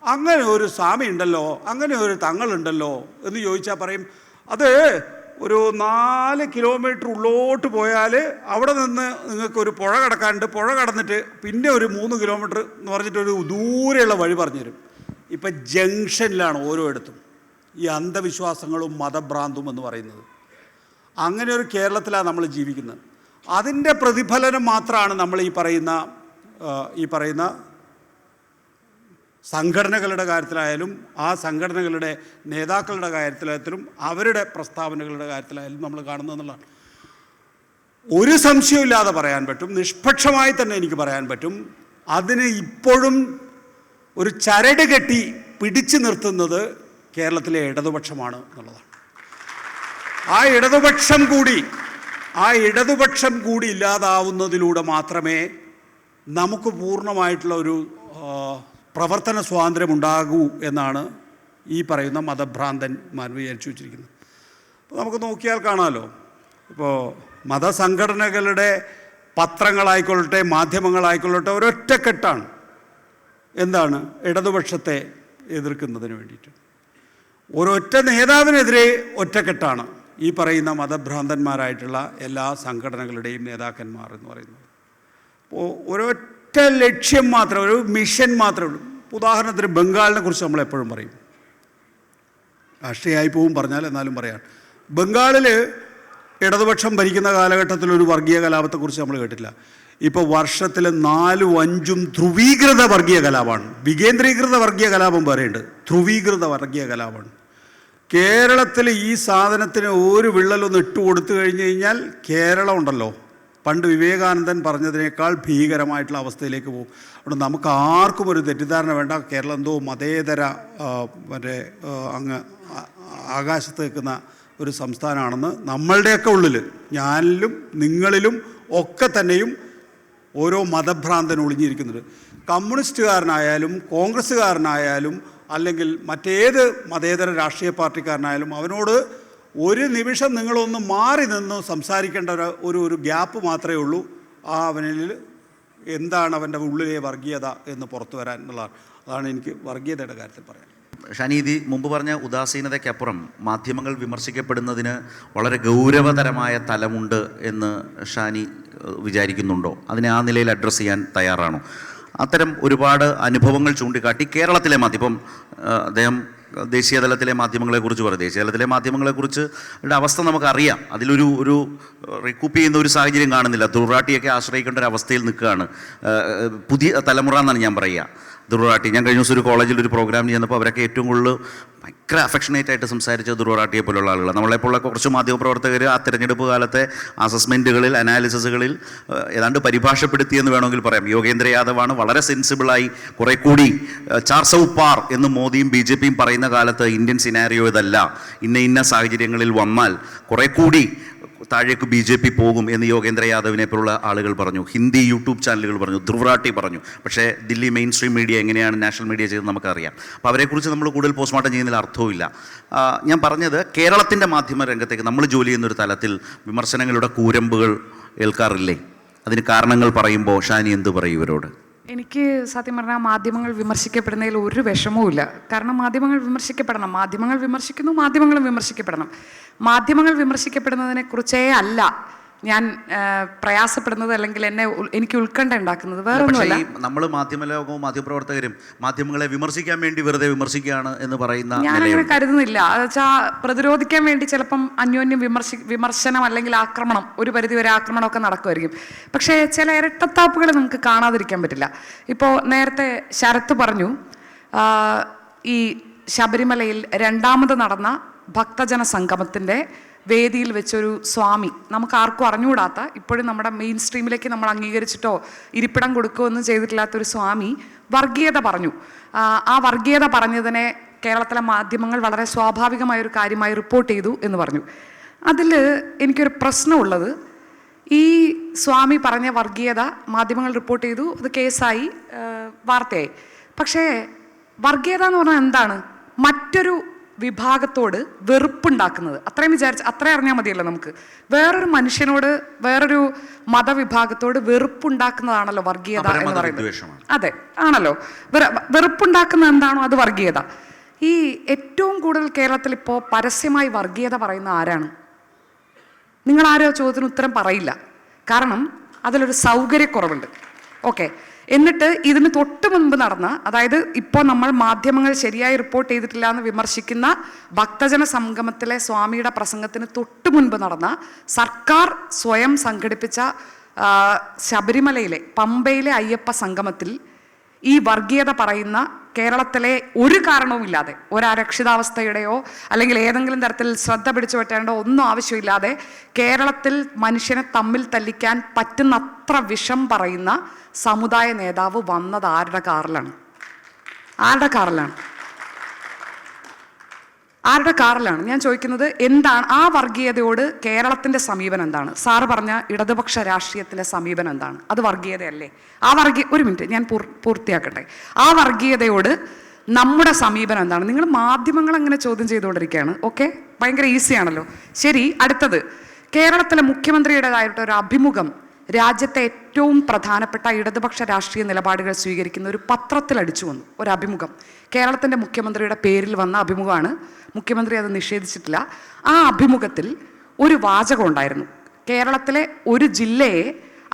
അങ്ങനെ ഒരു സ്വാമി ഉണ്ടല്ലോ, അങ്ങനെ ഒരു തങ്ങളുണ്ടല്ലോ എന്ന് ചോദിച്ചാൽ പറയും അത് ഒരു 4 കിലോമീറ്റർ ഉള്ളോട്ട് പോയാൽ അവിടെ നിന്ന് നിങ്ങൾക്കൊരു പുഴ കടക്കാനുണ്ട്. പുഴ കടന്നിട്ട് പിന്നെ ഒരു 3 കിലോമീറ്റർ എന്ന് പറഞ്ഞിട്ടൊരു ദൂരെയുള്ള വഴി പറഞ്ഞുതരും. ഇപ്പം ജംഗ്ഷനിലാണ് ഓരോ ഇടത്തും ഈ അന്ധവിശ്വാസങ്ങളും മതഭ്രാന്തും എന്ന് പറയുന്നത്. അങ്ങനെ ഒരു കേരളത്തിലാണ് നമ്മൾ ജീവിക്കുന്നത്. അതിൻ്റെ പ്രതിഫലനം മാത്രമാണ് നമ്മൾ ഈ പറയുന്ന സംഘടനകളുടെ കാര്യത്തിലായാലും ആ സംഘടനകളുടെ നേതാക്കളുടെ കാര്യത്തിലായാലും അവരുടെ പ്രസ്താവനകളുടെ കാര്യത്തിലായാലും നമ്മൾ കാണുന്നതെന്നുള്ളതാണ്. ഒരു സംശയമില്ലാതെ പറയാൻ പറ്റും, നിഷ്പക്ഷമായി തന്നെ എനിക്ക് പറയാൻ പറ്റും, അതിന് ഇപ്പോഴും ഒരു ചരട് കെട്ടി പിടിച്ചു നിർത്തുന്നത് കേരളത്തിലെ ഇടതുപക്ഷമാണ് എന്നുള്ളതാണ്. ആ ഇടതുപക്ഷം കൂടി ഇല്ലാതാവുന്നതിലൂടെ മാത്രമേ നമുക്ക് പൂർണ്ണമായിട്ടുള്ള ഒരു പ്രവർത്തന സ്വാതന്ത്ര്യം ഉണ്ടാകൂ എന്നാണ് ഈ പറയുന്ന മതഭ്രാന്തന്മാർ വിചാരിച്ചു വച്ചിരിക്കുന്നത്. അപ്പോൾ നമുക്ക് നോക്കിയാൽ കാണാമല്ലോ, ഇപ്പോൾ മതസംഘടനകളുടെ പത്രങ്ങളായിക്കൊള്ളട്ടെ മാധ്യമങ്ങളായിക്കൊള്ളട്ടെ ഒരൊറ്റക്കെട്ടാണ് എന്താണ് ഇടതുപക്ഷത്തെ എതിർക്കുന്നതിന് വേണ്ടിയിട്ട്. ഒരൊറ്റ നേതാവിനെതിരെ ഒറ്റക്കെട്ടാണ് ഈ പറയുന്ന മതഭ്രാന്തന്മാരായിട്ടുള്ള എല്ലാ സംഘടനകളുടെയും നേതാക്കന്മാർ എന്ന് പറയുന്നത്. അപ്പോൾ ഒരൊറ്റ ലക്ഷ്യം മാത്രം, ഒരു മിഷൻ മാത്രമേ ഉള്ളൂ. ഉദാഹരണത്തിന് ബംഗാളിനെ കുറിച്ച് നമ്മളെപ്പോഴും പറയും, രാഷ്ട്രീയമായി പോവും പറഞ്ഞാൽ എന്നാലും പറയാം. ബംഗാളിൽ ഇടതുപക്ഷം ഭരിക്കുന്ന കാലഘട്ടത്തിൽ ഒരു വർഗീയ കലാപത്തെക്കുറിച്ച് നമ്മൾ കേട്ടില്ല. ഇപ്പോൾ വർഷത്തിൽ 4-5 ധ്രുവീകൃത വർഗീയ കലാപമാണ്. വികേന്ദ്രീകൃത വർഗീയ കലാപം വേറെയുണ്ട്, ധ്രുവീകൃത വർഗീയ കലാപമാണ്. കേരളത്തിൽ ഈ സാധനത്തിന് ഒരു വിള്ളലൊന്ന് ഇട്ട് കൊടുത്തു കഴിഞ്ഞ് കഴിഞ്ഞാൽ കേരളം ഉണ്ടല്ലോ പണ്ട് വിവേകാനന്ദൻ പറഞ്ഞതിനേക്കാൾ ഭീകരമായിട്ടുള്ള അവസ്ഥയിലേക്ക് പോകും. അതുകൊണ്ട് നമുക്ക് ആർക്കും ഒരു തെറ്റിദ്ധാരണ വേണ്ട, കേരളം എന്തോ മതേതര അങ്ങ് ആകാശത്ത് നിൽക്കുന്ന ഒരു സംസ്ഥാനമാണെന്ന്. നമ്മളുടെയൊക്കെ ഉള്ളിൽ, ഞാനിലും നിങ്ങളിലും ഒക്കെ തന്നെയും ഓരോ മതഭ്രാന്തൻ ഒളിഞ്ഞിരിക്കുന്നുണ്ട്. കമ്മ്യൂണിസ്റ്റുകാരനായാലും കോൺഗ്രസ്സുകാരനായാലും അല്ലെങ്കിൽ മറ്റേത് മതേതര രാഷ്ട്രീയ പാർട്ടിക്കാരനായാലും അവനോട് ഒരു നിമിഷം നിങ്ങളൊന്ന് മാറി നിന്ന് സംസാരിക്കേണ്ട ഒരു ഗ്യാപ്പ് മാത്രമേ ഉള്ളൂ. അവനിൽ എന്താണ് അവൻ്റെ ഉള്ളിലെ വർഗീയത എന്ന് പുറത്തു വരാൻ എന്നുള്ളതാണ്. അതാണ് എനിക്ക് വർഗീയതയുടെ കാര്യത്തിൽ പറയാൻ. ഷാനി, ഇത് മുമ്പ് പറഞ്ഞ ഉദാസീനതയ്ക്കപ്പുറം മാധ്യമങ്ങൾ വിമർശിക്കപ്പെടുന്നതിന് വളരെ ഗൗരവതരമായ തലമുണ്ട് എന്ന് ഷാനി വിചാരിക്കുന്നുണ്ടോ? അതിനെ ആ നിലയിൽ അഡ്രസ്സ് ചെയ്യാൻ തയ്യാറാണോ? അത്തരം ഒരുപാട് അനുഭവങ്ങൾ ചൂണ്ടിക്കാട്ടി കേരളത്തിലെ മാധ്യമം, അദ്ദേഹം ദേശീയ തലത്തിലെ മാധ്യമങ്ങളെക്കുറിച്ച് പറയും. ദേശീയ തലത്തിലെ മാധ്യമങ്ങളെക്കുറിച്ച് അവസ്ഥ നമുക്കറിയാം. അതിലൊരു റിക്കൂപ്പ് ചെയ്യുന്ന ഒരു സാഹചര്യം കാണുന്നില്ല. ദുറാട്ടിയൊക്കെ ആശ്രയിക്കേണ്ട ഒരു അവസ്ഥയിൽ നിൽക്കുകയാണ് പുതിയ തലമുറ എന്നാണ് ഞാൻ പറയുക. ദുറാട്ടി, ഞാൻ കഴിഞ്ഞ ദിവസം ഒരു കോളേജിൽ ഒരു പ്രോഗ്രാമിന് ചെന്നപ്പോൾ അവരൊക്കെ ഏറ്റവും കൂടുതൽ ഭയങ്കര അഫെക്ഷനേറ്റ് ആയിട്ട് സംസാരിച്ച ദുറാട്ടിയെ പോലുള്ള ആളുകൾ. നമ്മളെപ്പോലുള്ള കുറച്ച് മാധ്യമപ്രവർത്തകർ ആ തിരഞ്ഞെടുപ്പ് കാലത്തെ അസസ്മെൻറ്റുകളിൽ അനാലിസിസുകളിൽ ഏതാണ്ട് പരിഭാഷപ്പെടുത്തിയെന്ന് വേണമെങ്കിൽ പറയാം. യോഗേന്ദ്ര യാദവാണ് വളരെ സെൻസിബിളായി കുറെ കൂടി 400 പാർ എന്ന് മോദിയും BJPയും പറയുന്ന കാലത്ത് ഇന്ത്യൻ സിനാരിയോ ഇതല്ല, ഇന്ന സാഹചര്യങ്ങളിൽ വന്നാൽ കുറെ കൂടി താഴേക്ക് BJP പോകും എന്ന് യോഗേന്ദ്ര യാദവിനെ പോലുള്ള ആളുകൾ പറഞ്ഞു. ഹിന്ദി യൂട്യൂബ് ചാനലുകൾ പറഞ്ഞു, ധ്രുവറാട്ടി പറഞ്ഞു. പക്ഷേ ദില്ലി മെയിൻ സ്ട്രീം മീഡിയ എങ്ങനെയാണ് നാഷണൽ മീഡിയ ചെയ്തത് നമുക്കറിയാം. അപ്പോൾ അവരെക്കുറിച്ച് നമ്മൾ കൂടുതൽ പോസ്റ്റ്മോർട്ടം ചെയ്യുന്നതിൽ അർത്ഥവുമില്ല. ഞാൻ പറഞ്ഞത് കേരളത്തിൻ്റെ മാധ്യമ രംഗത്തേക്ക് നമ്മൾ ജോലി ചെയ്യുന്നൊരു തലത്തിൽ വിമർശനങ്ങളുടെ കൂരമ്പുകൾ ഏൽക്കാറില്ലേ? അതിന് കാരണങ്ങൾ പറയുമ്പോൾ ഷാനി എന്ത് പറയും ഇവരോട്? എനിക്ക് സത്യം പറഞ്ഞാൽ മാധ്യമങ്ങൾ വിമർശിക്കപ്പെടുന്നതിൽ ഒരു വിഷമവുമില്ല. കാരണം മാധ്യമങ്ങൾ വിമർശിക്കപ്പെടണം, മാധ്യമങ്ങൾ വിമർശിക്കുന്നു, മാധ്യമങ്ങളും വിമർശിക്കപ്പെടണം. മാധ്യമങ്ങൾ വിമർശിക്കപ്പെടുന്നതിനെ കുറിച്ചേ അല്ല ഞാൻ പ്രയാസപ്പെടുന്നത്, അല്ലെങ്കിൽ എനിക്ക് ഉത്കണ്ഠ ഉണ്ടാക്കുന്നത് വേറെ ഒന്നുമല്ല. നമ്മൾ മാധ്യമലോകവും മാധ്യമപ്രവർത്തകരും മാധ്യമങ്ങളെ വിമർശിക്കാൻ വേണ്ടി വെറുതെ വിമർശിക്കുകയാണ് എന്ന് പറയുന്ന ഞാനങ്ങനെ കരുതുന്നില്ല. അത് വെച്ചാൽ പ്രതിരോധിക്കാൻ വേണ്ടി ചിലപ്പം അന്യോന്യം വിമർശനം അല്ലെങ്കിൽ ആക്രമണം, ഒരു പരിധിവരെ ആക്രമണമൊക്കെ നടക്കുമായിരിക്കും. പക്ഷേ ചില ഇരട്ടത്താപ്പുകൾ നമുക്ക് കാണാതിരിക്കാൻ പറ്റില്ല. ഇപ്പോൾ നേരത്തെ ശരത്ത് പറഞ്ഞു, ഈ ശബരിമലയിൽ 2ാമത് നടന്ന ഭക്തജന സംഗമത്തിൻ്റെ വേദിയിൽ വെച്ചൊരു സ്വാമി, നമുക്ക് ആർക്കും അറിഞ്ഞുകൂടാത്ത, ഇപ്പോഴും നമ്മുടെ മെയിൻ സ്ട്രീമിലേക്ക് നമ്മൾ അംഗീകരിച്ചിട്ടോ ഇരിപ്പിടം കൊടുക്കുകയോ ഒന്നും ചെയ്തിട്ടില്ലാത്തൊരു സ്വാമി വർഗീയത പറഞ്ഞു. ആ വർഗീയത പറഞ്ഞതിനെ കേരളത്തിലെ മാധ്യമങ്ങൾ വളരെ സ്വാഭാവികമായൊരു കാര്യമായി റിപ്പോർട്ട് ചെയ്തു എന്ന് പറഞ്ഞു. അതിൽ എനിക്കൊരു പ്രശ്നമുള്ളത്, ഈ സ്വാമി പറഞ്ഞ വർഗീയത മാധ്യമങ്ങൾ റിപ്പോർട്ട് ചെയ്തു, അത് കേസായി, വാർത്തയായി. പക്ഷേ വർഗീയത എന്ന് പറഞ്ഞാൽ എന്താണ്? മറ്റൊരു വിഭാഗത്തോട് വെറുപ്പുണ്ടാക്കുന്നത്. അത്രയും അറിഞ്ഞാൽ മതിയല്ലോ നമുക്ക്. വേറൊരു മനുഷ്യനോട്, വേറൊരു മതവിഭാഗത്തോട് വെറുപ്പുണ്ടാക്കുന്നതാണല്ലോ വർഗീയത എന്ന് പറയുന്നത്. അതെ, ആണല്ലോ. വെറുപ്പുണ്ടാക്കുന്ന എന്താണോ അത് വർഗീയത. ഈ ഏറ്റവും കൂടുതൽ കേരളത്തിൽ ഇപ്പോൾ പരസ്യമായി വർഗീയത പറയുന്ന ആരാണ്? നിങ്ങളാരും ആ ചോദ്യത്തിന് ഉത്തരം പറയില്ല. കാരണം അതിലൊരു സൗകര്യക്കുറവുണ്ട്. ഓക്കെ, എന്നിട്ട് ഇതിന് തൊട്ട് മുൻപ് നടന്ന, അതായത് ഇപ്പോൾ നമ്മൾ മാധ്യമങ്ങൾ ശരിയായി റിപ്പോർട്ട് ചെയ്തിട്ടില്ല എന്ന് വിമർശിക്കുന്ന ഭക്തജന സംഗമത്തിലെ സ്വാമിയുടെ പ്രസംഗത്തിന് തൊട്ട് മുൻപ് നടന്ന സർക്കാർ സ്വയം സംഘടിപ്പിച്ച ശബരിമലയിലെ പമ്പയിലെ അയ്യപ്പ സംഗമത്തിൽ ഈ വർഗീയത പറയുന്ന കേരളത്തിലെ ഒരു കാരണവുമില്ലാതെ, ഒരരക്ഷിതാവസ്ഥയുടെയോ അല്ലെങ്കിൽ ഏതെങ്കിലും തരത്തിൽ ശ്രദ്ധ പിടിച്ചു പറ്റേണ്ടോ ഒന്നും ആവശ്യമില്ലാതെ കേരളത്തിൽ മനുഷ്യനെ തമ്മിൽ തല്ലിക്കാൻ പറ്റുന്നത്ര വിഷം പറയുന്ന സമുദായ നേതാവ് വന്നത് ആരുടെ കാറിലാണ്? ആരുടെ കാറിലാണ്? ഞാൻ ചോദിക്കുന്നത് എന്താണ് ആ വർഗീയതയോട് കേരളത്തിൻ്റെ സമീപനം എന്താണ്? സാറ് പറഞ്ഞ ഇടതുപക്ഷ രാഷ്ട്രീയത്തിലെ സമീപനം എന്താണ്? അത് വർഗീയതയല്ലേ? ഒരു മിനിറ്റ് ഞാൻ പൂർത്തിയാക്കട്ടെ. ആ വർഗീയതയോട് നമ്മുടെ സമീപനം എന്താണ്? നിങ്ങൾ മാധ്യമങ്ങൾ അങ്ങനെ ചോദ്യം ചെയ്തുകൊണ്ടിരിക്കുകയാണ്. ഓക്കെ, ഭയങ്കര ഈസിയാണല്ലോ. ശരി, അടുത്തത് കേരളത്തിലെ മുഖ്യമന്ത്രിയുടേതായിട്ട് ഒരു അഭിമുഖം രാജ്യത്തെ ഏറ്റവും പ്രധാനപ്പെട്ട ഇടതുപക്ഷ രാഷ്ട്രീയ നിലപാടുകൾ സ്വീകരിക്കുന്ന ഒരു പത്രത്തിൽ അടിച്ചു വന്നു. ഒരു അഭിമുഖം കേരളത്തിൻ്റെ മുഖ്യമന്ത്രിയുടെ പേരിൽ വന്ന അഭിമുഖമാണ്. മുഖ്യമന്ത്രി അത് നിഷേധിച്ചിട്ടില്ല. ആ അഭിമുഖത്തിൽ ഒരു വാചകം ഉണ്ടായിരുന്നു. കേരളത്തിലെ ഒരു ജില്ലയെ,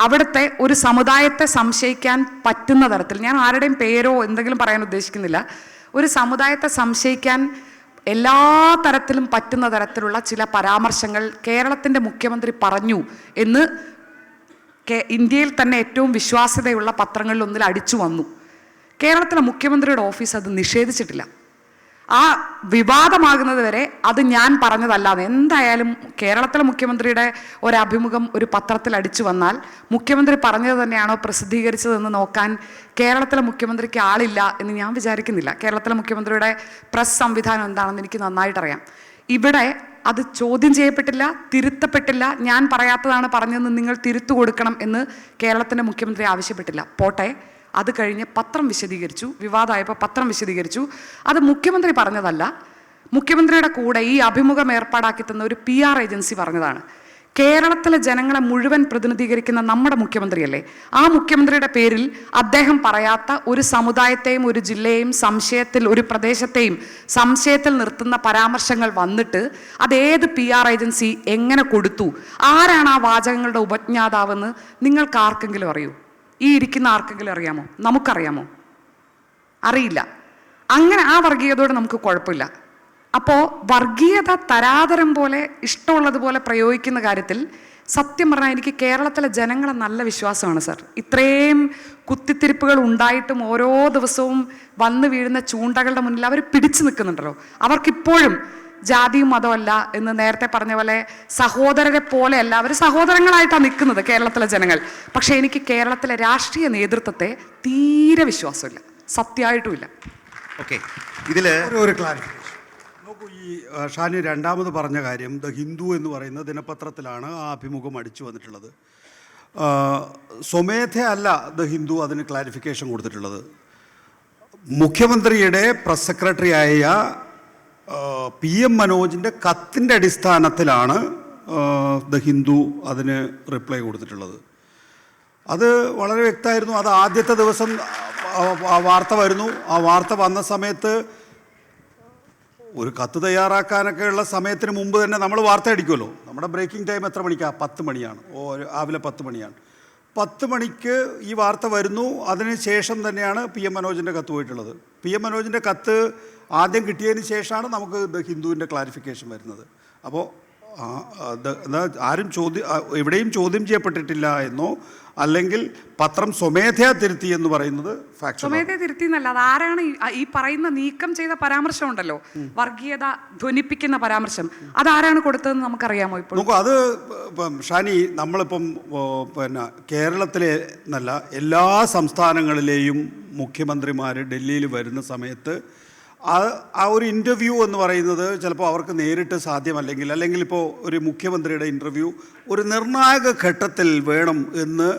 അവിടുത്തെ ഒരു സമുദായത്തെ സംശയിക്കാൻ പറ്റുന്ന തരത്തിൽ, ഞാൻ ആരുടെയും പേരോ എന്തെങ്കിലും പറയാൻ ഉദ്ദേശിക്കുന്നില്ല, ഒരു സമുദായത്തെ സംശയിക്കാൻ എല്ലാ തരത്തിലും പറ്റുന്ന തരത്തിലുള്ള ചില പരാമർശങ്ങൾ കേരളത്തിൻ്റെ മുഖ്യമന്ത്രി പറഞ്ഞു എന്ന് ഇന്ത്യയിൽ തന്നെ ഏറ്റവും വിശ്വാസ്യതയുള്ള പത്രങ്ങളിൽ ഒന്നിൽ അടിച്ചു വന്നു. കേരളത്തിലെ മുഖ്യമന്ത്രിയുടെ ഓഫീസ് അത് നിഷേധിച്ചിട്ടില്ല. ആ വിവാദമാകുന്നത് വരെ അത് ഞാൻ പറഞ്ഞതല്ലാതെ, എന്തായാലും കേരളത്തിലെ മുഖ്യമന്ത്രിയുടെ ഒരു അഭിമുഖം ഒരു പത്രത്തിൽ അടിച്ചു വന്നാൽ മുഖ്യമന്ത്രി പറഞ്ഞത് തന്നെയാണോ പ്രസിദ്ധീകരിച്ചതെന്ന് നോക്കാൻ കേരളത്തിലെ മുഖ്യമന്ത്രിക്ക് ആളില്ല എന്ന് ഞാൻ വിചാരിക്കുന്നില്ല. കേരളത്തിലെ മുഖ്യമന്ത്രിയുടെ പ്രസ് സംവിധാനം എന്താണെന്ന് എനിക്ക് നന്നായിട്ടറിയാം. ഇവിടെ അത് ചോദ്യം ചെയ്യപ്പെട്ടില്ല, തിരുത്തപ്പെട്ടില്ല. ഞാൻ പറയാത്തതാണ് പറഞ്ഞതെന്ന് നിങ്ങൾ തിരുത്തു കൊടുക്കണം എന്ന് കേരളത്തിൻ്റെ മുഖ്യമന്ത്രി ആവശ്യപ്പെട്ടില്ല. പോട്ടെ, അത് കഴിഞ്ഞ് പത്രം വിശദീകരിച്ചു, വിവാദമായപ്പോൾ പത്രം വിശദീകരിച്ചു. അത് മുഖ്യമന്ത്രി പറഞ്ഞതല്ല, മുഖ്യമന്ത്രിയുടെ കൂടെ ഈ അഭിമുഖം ഏർപ്പാടാക്കി തന്ന ഒരു PR ഏജൻസി പറഞ്ഞതാണ്. കേരളത്തിലെ ജനങ്ങളെ മുഴുവൻ പ്രതിനിധീകരിക്കുന്ന നമ്മുടെ മുഖ്യമന്ത്രിയല്ലേ, ആ മുഖ്യമന്ത്രിയുടെ പേരിൽ അദ്ദേഹം പറയാത്ത ഒരു സമുദായത്തെയും ഒരു ജില്ലയെയും സംശയത്തിൽ, ഒരു പ്രദേശത്തെയും സംശയത്തിൽ നിർത്തുന്ന പരാമർശങ്ങൾ വന്നിട്ട് അതേത് PR ഏജൻസി എങ്ങനെ കൊടുത്തു, ആരാണ് ആ വാചകങ്ങളുടെ ഉപജ്ഞാതാവെന്ന് നിങ്ങൾക്ക് ആർക്കെങ്കിലും അറിയൂ? ഈ ഇരിക്കുന്ന ആർക്കെങ്കിലും അറിയാമോ? നമുക്കറിയാമോ? അറിയില്ല. അങ്ങനെ ആ വർഗീയതയോട് നമുക്ക് കുഴപ്പമില്ല. അപ്പോൾ വർഗീയത തരാതരം പോലെ ഇഷ്ടമുള്ളതുപോലെ പ്രയോഗിക്കുന്ന കാര്യത്തിൽ സത്യം പറഞ്ഞാൽ എനിക്ക് കേരളത്തിലെ ജനങ്ങളെ നല്ല വിശ്വാസമാണ് സർ. ഇത്രയും കുത്തിത്തിരിപ്പുകൾ ഉണ്ടായിട്ടും ഓരോ ദിവസവും വന്നു വീഴുന്ന ചൂണ്ടകളുടെ മുന്നിൽ അവർ പിടിച്ചു നിൽക്കുന്നുണ്ടല്ലോ. അവർക്കിപ്പോഴും ജാതിയും മതമല്ല എന്ന് നേരത്തെ പറഞ്ഞ പോലെ സഹോദരരെ പോലെയല്ല, അവർ സഹോദരങ്ങളായിട്ടാണ് നിൽക്കുന്നത് കേരളത്തിലെ ജനങ്ങൾ. പക്ഷേ എനിക്ക് കേരളത്തിലെ രാഷ്ട്രീയ നേതൃത്വത്തെ തീരെ വിശ്വാസമില്ല, സത്യമായിട്ടുമില്ല. ഓക്കെ, ഇതിൽ ഒരു ക്ലാരിഫിക്കേഷൻ നോക്കൂ. ഈ ഷാനി രണ്ടാമത് പറഞ്ഞ കാര്യം ദ ഹിന്ദു എന്ന് പറയുന്ന ദിനപത്രത്തിലാണ് ആ അഭിമുഖം അടിച്ചു വന്നിട്ടുള്ളത്. സ്വമേധയല്ല ദ ഹിന്ദു അതിന് ക്ലാരിഫിക്കേഷൻ കൊടുത്തിട്ടുള്ളത്. മുഖ്യമന്ത്രിയുടെ പ്രസ് സെക്രട്ടറി ആയ PM മനോജിൻ്റെ കത്തിൻ്റെ അടിസ്ഥാനത്തിലാണ് ദ ഹിന്ദു അതിന് റിപ്ലൈ കൊടുത്തിട്ടുള്ളത്. അത് വളരെ വ്യക്തമായിരുന്നു. അത് ആദ്യത്തെ ദിവസം വാർത്ത വരുന്നു. ആ വാർത്ത വന്ന സമയത്ത് ഒരു കത്ത് തയ്യാറാക്കാനൊക്കെയുള്ള സമയത്തിന് മുമ്പ് തന്നെ നമ്മൾ വാർത്ത അടിക്കുമല്ലോ. നമ്മുടെ ബ്രേക്കിംഗ് ടൈം എത്ര മണിക്കാണ്? 10 മണിയാണ്. രാവിലെ 10 മണിയാണ്. 10 മണിക്ക് ഈ വാർത്ത വരുന്നു. അതിന് ശേഷം തന്നെയാണ് PM മനോജിൻ്റെ കത്ത് പോയിട്ടുള്ളത്. PM മനോജിൻ്റെ കത്ത് ആദ്യം കിട്ടിയതിന് ശേഷമാണ് നമുക്ക് ഹിന്ദുവിൻ്റെ ക്ലാരിഫിക്കേഷൻ വരുന്നത്. അപ്പോൾ ആരും എവിടെയും ചോദ്യം ചെയ്യപ്പെട്ടിട്ടില്ല എന്നോ അല്ലെങ്കിൽ പത്രം സ്വമേധയാ തിരുത്തി എന്ന് പറയുന്നത് സ്വമേധയാ തിരുത്തി എന്നല്ല. അതാരാണ് ഈ പറയുന്ന നീക്കം ചെയ്ത പരാമർശം ഉണ്ടല്ലോ, വർഗീയത ധ്വനിപ്പിക്കുന്ന പരാമർശം, അതാരാണ് കൊടുത്തതെന്ന് നമുക്കറിയാമോ? ഇപ്പോൾ നോക്കൂ, അത് ഷാനി നമ്മളിപ്പം കേരളത്തിലെ എന്നല്ല എല്ലാ സംസ്ഥാനങ്ങളിലെയും മുഖ്യമന്ത്രിമാർ ഡൽഹിയിൽ വരുന്ന സമയത്ത് ആ ഒരു ഇൻ്റർവ്യൂ എന്ന് പറയുന്നത് ചിലപ്പോൾ അവർക്ക് നേരിട്ട് സാധ്യമല്ലെങ്കിൽ ഇപ്പോൾ ഒരു മുഖ്യമന്ത്രിയുടെ ഇൻ്റർവ്യൂ ഒരു നിർണായക ഘട്ടത്തിൽ വേണം എന്ന്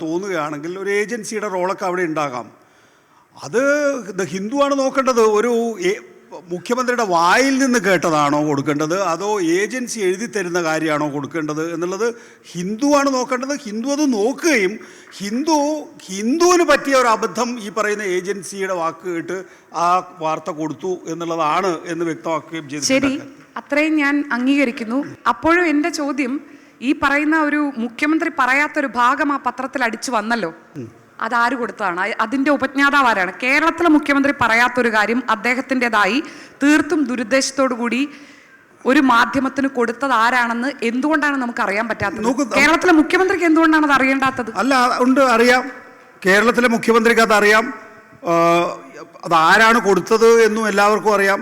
തോന്നുകയാണെങ്കിൽ ഒരു ഏജൻസിയുടെ റോളൊക്കെ അവിടെ ഉണ്ടാകാം. അത് ഹിന്ദുവാണ് നോക്കേണ്ടത്. ഒരു മുഖ്യമന്ത്രിയുടെ വായിൽ നിന്ന് കേട്ടതാണോ കൊടുക്കേണ്ടത്, അതോ ഏജൻസി എഴുതി തരുന്ന കാര്യമാണോ കൊടുക്കേണ്ടത് എന്നുള്ളത് ഹിന്ദുവാണ് നോക്കേണ്ടത്. ഹിന്ദു അത് നോക്കുകയും ഹിന്ദുവിന് പറ്റിയ ഒരു അബദ്ധം ഈ പറയുന്ന ഏജൻസിയുടെ വാക്ക് കേട്ട് ആ വാർത്ത കൊടുത്തു എന്നുള്ളതാണ് എന്ന് വ്യക്തമാക്കുകയും ചെയ്തു. ശരി, അത്രയും ഞാൻ അംഗീകരിക്കുന്നു. അപ്പോഴും എൻ്റെ ചോദ്യം, ഈ പറയുന്ന ഒരു മുഖ്യമന്ത്രി പറയാത്തൊരു ഭാഗം ആ പത്രത്തിൽ അടിച്ചു വന്നല്ലോ, അതാര് കൊടുത്തതാണ്? അതിന്റെ ഉപജ്ഞാതാവ് ആരാണ്? കേരളത്തിലെ മുഖ്യമന്ത്രി പറയാത്തൊരു കാര്യം അദ്ദേഹത്തിൻ്റെതായി തീർത്തും ദുരുദ്ദേശത്തോടു കൂടി ഒരു മാധ്യമത്തിന് കൊടുത്തത് ആരാണെന്ന് എന്തുകൊണ്ടാണ് നമുക്ക് അറിയാൻ പറ്റാത്തത്? കേരളത്തിലെ മുഖ്യമന്ത്രിക്ക് എന്തുകൊണ്ടാണ് അത് അറിയേണ്ടാത്തത്? അല്ല, ഉണ്ട്, അറിയാം. കേരളത്തിലെ മുഖ്യമന്ത്രിക്ക് അതറിയാം. അതാരാണ് കൊടുത്തത് എന്നും എല്ലാവർക്കും അറിയാം.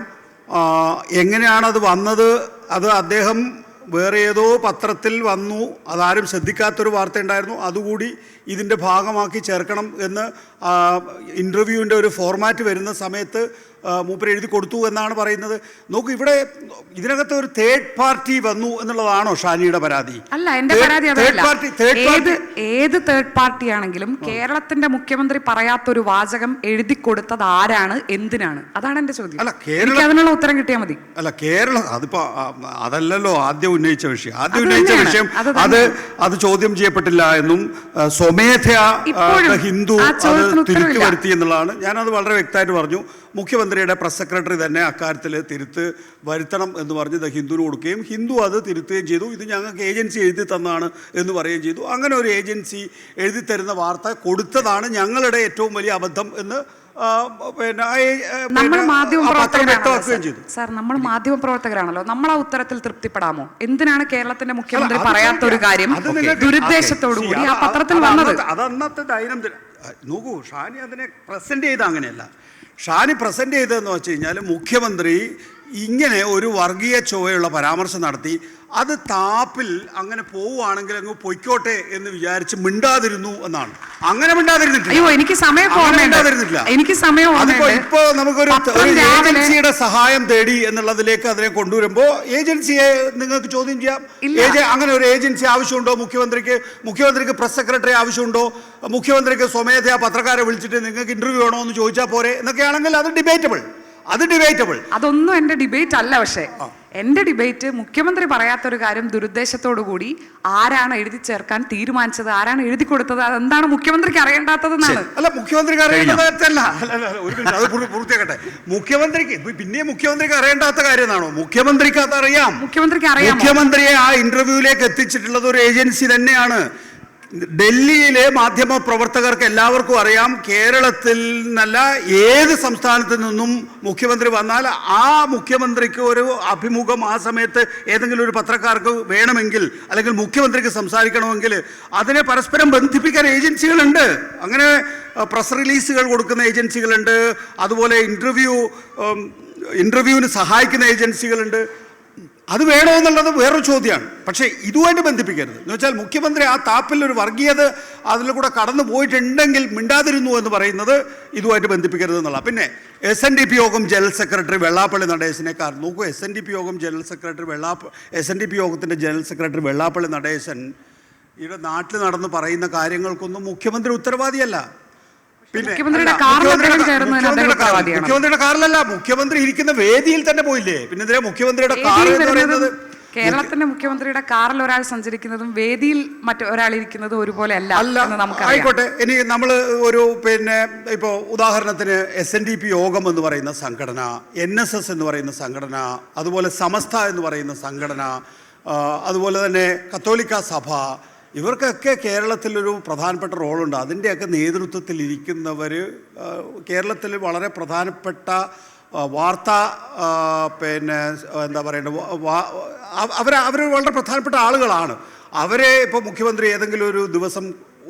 എങ്ങനെയാണ് അത് വന്നത്? അത് അദ്ദേഹം വേറെ ഏതോ പത്രത്തിൽ വന്നു, അതാരും ശ്രദ്ധിക്കാത്തൊരു വാർത്ത ഉണ്ടായിരുന്നു, അതുകൂടി ഇതിൻ്റെ ഭാഗമാക്കി ചേർക്കണം എന്ന് ഇൻ്റർവ്യൂവിൻ്റെ ഒരു ഫോർമാറ്റ് വരുന്ന സമയത്ത് മൂപ്പര് എഴുതി കൊടുത്തു എന്നാണ് പറയുന്നത്. നോക്കൂ, ഇവിടെ ഇതിനകത്ത് ഒരു തേർഡ് പാർട്ടി വന്നു എന്നുള്ളതാണോ ഷാനിയുടെ പരാതി? അല്ല, എന്റെ പരാതി അതല്ല. ഏത് തേർഡ് പാർട്ടി ആണെങ്കിലും കേരളത്തിന്റെ മുഖ്യമന്ത്രി പറയാത്തൊരു വാചകം എഴുതി കൊടുത്തത് ആരാണ്, എന്തിനാണ്? അതാണ് എന്റെ ചോദ്യം. അല്ല, എനിക്ക് അതിനുള്ള ഉത്തരം കിട്ടിയാൽ മതി. അല്ല, കേരളം അതിപ്പോ അതല്ലല്ലോ ആദ്യം ഉന്നയിച്ച വിഷയം. അത് ചോദ്യം ചെയ്യപ്പെട്ടില്ല എന്നും സ്വമേധയാ ഹിന്ദു അത് തിരുത്തി വരുത്തി എന്നുള്ളതാണ്. ഞാനത് വളരെ വ്യക്തമായിട്ട് പറഞ്ഞു. മുഖ്യമന്ത്രിയുടെ പ്രസ് സെക്രട്ടറി തന്നെ അക്കാര്യത്തിൽ തിരുത്ത് വരുത്തണം എന്ന് പറഞ്ഞ് ഹിന്ദുവിന് കൊടുക്കുകയും ഹിന്ദു അത് തിരുത്തുകയും ചെയ്തു. ഇത് ഞങ്ങൾക്ക് ഏജൻസി എഴുതി തന്നാണ് എന്ന് പറയുകയും ചെയ്തു. അങ്ങനെ ഒരു ഏജൻസി എഴുതി തരുന്ന വാർത്ത കൊടുത്തതാണ് ഞങ്ങളുടെ ഏറ്റവും വലിയ അബദ്ധം എന്ന് നമ്മൾ മാധ്യമപ്രവർത്തകരാണല്ലോ. നമ്മൾ ആ ഉത്തരത്തിൽ തൃപ്തിപ്പെടാമോ? എന്തിനാണ് കേരളത്തിന്റെ മുഖ്യമന്ത്രി പറയാത്തൊരു കാര്യം ദുരുദ്ദേശത്തോടു കൂടി ആ പത്രത്തിൽ വന്നത്? അത് അന്നത്തെ ദൈനംദിന നോക്കൂ, ഷാനി അതിനെ പ്രസന്റ് ചെയ്ത അങ്ങനെയല്ല. ഷാനി പ്രസന്റ് ചെയ്തതെന്ന് വെച്ച് കഴിഞ്ഞാൽ മുഖ്യമന്ത്രി ഇങ്ങനെ ഒരു വർഗീയ ചൊവ്വയുള്ള പരാമർശം നടത്തി, അത് താപ്പിൽ അങ്ങനെ പോവുകയാണെങ്കിൽ അങ്ങ് പൊയ്ക്കോട്ടെ എന്ന് വിചാരിച്ച് മിണ്ടാതിരുന്നു എന്നാണ്. അങ്ങനെ മിണ്ടാതിരുന്നിട്ടില്ല. ഇപ്പോ നമുക്കൊരു ഏജൻസിയുടെ സഹായം തേടി എന്നുള്ളതിലേക്ക് അതിനെ കൊണ്ടുവരുമ്പോൾ ഏജൻസിയെ നിങ്ങൾക്ക് ചോദ്യം ചെയ്യാം. അങ്ങനെ ഒരു ഏജൻസി ആവശ്യമുണ്ടോ മുഖ്യമന്ത്രിക്ക് പ്രസ് സെക്രട്ടറി ആവശ്യമുണ്ടോ? മുഖ്യമന്ത്രിക്ക് സ്വമേധയാ പത്രക്കാരെ വിളിച്ചിട്ട് നിങ്ങൾക്ക് ഇന്റർവ്യൂ വേണോ എന്ന് ചോദിച്ചാൽ പോരെ എന്നൊക്കെയാണെങ്കിൽ അത് ഡിബേറ്റബിൾ. അതൊന്നും എന്റെ ഡിബേറ്റ് അല്ല. പക്ഷേ എന്റെ ഡിബേറ്റ് മുഖ്യമന്ത്രി പറയാത്തൊരു കാര്യം ദുരുദ്ദേശത്തോടു കൂടി ആരാണ് എഴുതി ചേർക്കാൻ തീരുമാനിച്ചത്, ആരാണ് എഴുതി കൊടുത്തത്, അതെന്താണ് മുഖ്യമന്ത്രിക്ക് അറിയേണ്ടാത്തതെന്നാണ്. അല്ല, മുഖ്യമന്ത്രിക്ക് അറിയേണ്ടതല്ല. അത് പൂർത്തിയാക്കട്ടെ. മുഖ്യമന്ത്രിക്ക് അറിയേണ്ടാത്ത കാര്യമാണോ? മുഖ്യമന്ത്രിക്ക് അതറിയാം. മുഖ്യമന്ത്രിയെ ആ ഇന്റർവ്യൂവിലേക്ക് എത്തിച്ചിട്ടുള്ളത് ഒരു ഏജൻസി തന്നെയാണ്. ഡൽഹിയിലെ മാധ്യമ പ്രവർത്തകർക്ക് എല്ലാവർക്കും അറിയാം, കേരളത്തിൽ നിന്നല്ല ഏത് സംസ്ഥാനത്ത് നിന്നും മുഖ്യമന്ത്രി വന്നാൽ ആ മുഖ്യമന്ത്രിക്ക് ഒരു അഭിമുഖം ആ സമയത്ത് ഏതെങ്കിലും ഒരു പത്രക്കാർക്ക് വേണമെങ്കിൽ അല്ലെങ്കിൽ മുഖ്യമന്ത്രിക്ക് സംസാരിക്കണമെങ്കിൽ അതിനെ പരസ്പരം ബന്ധിപ്പിക്കാൻ ഏജൻസികളുണ്ട്. അങ്ങനെ പ്രസ് റിലീസുകൾ കൊടുക്കുന്ന ഏജൻസികളുണ്ട്, അതുപോലെ ഇൻ്റർവ്യൂവിന് സഹായിക്കുന്ന ഏജൻസികളുണ്ട്. അത് വേണോ എന്നുള്ളത് വേറൊരു ചോദ്യമാണ്. പക്ഷേ ഇതുമായിട്ട് ബന്ധിപ്പിക്കരുത്. എന്ന് വെച്ചാൽ മുഖ്യമന്ത്രി ആ താപ്പിൽ ഒരു വർഗീയത അതിൽ കൂടെ കടന്നു പോയിട്ടുണ്ടെങ്കിൽ മിണ്ടാതിരുന്നു എന്ന് പറയുന്നത് ഇതുമായിട്ട് ബന്ധിപ്പിക്കരുത് എന്നുള്ള. പിന്നെ SNDP യോഗം ജനറൽ സെക്രട്ടറി വെള്ളാപ്പള്ളി നടേശനേക്കാൾ നോക്കൂ, SNDP യോഗത്തിൻ്റെ ജനറൽ സെക്രട്ടറി വെള്ളാപ്പള്ളി നടേശൻ ഇവിടെ നാട്ടിൽ നടന്ന് പറയുന്ന കാര്യങ്ങൾക്കൊന്നും മുഖ്യമന്ത്രി ഉത്തരവാദിയല്ല. മുഖ്യമന്ത്രിയുടെ കാറിലല്ല, മുഖ്യമന്ത്രി ഇരിക്കുന്ന വേദിയിൽ തന്നെ പോയില്ലേ? പിന്നെ ഇതിലെ മുഖ്യമന്ത്രിയുടെ കാർ എന്ന് പറയുന്നത് കേരളത്തിന്റെ മുഖ്യമന്ത്രിയുടെ കാറിൽ ഒരാൾ സഞ്ചരിക്കുന്നതും വേദിയിൽ മറ്റൊരാൾ ഇരിക്കുന്നതും ഒരുപോലെ അല്ല. ആയിക്കോട്ടെ. ഇനി നമ്മൾ ഒരു ഇപ്പോൾ ഉദാഹരണത്തിന് SNDP യോഗം എന്ന് പറയുന്ന സംഘടന, NSS എന്ന് പറയുന്ന സംഘടന, അതുപോലെ സമസ്ത എന്ന് പറയുന്ന സംഘടന, അതുപോലെ തന്നെ കത്തോലിക്ക സഭ, ഇവർക്കൊക്കെ കേരളത്തിലൊരു പ്രധാനപ്പെട്ട റോളുണ്ട്. അതിൻ്റെയൊക്കെ നേതൃത്വത്തിൽ ഇരിക്കുന്നവർ കേരളത്തിൽ വളരെ പ്രധാനപ്പെട്ട വാർത്താ എന്താ പറയേണ്ടത് അവർ വളരെ പ്രധാനപ്പെട്ട ആളുകളാണ്. അവരെ ഇപ്പോൾ മുഖ്യമന്ത്രി ഏതെങ്കിലും ഒരു ദിവസം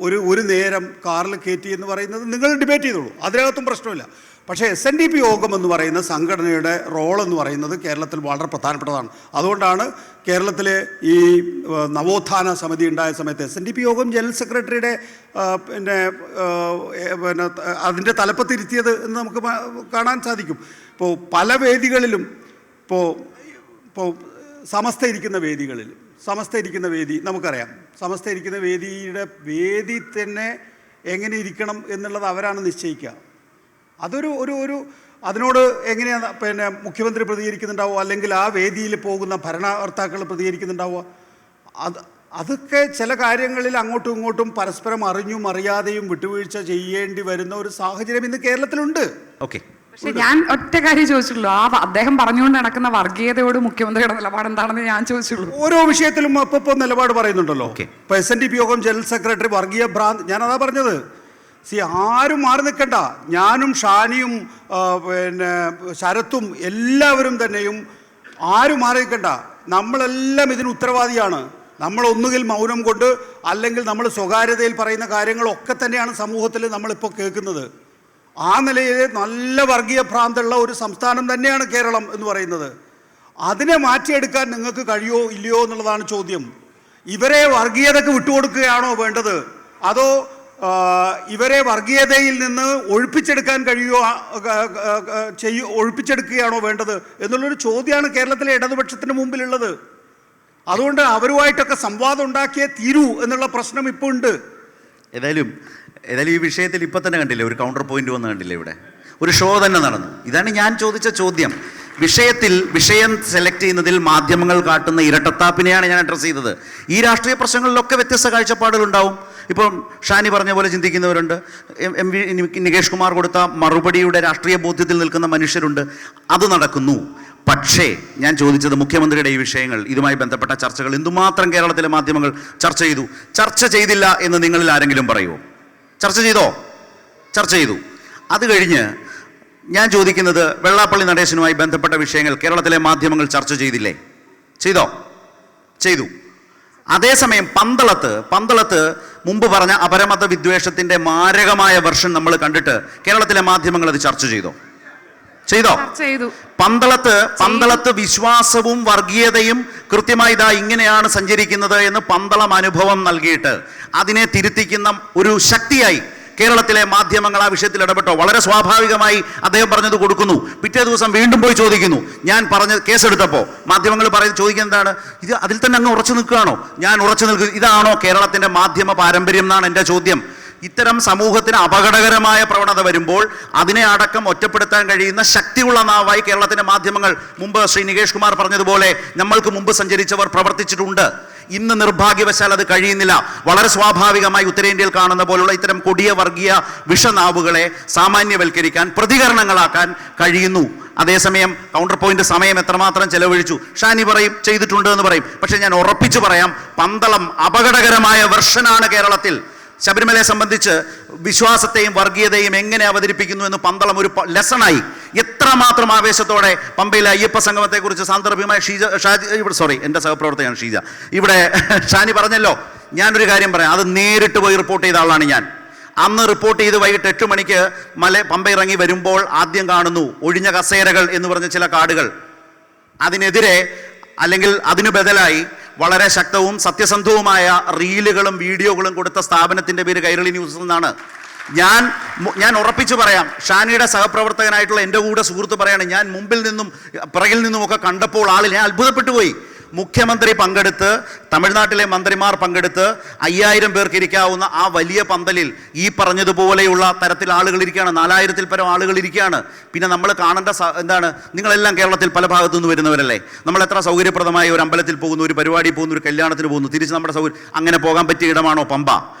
ഒരു നേരം കാറിൽ കയറ്റി എന്ന് പറയുന്നത് നിങ്ങൾ ഡിബേറ്റ് ചെയ്തോളൂ, അതിനകത്തും പ്രശ്നമില്ല. പക്ഷേ SNDP യോഗം എന്ന് പറയുന്ന സംഘടനയുടെ റോൾ എന്ന് പറയുന്നത് കേരളത്തിൽ വളരെ പ്രധാനപ്പെട്ടതാണ്. അതുകൊണ്ടാണ് കേരളത്തിലെ ഈ നവോത്ഥാന സമിതി ഉണ്ടായ സമയത്ത് SNDP യോഗം ജനറൽ സെക്രട്ടറിയുടെ അതിൻ്റെ തലപ്പത്തിരുത്തിയത് എന്ന് നമുക്ക് കാണാൻ സാധിക്കും. ഇപ്പോൾ പല വേദികളിലും ഇപ്പോൾ സമസ്ത ഇരിക്കുന്ന വേദി നമുക്കറിയാം. സമസ്ത ഇരിക്കുന്ന വേദി തന്നെ എങ്ങനെ ഇരിക്കണം എന്നുള്ളത് അവരാണ് നിശ്ചയിക്കുക. അതൊരു അതിനോട് എങ്ങനെയാണ് മുഖ്യമന്ത്രി പ്രതികരിക്കുന്നുണ്ടാവുക, അല്ലെങ്കിൽ ആ വേദിയിൽ പോകുന്ന ഭരണകർത്താക്കൾ പ്രതികരിക്കുന്നുണ്ടാവുക? അതൊക്കെ ചില കാര്യങ്ങളിൽ അങ്ങോട്ടും ഇങ്ങോട്ടും പരസ്പരം അറിഞ്ഞും അറിയാതെയും വിട്ടുവീഴ്ച ചെയ്യേണ്ടി വരുന്ന ഒരു സാഹചര്യം ഇന്ന് കേരളത്തിലുണ്ട്. ഓക്കെ. പക്ഷെ ഞാൻ ഒറ്റ കാര്യം ചോദിച്ചുള്ളൂ, അദ്ദേഹം പറഞ്ഞുകൊണ്ട് നടക്കുന്ന വർഗീയതയോട് മുഖ്യമന്ത്രിയുടെ നിലപാട് എന്താണെന്ന് ഞാൻ ചോദിച്ചുള്ളൂ. ഓരോ വിഷയത്തിലും അപ്പോൾ നിലപാട് പറയുന്നുണ്ടല്ലോ. ഇപ്പൊ SNDP യോഗം ജനറൽ സെക്രട്ടറി വർഗീയ ഭ്രാന്ത്, ഞാനതാ പറഞ്ഞത്. ആരും മാറി നിൽക്കണ്ട. ഞാനും ഷാനിയും പിന്നെ ശരത്തും എല്ലാവരും തന്നെയും ആരും മാറി നിൽക്കണ്ട. നമ്മളെല്ലാം ഇതിന് ഉത്തരവാദിയാണ്. നമ്മൾ ഒന്നുകിൽ മൗനം കൊണ്ട്, അല്ലെങ്കിൽ നമ്മൾ സ്വകാര്യതയിൽ പറയുന്ന കാര്യങ്ങളൊക്കെ തന്നെയാണ് സമൂഹത്തിൽ നമ്മളിപ്പോൾ കേൾക്കുന്നത്. ആ നിലയിൽ നല്ല വർഗീയ ഭ്രാന്തുള്ള ഒരു സംസ്ഥാനം തന്നെയാണ് കേരളം എന്ന് പറയുന്നത്. അതിനെ മാറ്റിയെടുക്കാൻ നിങ്ങൾക്ക് കഴിയോ ഇല്ലയോ എന്നുള്ളതാണ് ചോദ്യം. ഇവരെ വർഗീയതയ്ക്ക് വിട്ടുകൊടുക്കുകയാണോ വേണ്ടത്, അതോ ഇവരെ വർഗീയതയിൽ നിന്ന് ഒഴിപ്പിച്ചെടുക്കാൻ ഒഴിപ്പിച്ചെടുക്കുകയാണോ വേണ്ടത് എന്നുള്ളൊരു ചോദ്യമാണ് കേരളത്തിലെ ഇടതുപക്ഷത്തിന് മുമ്പിലുള്ളത്. അതുകൊണ്ട് അവരുമായിട്ടൊക്കെ സംവാദം ഉണ്ടാക്കിയേ തീരൂ എന്നുള്ള പ്രശ്നം ഇപ്പോൾ ഉണ്ട്. ഏതായാലും ഈ വിഷയത്തിൽ ഇപ്പം തന്നെ കണ്ടില്ലേ, ഒരു കൗണ്ടർ പോയിന്റ് വന്ന് കണ്ടില്ലേ, ഇവിടെ ഒരു ഷോ തന്നെ നടന്നു. ഇതാണ് ഞാൻ ചോദിച്ച ചോദ്യം. വിഷയം സെലക്ട് ചെയ്യുന്നതിൽ മാധ്യമങ്ങൾ കാട്ടുന്ന ഇരട്ടത്താപ്പിനെയാണ് ഞാൻ അഡ്രസ്സ് ചെയ്തത്. ഈ രാഷ്ട്രീയ പ്രശ്നങ്ങളിലൊക്കെ വ്യത്യസ്ത കാഴ്ചപ്പാടുകളുണ്ടാവും. ഇപ്പം ഷാനി പറഞ്ഞ പോലെ ചിന്തിക്കുന്നവരുണ്ട്. MV നികേഷ് കുമാർ കൊടുത്ത മറുപടിയുടെ രാഷ്ട്രീയ ബോധ്യത്തിൽ നിൽക്കുന്ന മനുഷ്യരുണ്ട്. അത് നടക്കുന്നു. പക്ഷേ ഞാൻ ചോദിച്ചത് മുഖ്യമന്ത്രിയുടെ ഈ വിഷയങ്ങൾ, ഇതുമായി ബന്ധപ്പെട്ട ചർച്ചകൾ എന്തുമാത്രം കേരളത്തിലെ മാധ്യമങ്ങൾ ചർച്ച ചെയ്തു? ചർച്ച ചെയ്തില്ല എന്ന് നിങ്ങളിൽ ആരെങ്കിലും പറയുമോ? ചർച്ച ചെയ്തോ? ചർച്ച ചെയ്തു. അത് കഴിഞ്ഞ് ഞാൻ ചോദിക്കുന്നത്, വെള്ളാപ്പള്ളി നടേശനുമായി ബന്ധപ്പെട്ട വിഷയങ്ങൾ കേരളത്തിലെ മാധ്യമങ്ങൾ ചർച്ച ചെയ്തില്ലേ? ചെയ്തോ? ചെയ്തു. അതേസമയം പന്തളത്ത് മുമ്പ് പറഞ്ഞ അപരമത വിദ്വേഷത്തിൻ്റെ മാരകമായ വെർഷൻ നമ്മൾ കണ്ടിട്ട് കേരളത്തിലെ മാധ്യമങ്ങൾ അത് ചർച്ച ചെയ്തോ? പന്തളത്ത് വിശ്വാസവും വർഗീയതയും കൃത്യമായി ഇതാ ഇങ്ങനെയാണ് സഞ്ചരിക്കുന്നത് എന്ന് പന്തളം അനുഭവം നൽകിയിട്ട് അതിനെ തിരുത്തിക്കുന്ന ഒരു ശക്തിയായി കേരളത്തിലെ മാധ്യമങ്ങൾ ആ വിഷയത്തിൽ ഇടപെട്ടോ? വളരെ സ്വാഭാവികമായി അദ്ദേഹം പറഞ്ഞത് കൊടുക്കുന്നു. പിറ്റേ ദിവസം വീണ്ടും പോയി ചോദിക്കുന്നു. ഞാൻ പറഞ്ഞ കേസെടുത്തപ്പോൾ മാധ്യമങ്ങൾ ചോദിക്കുന്നത് എന്താണ്? ഇത് അതിൽ തന്നെ അങ്ങ് ഉറച്ചു നിൽക്കുകയാണോ? ഞാൻ ഉറച്ചു നിൽക്കുന്നു. ഇതാണോ കേരളത്തിൻ്റെ മാധ്യമ പാരമ്പര്യം എന്നാണ് എൻ്റെ ചോദ്യം. ഇത്തരം സമൂഹത്തിന് അപകടകരമായ പ്രവണത വരുമ്പോൾ അതിനെ അടക്കം ഒറ്റപ്പെടുത്താൻ കഴിയുന്ന ശക്തിയുള്ള നാവായി കേരളത്തിൻ്റെ മാധ്യമങ്ങൾ, മുമ്പ് ശ്രീ നികേഷ് കുമാർ പറഞ്ഞതുപോലെ നമ്മൾക്ക് മുമ്പ് സഞ്ചരിച്ചവർ പ്രവർത്തിച്ചിട്ടുണ്ട്. ഇന്ന് നിർഭാഗ്യവശാൽ അത് കഴിയുന്നില്ല. വളരെ സ്വാഭാവികമായി ഉത്തരേന്ത്യയിൽ കാണുന്ന പോലുള്ള ഇത്തരം കൊടിയ വർഗീയ വിഷനാവുകളെ സാമാന്യവൽക്കരിക്കാൻ, പ്രതികരണങ്ങളാക്കാൻ കഴിയുന്നു. അതേസമയം കൗണ്ടർ പോയിന്റ് സമയം എത്രമാത്രം ചെലവഴിച്ചു? ഷാനി പറയും ചെയ്തിട്ടുണ്ട് എന്ന് പറയും. പക്ഷെ ഞാൻ ഉറപ്പിച്ചു പറയാം, പന്തളം അപകടകരമായ വെർഷനാണ് കേരളത്തിൽ. ശബരിമലയെ സംബന്ധിച്ച് വിശ്വാസത്തെയും വർഗീയതയും എങ്ങനെ അവതരിപ്പിക്കുന്നു എന്ന് പന്തളം ഒരു ലെസണായി. എത്രമാത്രം ആവേശത്തോടെ പമ്പയിലെ അയ്യപ്പ സംഗമത്തെക്കുറിച്ച് സാന്ദർഭികമായ എൻ്റെ സഹപ്രവർത്തകയാണ് ഷീജ ഇവിടെ ഷാനി പറഞ്ഞല്ലോ. ഞാനൊരു കാര്യം പറയാം, അത് നേരിട്ട് പോയി റിപ്പോർട്ട് ചെയ്ത ആളാണ് ഞാൻ. അന്ന് റിപ്പോർട്ട് ചെയ്ത് വൈകിട്ട് 8 മണിക്ക് പമ്പ ഇറങ്ങി വരുമ്പോൾ ആദ്യം കാണുന്നു ഒഴിഞ്ഞ കസേരകൾ എന്ന് പറഞ്ഞ ചില കാർഡുകൾ. അതിനെതിരെ അല്ലെങ്കിൽ അതിനു ബദലായി വളരെ ശക്തവും സത്യസന്ധവുമായ റീലുകളും വീഡിയോകളും കൊടുത്ത സ്ഥാപനത്തിൻ്റെ പേര് കൈരളി ന്യൂസ് എന്നാണ്. ഞാൻ ഉറപ്പിച്ചു പറയാം, ഷാനിയുടെ സഹപ്രവർത്തകനായിട്ടുള്ള എൻ്റെ കൂടെ സുഹൃത്ത് പറയാണ്, ഞാൻ മുമ്പിൽ നിന്നും പിറകിൽ നിന്നുമൊക്കെ കണ്ടപ്പോൾ ആളിൽ ഞാൻ അത്ഭുതപ്പെട്ടു പോയി. മുഖ്യമന്ത്രി പങ്കെടുത്ത്, തമിഴ്നാട്ടിലെ മന്ത്രിമാർ പങ്കെടുത്ത് 5000 പേർക്ക് ഇരിക്കാവുന്ന ആ വലിയ പന്തലിൽ ഈ പറഞ്ഞതുപോലെയുള്ള തരത്തിൽ ആളുകൾ ഇരിക്കുകയാണ്. 4000-ൽ പരം ആളുകൾ ഇരിക്കുകയാണ്. പിന്നെ നമ്മൾ കാണേണ്ട എന്താണ്? നിങ്ങളെല്ലാം കേരളത്തിൽ പല ഭാഗത്തു നിന്ന് വരുന്നവരല്ലേ? നമ്മൾ എത്ര സൗകര്യപ്രദമായ ഒരു അമ്പലത്തിൽ പോകുന്നു, ഒരു പരിപാടി പോകുന്നു, ഒരു കല്യാണത്തിന് പോകുന്നു, തിരിച്ച് നമ്മുടെ അങ്ങനെ പോകാൻ പറ്റിയ ഇടമാണോ പമ്പ?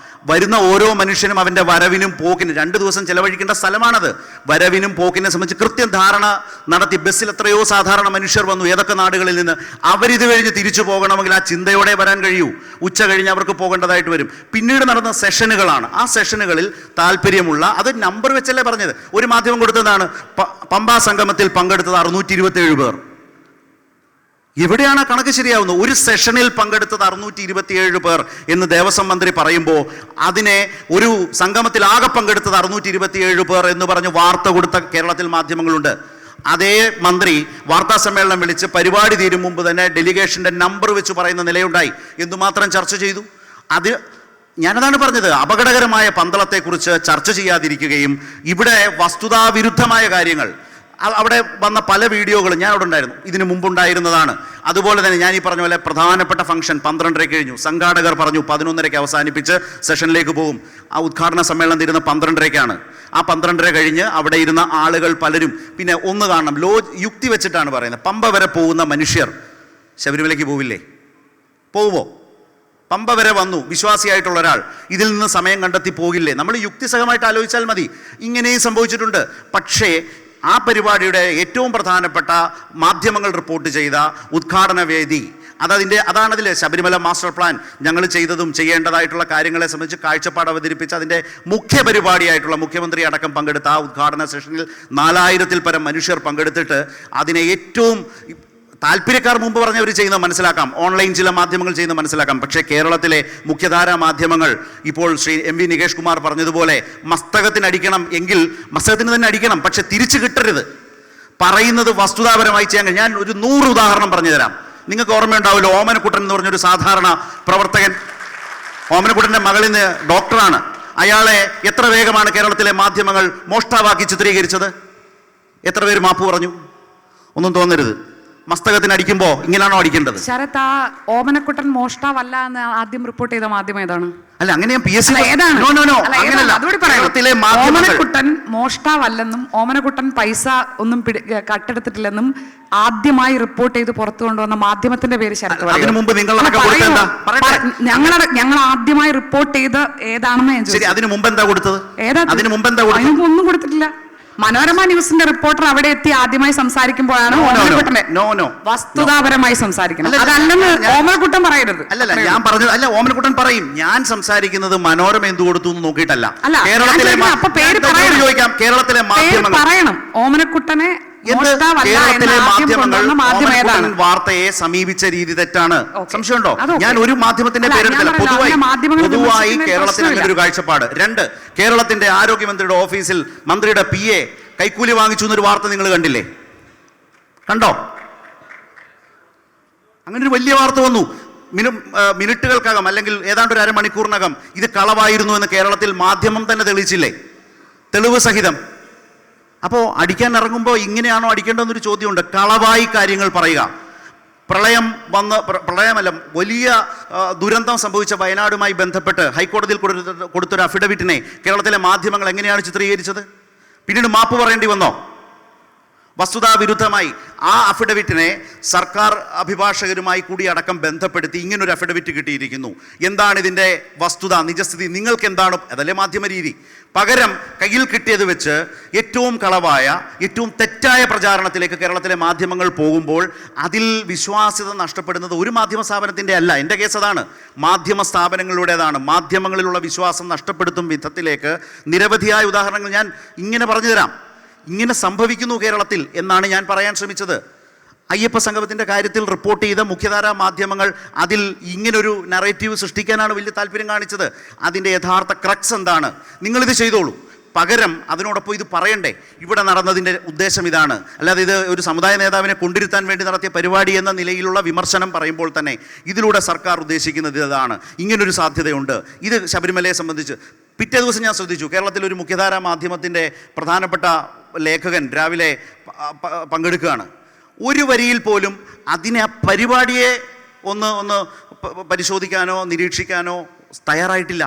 വരുന്ന ഓരോ മനുഷ്യനും അവൻ്റെ വരവിനും പോക്കിനും 2 ദിവസം ചെലവഴിക്കേണ്ട സ്ഥലമാണത്. വരവിനും പോക്കിനെ സംബന്ധിച്ച് കൃത്യം ധാരണ നടത്തി ബസ്സിൽ എത്രയോ സാധാരണ മനുഷ്യർ വന്നു, ഏതൊക്കെ നാടുകളിൽ നിന്ന്. അവരിത് കഴിഞ്ഞ് തിരിച്ചു പോകണമെങ്കിൽ ആ ചിന്തയോടെ വരാൻ കഴിയൂ. ഉച്ച കഴിഞ്ഞ് അവർക്ക് പോകേണ്ടതായിട്ട് വരും. പിന്നീട് നടന്ന സെഷനുകളാണ്. ആ സെഷനുകളിൽ താല്പര്യമുള്ള, അത് നമ്പർ വെച്ചല്ലേ പറഞ്ഞത്, ഒരു മാധ്യമം കൊടുത്തതാണ് പമ്പാ സംഗമത്തിൽ പങ്കെടുത്തത് 627 പേർ. എവിടെയാണ് കണക്ക് ശരിയാവുന്നത്? ഒരു സെഷനിൽ പങ്കെടുത്തത് 627 പേർ എന്ന് ദേവസ്വം മന്ത്രി പറയുമ്പോൾ അതിനെ ഒരു സംഗമത്തിൽ ആകെ പങ്കെടുത്തത് 627 പേർ എന്ന് പറഞ്ഞ് വാർത്ത കൊടുത്ത കേരളത്തിൽ മാധ്യമങ്ങളുണ്ട്. അതേ മന്ത്രി വാർത്താ സമ്മേളനം വിളിച്ച് പരിപാടി തീരും മുമ്പ് തന്നെ ഡെലിഗേഷൻ്റെ നമ്പർ വെച്ച് പറയുന്ന നിലയുണ്ടായി. എന്തുമാത്രം ചർച്ച ചെയ്തു? ഞാനതാണ് പറഞ്ഞത്, അപകടകരമായ പന്തളത്തെക്കുറിച്ച് ചർച്ച ചെയ്യാതിരിക്കുകയും ഇവിടെ വസ്തുതാവിരുദ്ധമായ കാര്യങ്ങൾ, അവിടെ വന്ന പല വീഡിയോകളും ഞാൻ അവിടെ ഉണ്ടായിരുന്നു, ഇതിനു മുമ്പുണ്ടായിരുന്നതാണ്. അതുപോലെ തന്നെ ഞാൻ ഈ പറഞ്ഞ പോലെ പ്രധാനപ്പെട്ട ഫംഗ്ഷൻ 12:30 കഴിഞ്ഞു. സംഘാടകർ പറഞ്ഞു 11:30 അവസാനിപ്പിച്ച് സെഷനിലേക്ക് പോകും. ആ ഉദ്ഘാടന സമ്മേളനം തീരുന്ന 12:30 ആ 12:30 കഴിഞ്ഞ് അവിടെ ഇരുന്ന ആളുകൾ പലരും പിന്നെ ഒന്ന് കാണണം, യുക്തി വെച്ചിട്ടാണ് പറയുന്നത്. പമ്പ വരെ പോകുന്ന മനുഷ്യർ ശബരിമലയ്ക്ക് പോവില്ലേ? പോവുമോ? പമ്പ വരെ വന്നു വിശ്വാസിയായിട്ടുള്ള ഒരാൾ, ഇതിൽ നിന്ന് സമയം കണ്ടെത്തി പോകില്ലേ? നമ്മൾ യുക്തിസഹമായിട്ട് ആലോചിച്ചാൽ മതി. ഇങ്ങനെയും സംഭവിച്ചിട്ടുണ്ട്. പക്ഷേ ആ പരിപാടിയുടെ ഏറ്റവും പ്രധാനപ്പെട്ട മാധ്യമങ്ങൾ റിപ്പോർട്ട് ചെയ്ത ഉദ്ഘാടന വേദി അതാണതിൽ ശബരിമല മാസ്റ്റർ പ്ലാൻ ഞങ്ങൾ ചെയ്തതും ചെയ്യേണ്ടതായിട്ടുള്ള കാര്യങ്ങളെ സംബന്ധിച്ച് കാഴ്ചപ്പാട് അവതരിപ്പിച്ച് അതിൻ്റെ മുഖ്യ പരിപാടിയായിട്ടുള്ള മുഖ്യമന്ത്രി അടക്കം പങ്കെടുത്ത ആ ഉദ്ഘാടന സെഷനിൽ 4000-ൽ പരം മനുഷ്യർ പങ്കെടുത്തിട്ട് അതിനെ ഏറ്റവും താല്പര്യക്കാർ മുമ്പ് പറഞ്ഞവർ ചെയ്യുന്നത് മനസ്സിലാക്കാം, ഓൺലൈൻ ചില മാധ്യമങ്ങൾ ചെയ്യുന്നത് മനസ്സിലാക്കാം. പക്ഷേ കേരളത്തിലെ മുഖ്യധാരാ മാധ്യമങ്ങൾ ഇപ്പോൾ ശ്രീ MV നികേഷ് കുമാർ പറഞ്ഞതുപോലെ മസ്തകത്തിന് അടിക്കണം എങ്കിൽ മസ്തകത്തിന് തന്നെ അടിക്കണം, പക്ഷെ തിരിച്ചു കിട്ടരുത്. പറയുന്നത് വസ്തുതാപരമായി ചെയ്യാൻ കഴിയും. ഞാൻ ഒരു 100 ഉദാഹരണം പറഞ്ഞു തരാം. നിങ്ങൾക്ക് ഓർമ്മയുണ്ടാവുമല്ലോ, ഓമനക്കുട്ടൻ എന്ന് പറഞ്ഞൊരു സാധാരണ പ്രവർത്തകൻ, ഓമനക്കുട്ടൻ്റെ മകളിന്ന് ഡോക്ടറാണ്. അയാളെ എത്ര വേഗമാണ് കേരളത്തിലെ മാധ്യമങ്ങൾ മോഷ്ടാവാക്കി ചിത്രീകരിച്ചത്? എത്ര പേര് മാപ്പ് പറഞ്ഞു? ഒന്നും തോന്നരുത്. മസ്തകത്തിന് അടിക്കുമ്പോൾ ഇങ്ങനെയാണോ അടിക്കേണ്ടത്? ശരത്, ആ ഓമനക്കുട്ടൻ മോഷ്ടാവല്ല എന്ന് ആദ്യം റിപ്പോർട്ട് ചെയ്ത മാധ്യമം ഏതാണ്? അല്ല, അങ്ങനെ ഓമനക്കുട്ടൻ മോഷ്ടാവല്ലെന്നും ഓമനക്കുട്ടൻ പൈസ ഒന്നും കട്ടെടുത്തിട്ടില്ലെന്നും ആദ്യമായി റിപ്പോർട്ട് ചെയ്ത് പുറത്തു കൊണ്ടുവന്ന മാധ്യമത്തിന്റെ പേര് ശരത്. ഞങ്ങൾ ആദ്യമായി റിപ്പോർട്ട് ചെയ്ത് ഏതാണെന്ന് ഞാൻ ചോദിച്ചു. അതിന് മുമ്പ് എന്താ കൊടുത്തത്? ഒന്നും കൊടുത്തിട്ടില്ല. മനോരമ ന്യൂസിന്റെ റിപ്പോർട്ടർ അവിടെ എത്തി ആദ്യമായി സംസാരിക്കുമ്പോഴാണ് വസ്തുതാപരമായി സംസാരിക്കുന്നത്. അതല്ലെന്ന് ഓമനക്കുട്ടൻ പറയരുത്. അല്ലല്ല, ഞാൻ പറഞ്ഞത് അല്ല, ഓമനക്കുട്ടൻ പറയും. ഞാൻ സംസാരിക്കുന്നത് മനോരമ എന്ത് കൊടുത്തു എന്ന് നോക്കിയിട്ടല്ല. കേരളത്തിലെ മാധ്യമങ്ങൾ പറയണം ഓമനക്കുട്ടനെ കേരളത്തിലെ മാധ്യമങ്ങൾ വാർത്തയെ സമീപിച്ച രീതി തെറ്റാണ്. സംശയമുണ്ടോ? ഞാൻ ഒരു മാധ്യമത്തിന്റെ പേരെടുത്തില്ല, പൊതുവായി കേരളത്തിന് അങ്ങനെ ഒരു കാഴ്ചപ്പാട്. 2, കേരളത്തിന്റെ ആരോഗ്യമന്ത്രിയുടെ ഓഫീസിൽ മന്ത്രിയുടെ PA കൈക്കൂലി വാങ്ങിച്ചു എന്നൊരു വാർത്ത നിങ്ങൾ കണ്ടില്ലേ? കണ്ടോ? അങ്ങനെ ഒരു വലിയ വാർത്ത വന്നു. മിനിറ്റുകൾക്കകം അല്ലെങ്കിൽ ഏതാണ്ട് ഒരു അരമണിക്കൂറിനകം ഇത് കളവായിരുന്നു എന്ന് കേരളത്തിൽ മാധ്യമം തന്നെ തെളിയിച്ചില്ലേ? തെളിവ് സഹിതം. അപ്പോൾ അടിക്കാൻ ഇറങ്ങുമ്പോൾ ഇങ്ങനെയാണോ അടിക്കേണ്ടതെന്നൊരു ചോദ്യമുണ്ട്. കളവായി കാര്യങ്ങൾ പറയുക. പ്രളയമല്ല, വലിയ ദുരന്തം സംഭവിച്ച വയനാടുമായി ബന്ധപ്പെട്ട് ഹൈക്കോടതിയിൽ കൊടുത്തൊരു അഫിഡവിറ്റിനെ കേരളത്തിലെ മാധ്യമങ്ങൾ എങ്ങനെയാണ് ചിത്രീകരിച്ചത്? പിന്നീട് മാപ്പ് പറയേണ്ടി വന്നോ? വസ്തുതാവിരുദ്ധമായി ആ അഫിഡവിറ്റിനെ സർക്കാർ അഭിഭാഷകരുമായി കൂടി അടക്കം ബന്ധപ്പെടുത്തി ഇങ്ങനൊരു അഫിഡവിറ്റ് കിട്ടിയിരിക്കുന്നു. എന്താണ് ഇതിൻ്റെ വസ്തുത, നിജസ്ഥിതി, നിങ്ങൾക്ക് എന്താണ്? അതല്ലേ മാധ്യമ രീതി. പകരം കയ്യിൽ കിട്ടിയത് വെച്ച് ഏറ്റവും കളവായ, ഏറ്റവും തെറ്റായ പ്രചാരണത്തിലേക്ക് കേരളത്തിലെ മാധ്യമങ്ങൾ പോകുമ്പോൾ അതിൽ വിശ്വാസ്യത നഷ്ടപ്പെടുന്നത് ഒരു മാധ്യമ സ്ഥാപനത്തിൻ്റെ അല്ല. എൻ്റെ കേസ് അതാണ്, മാധ്യമ സ്ഥാപനങ്ങളുടേതാണ്. മാധ്യമങ്ങളിലുള്ള വിശ്വാസം നഷ്ടപ്പെടുത്തും വിധത്തിലേക്ക് നിരവധിയായ ഉദാഹരണങ്ങൾ ഞാൻ ഇങ്ങനെ പറഞ്ഞു തരാം. ഇങ്ങനെ സംഭവിക്കുന്നു കേരളത്തിൽ എന്നാണ് ഞാൻ പറയാൻ ശ്രമിച്ചത്. അയ്യപ്പ സംഗമത്തിൻ്റെ കാര്യത്തിൽ റിപ്പോർട്ട് ചെയ്ത മുഖ്യധാരാ മാധ്യമങ്ങൾ അതിൽ ഇങ്ങനൊരു നറേറ്റീവ് സൃഷ്ടിക്കാനാണ് വലിയ താല്പര്യം കാണിച്ചത്. അതിൻ്റെ യഥാർത്ഥ ക്രക്സ് എന്താണ്? നിങ്ങളിത് ചെയ്തോളൂ. പകരം അതിനോടൊപ്പം ഇത് പറയണ്ടേ, ഇവിടെ നടന്നതിൻ്റെ ഉദ്ദേശം ഇതാണ്, അല്ലാതെ ഇത് ഒരു സമുദായ നേതാവിനെ കൊണ്ടിരുത്താൻ വേണ്ടി നടത്തിയ പരിപാടി എന്ന നിലയിലുള്ള വിമർശനം പറയുമ്പോൾ തന്നെ ഇതിലൂടെ സർക്കാർ ഉദ്ദേശിക്കുന്നത് ഇതാണ്, ഇങ്ങനൊരു സാധ്യതയുണ്ട്. ഇത് ശബരിമലയെ സംബന്ധിച്ച് പിറ്റേ ദിവസം ഞാൻ ശ്രദ്ധിച്ചു, കേരളത്തിലൊരു മുഖ്യധാരാ മാധ്യമത്തിൻ്റെ പ്രധാനപ്പെട്ട ലേഖകൻ രാവിലെ പങ്കെടുക്കുകയാണ്. ഒരു വരിയിൽ പോലും അതിനെ, ആ പരിപാടിയെ ഒന്ന് പരിശോധിക്കാനോ നിരീക്ഷിക്കാനോ തയ്യാറായിട്ടില്ല.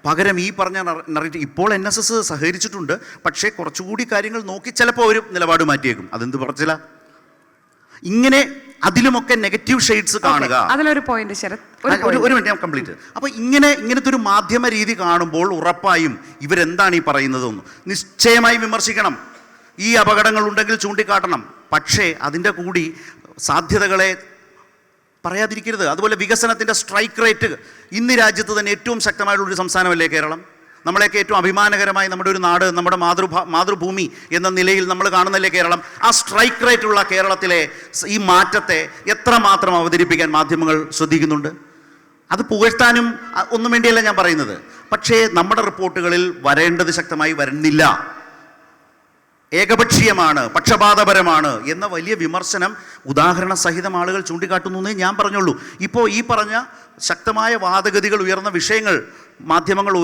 പകരം ഈ പറഞ്ഞ നറേറ്റീവ്, ഇപ്പോൾ NSS സഹകരിച്ചിട്ടുണ്ട്, പക്ഷേ കുറച്ചുകൂടി കാര്യങ്ങൾ നോക്കി ചിലപ്പോൾ ഒരു നിലപാട് മാറ്റിയേക്കും. അതെന്ത് പറച്ചില്ല? ഇങ്ങനെ അതിലുമൊക്കെ നെഗറ്റീവ് ഷെയ്ഡ്സ് കാണുക. അതിലൊരു പോയിന്റ് ശരത്, ഒരു മിനിറ്റ് ഞാൻ കംപ്ലീറ്റ്. അപ്പോൾ ഇങ്ങനത്തെ ഒരു മാധ്യമ രീതി കാണുമ്പോൾ ഉറപ്പായും ഇവരെന്താണ് ഈ പറയുന്നതെന്ന് നിശ്ചയമായി വിമർശിക്കണം. ഈ അപകടങ്ങൾ ഉണ്ടെങ്കിൽ ചൂണ്ടിക്കാട്ടണം. പക്ഷേ അതിൻ്റെ കൂടി സാധ്യതകളെ പറയാതിരിക്കരുത്. അതുപോലെ വികസനത്തിൻ്റെ സ്ട്രൈക്ക് റേറ്റ്, ഇന്ന് രാജ്യത്ത് തന്നെ ഏറ്റവും ശക്തമായിട്ടുള്ളൊരു സംസ്ഥാനമല്ലേ കേരളം? നമ്മളെയൊക്കെ ഏറ്റവും അഭിമാനകരമായി നമ്മുടെ ഒരു നാട്, നമ്മുടെ മാതൃഭൂമി എന്ന നിലയിൽ നമ്മൾ കാണുന്നല്ലേ കേരളം? ആ സ്ട്രൈക്ക് റേറ്റുള്ള കേരളത്തിലെ ഈ മാറ്റത്തെ എത്രമാത്രം അവതരിപ്പിക്കാൻ മാധ്യമങ്ങൾ ശ്രദ്ധിക്കുന്നുണ്ട്? അത് പുകഴ്ത്താനും ഒന്നും വേണ്ടിയല്ല ഞാൻ പറയുന്നത്. പക്ഷേ നമ്മുടെ റിപ്പോർട്ടുകളിൽ വരേണ്ടത് ശക്തമായി വരുന്നില്ല. ഏകപക്ഷീയമാണ്, പക്ഷപാതപരമാണ് എന്ന വലിയ വിമർശനം ഉദാഹരണ സഹിതം ആളുകൾ ചൂണ്ടിക്കാട്ടുന്നു എന്നേ ഞാൻ പറഞ്ഞുള്ളൂ. ഇപ്പോൾ ഈ പറഞ്ഞ ശക്തമായ വാദഗതികൾ ഉയർന്ന വിഷയങ്ങൾ മാധ്യമങ്ങൾ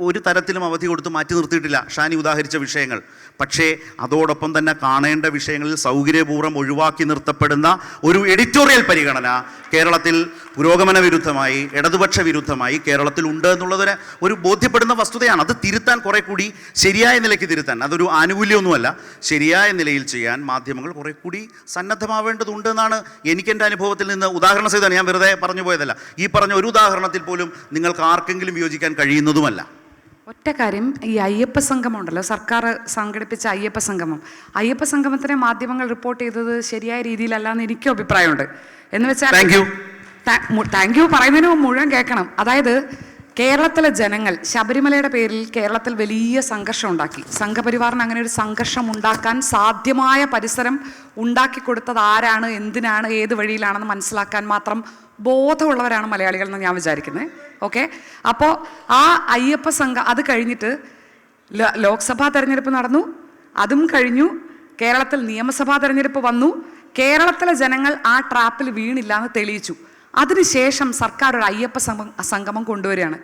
ഒരു തരത്തിലും അവധി കൊടുത്ത് മാറ്റി നിർത്തിയിട്ടില്ല, ഷാനി ഉദാഹരിച്ച വിഷയങ്ങൾ. പക്ഷേ അതോടൊപ്പം തന്നെ കാണേണ്ട വിഷയങ്ങളിൽ സൗകര്യപൂർവ്വം ഒഴിവാക്കി നിർത്തപ്പെടുന്ന ഒരു എഡിറ്റോറിയൽ പരിഗണന കേരളത്തിൽ പുരോഗമന വിരുദ്ധമായി, ഇടതുപക്ഷ വിരുദ്ധമായി കേരളത്തിൽ ഉണ്ട് എന്നുള്ളതിന് ഒരു ബോധ്യപ്പെടുന്ന വസ്തുതയാണ്. അത് തിരുത്താൻ കുറെ കൂടി ശരിയായ നിലയ്ക്ക് തിരുത്താൻ, അതൊരു ആനുകൂല്യമൊന്നുമല്ല, ശരിയായ നിലയിൽ ചെയ്യാൻ മാധ്യമങ്ങൾ കുറെ കൂടി സന്നദ്ധമാവേണ്ടതുണ്ട് എന്നാണ് എനിക്കെൻ്റെ അനുഭവത്തിൽ നിന്ന്. ഉദാഹരണ സഹിതമാണ്, ഞാൻ വെറുതെ പറഞ്ഞു പോയതല്ല. ഈ പറഞ്ഞ ഒരു ഉദാഹരണത്തിൽ പോലും നിങ്ങൾക്ക് ആർക്കെങ്കിലും യോജിക്കാൻ കഴിയുന്നതുമല്ല. ഒറ്റ കാര്യം, ഈ അയ്യപ്പ സംഗമം ഉണ്ടല്ലോ, സർക്കാർ സംഘടിപ്പിച്ച അയ്യപ്പ സംഗമത്തിനെ മാധ്യമങ്ങൾ റിപ്പോർട്ട് ചെയ്തത് ശരിയായ രീതിയിലല്ല എന്ന് എനിക്കും അഭിപ്രായമുണ്ട്. എന്ന് വെച്ചാൽ താങ്ക് യു പറയുന്നതിന് മുഴുവൻ കേൾക്കണം. അതായത് കേരളത്തിലെ ജനങ്ങൾ ശബരിമലയുടെ പേരിൽ കേരളത്തിൽ വലിയ സംഘർഷം ഉണ്ടാക്കി. സംഘപരിവാറിന് അങ്ങനെ ഒരു സംഘർഷം ഉണ്ടാക്കാൻ സാധ്യമായ പരിസരം ഉണ്ടാക്കി കൊടുത്തത് ആരാണ്, എന്തിനാണ്, ഏത് വഴിയിലാണെന്ന് മനസ്സിലാക്കാൻ മാത്രം ബോധമുള്ളവരാണ് മലയാളികൾ എന്ന് ഞാൻ വിചാരിക്കുന്നത്. ഓക്കെ, അപ്പോൾ ആ അയ്യപ്പ അത് കഴിഞ്ഞിട്ട് ലോക്സഭാ തെരഞ്ഞെടുപ്പ് നടന്നു, അതും കഴിഞ്ഞു. കേരളത്തിൽ നിയമസഭാ തെരഞ്ഞെടുപ്പ് വന്നു. കേരളത്തിലെ ജനങ്ങൾ ആ ട്രാപ്പിൽ വീണില്ല എന്ന് തെളിയിച്ചു. അതിനുശേഷം സർക്കാർ ഒരു അയ്യപ്പ സംഗമം കൊണ്ടുവരികയാണ്.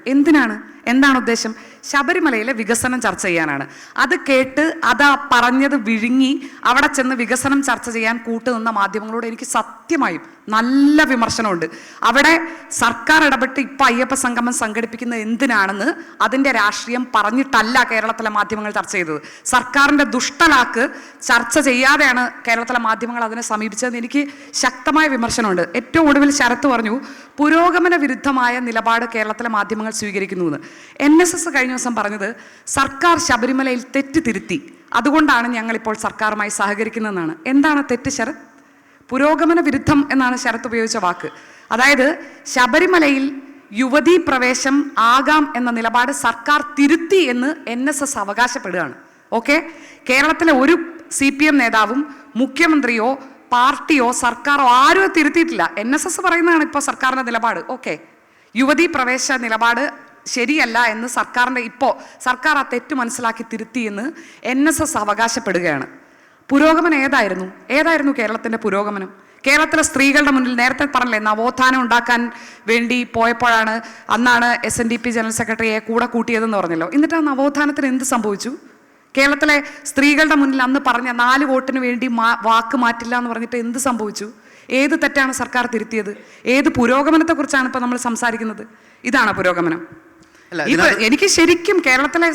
എന്താണ് ഉദ്ദേശം? ശബരിമലയിലെ വികസനം ചർച്ച ചെയ്യാനാണ്. അത് കേട്ട് അതാ പറഞ്ഞത് വിഴുങ്ങി അവിടെ ചെന്ന് വികസനം ചർച്ച ചെയ്യാൻ കൂട്ടുനിന്ന മാധ്യമങ്ങളോട് എനിക്ക് സത്യമായും നല്ല വിമർശനമുണ്ട്. അവിടെ സർക്കാർ ഇടപെട്ട് ഇപ്പം അയ്യപ്പ സംഗമം സംഘടിപ്പിക്കുന്നത് എന്തിനാണെന്ന് അതിൻ്റെ രാഷ്ട്രീയം പറഞ്ഞിട്ടല്ല കേരളത്തിലെ മാധ്യമങ്ങൾ ചർച്ച ചെയ്തത്. സർക്കാരിൻ്റെ ദുഷ്ടലാക്ക് ചർച്ച ചെയ്യാതെയാണ് കേരളത്തിലെ മാധ്യമങ്ങൾ അതിനെ സമീപിച്ചതെന്ന് എനിക്ക് ശക്തമായ വിമർശനമുണ്ട്. ഏറ്റവും ഒടുവിൽ ശരത്ത് പറഞ്ഞു പുരോഗമന വിരുദ്ധമായ നിലപാട് കേരളത്തിലെ മാധ്യമങ്ങൾ സ്വീകരിക്കുന്നു എന്ന്. NSS കഴിഞ്ഞ ദിവസം പറഞ്ഞത് സർക്കാർ ശബരിമലയിൽ തെറ്റ് തിരുത്തി, അതുകൊണ്ടാണ് ഞങ്ങളിപ്പോൾ സർക്കാരുമായി സഹകരിക്കുന്നതെന്നാണ്. എന്താണ് തെറ്റ് ശരത്? പുരോഗമന വിരുദ്ധം എന്നാണ് ശരത്ത് ഉപയോഗിച്ച വാക്ക്. അതായത് ശബരിമലയിൽ യുവതീ പ്രവേശം ആകാം എന്ന നിലപാട് സർക്കാർ തിരുത്തി എന്ന് NSS അവകാശപ്പെടുകയാണ്. ഓക്കെ, കേരളത്തിലെ ഒരു CPM നേതാവും മുഖ്യമന്ത്രിയോ പാർട്ടിയോ സർക്കാരോ ആരും തിരുത്തിയിട്ടില്ല. NSS പറയുന്നതാണ് ഇപ്പോൾ സർക്കാരിൻ്റെ നിലപാട്. ഓക്കെ, യുവതീ പ്രവേശ നിലപാട് ശരിയല്ല എന്ന് സർക്കാർ ആ തെറ്റ് മനസ്സിലാക്കി തിരുത്തി എന്ന് NSS അവകാശപ്പെടുകയാണ്. പുരോഗമനം ഏതായിരുന്നു കേരളത്തിൻ്റെ പുരോഗമനം? കേരളത്തിലെ സ്ത്രീകളുടെ മുന്നിൽ നേരത്തെ പറഞ്ഞില്ലേ, നവോത്ഥാനം ഉണ്ടാക്കാൻ വേണ്ടി പോയപ്പോഴാണ് അന്നാണ് SNDP ജനറൽ സെക്രട്ടറിയെ കൂടെ കൂട്ടിയതെന്ന് പറഞ്ഞല്ലോ. എന്നിട്ട് ആ നവോത്ഥാനത്തിന് എന്ത് സംഭവിച്ചു? കേരളത്തിലെ സ്ത്രീകളുടെ മുന്നിൽ അന്ന് പറഞ്ഞ 4 വോട്ടിന് വേണ്ടി വാക്ക് മാറ്റില്ല എന്ന് പറഞ്ഞിട്ട് എന്ത് സംഭവിച്ചു? ഏത് തെറ്റാണ് സർക്കാർ തിരുത്തിയത്? ഏത് പുരോഗമനത്തെക്കുറിച്ചാണ് ഇപ്പോൾ നമ്മൾ സംസാരിക്കുന്നത്? ഇതാണ് പുരോഗമനം. എനിക്ക് ശരിക്കും കേരളത്തിലെ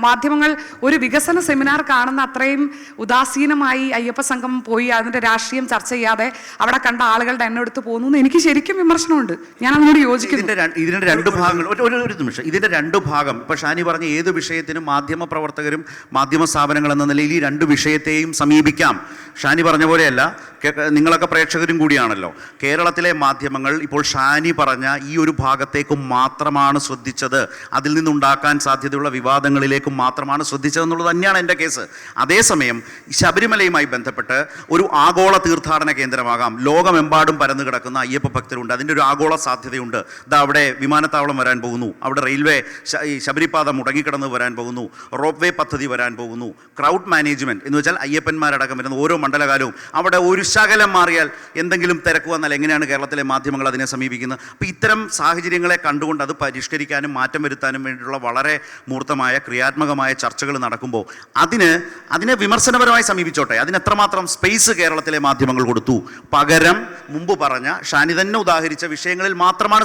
മാധ്യമങ്ങൾ ഒരു വികസന സെമിനാർ കാണുന്ന അത്രയും ഉദാസീനമായി അയ്യപ്പ സംഗമം പോയി അതിൻ്റെ രാഷ്ട്രീയം ചർച്ച ചെയ്യാതെ അവിടെ കണ്ട ആളുകളുടെ എണ്ണം എടുത്ത് പോകുന്നു. എനിക്ക് ശരിക്കും വിമർശനമുണ്ട്. ഞാൻ അതിനോട് യോജിക്കുന്നു. ഇതിന്റെ രണ്ട് ഭാഗങ്ങൾ, ഒരു നിമിഷം. ഇതിന്റെ രണ്ട് ഭാഗം, ഇപ്പൊ ഷാനി പറഞ്ഞ ഏത് വിഷയത്തിനും മാധ്യമ പ്രവർത്തകരും മാധ്യമ സ്ഥാപനങ്ങൾ എന്ന നിലയിൽ ഈ രണ്ട് വിഷയത്തെയും സമീപിക്കാം. ഷാനി പറഞ്ഞ പോലെയല്ല, നിങ്ങളൊക്കെ പ്രേക്ഷകരും കൂടിയാണല്ലോ. കേരളത്തിലെ മാധ്യമങ്ങൾ ഇപ്പോൾ ഷാനി പറഞ്ഞ ഈ ഒരു ഭാഗത്തേക്ക് മാത്രമാണ് ശ്രദ്ധിച്ചത്, അതിൽ നിന്നുണ്ടാക്കാൻ സാധ്യതയുള്ള വിവാദങ്ങളിലേക്ക് മാത്രമാണ് ശ്രദ്ധിച്ചതെന്നുള്ളത് തന്നെയാണ് എൻ്റെ കേസ്. അതേസമയം ശബരിമലയുമായി ബന്ധപ്പെട്ട് ഒരു ആഗോള തീർത്ഥാടന കേന്ദ്രമാകാം, ലോകമെമ്പാടും പരന്നു കിടക്കുന്ന അയ്യപ്പ ഭക്തരുണ്ട്, അതിൻ്റെ ഒരു ആഗോള സാധ്യതയുണ്ട്. ഇതാ അവിടെ വിമാനത്താവളം വരാൻ പോകുന്നു, അവിടെ റെയിൽവേ ശബരിപാത മുടങ്ങിക്കിടന്ന് വരാൻ പോകുന്നു, റോപ്പ് വേ പദ്ധതി വരാൻ പോകുന്നു, ക്രൗഡ് മാനേജ്മെൻറ്റ് എന്ന് വെച്ചാൽ അയ്യപ്പന്മാരടക്കം വരുന്ന ഓരോ മണ്ഡലകാലവും അവിടെ ഒരു ശകലം മാറിയാൽ എന്തെങ്കിലും തിരക്ക് വന്നാൽ എങ്ങനെയാണ് കേരളത്തിലെ മാധ്യമങ്ങൾ അതിനെ സമീപിക്കുന്നത്? അപ്പോൾ ഇത്തരം സാഹചര്യങ്ങളെ കണ്ടുകൊണ്ട് അത് പരിഷ്കരിക്കാനും മാറ്റം വരുത്താനും വേണ്ടിയിട്ടുള്ള വളരെ മൂർത്തമായ ക്രിയാത്മകമായ ചർച്ചകൾ നടക്കുമ്പോൾ അതിനെ വിമർശനപരമായി സമീപിച്ചോട്ടെ. അതിന് എത്രമാത്രം സ്പേസ് കേരളത്തിലെ മാധ്യമങ്ങൾ കൊടുത്തു? പകരം മുമ്പ് പറഞ്ഞ ഷാനി തന്നെ ഉദാഹരിച്ച വിഷയങ്ങളിൽ മാത്രമാണ്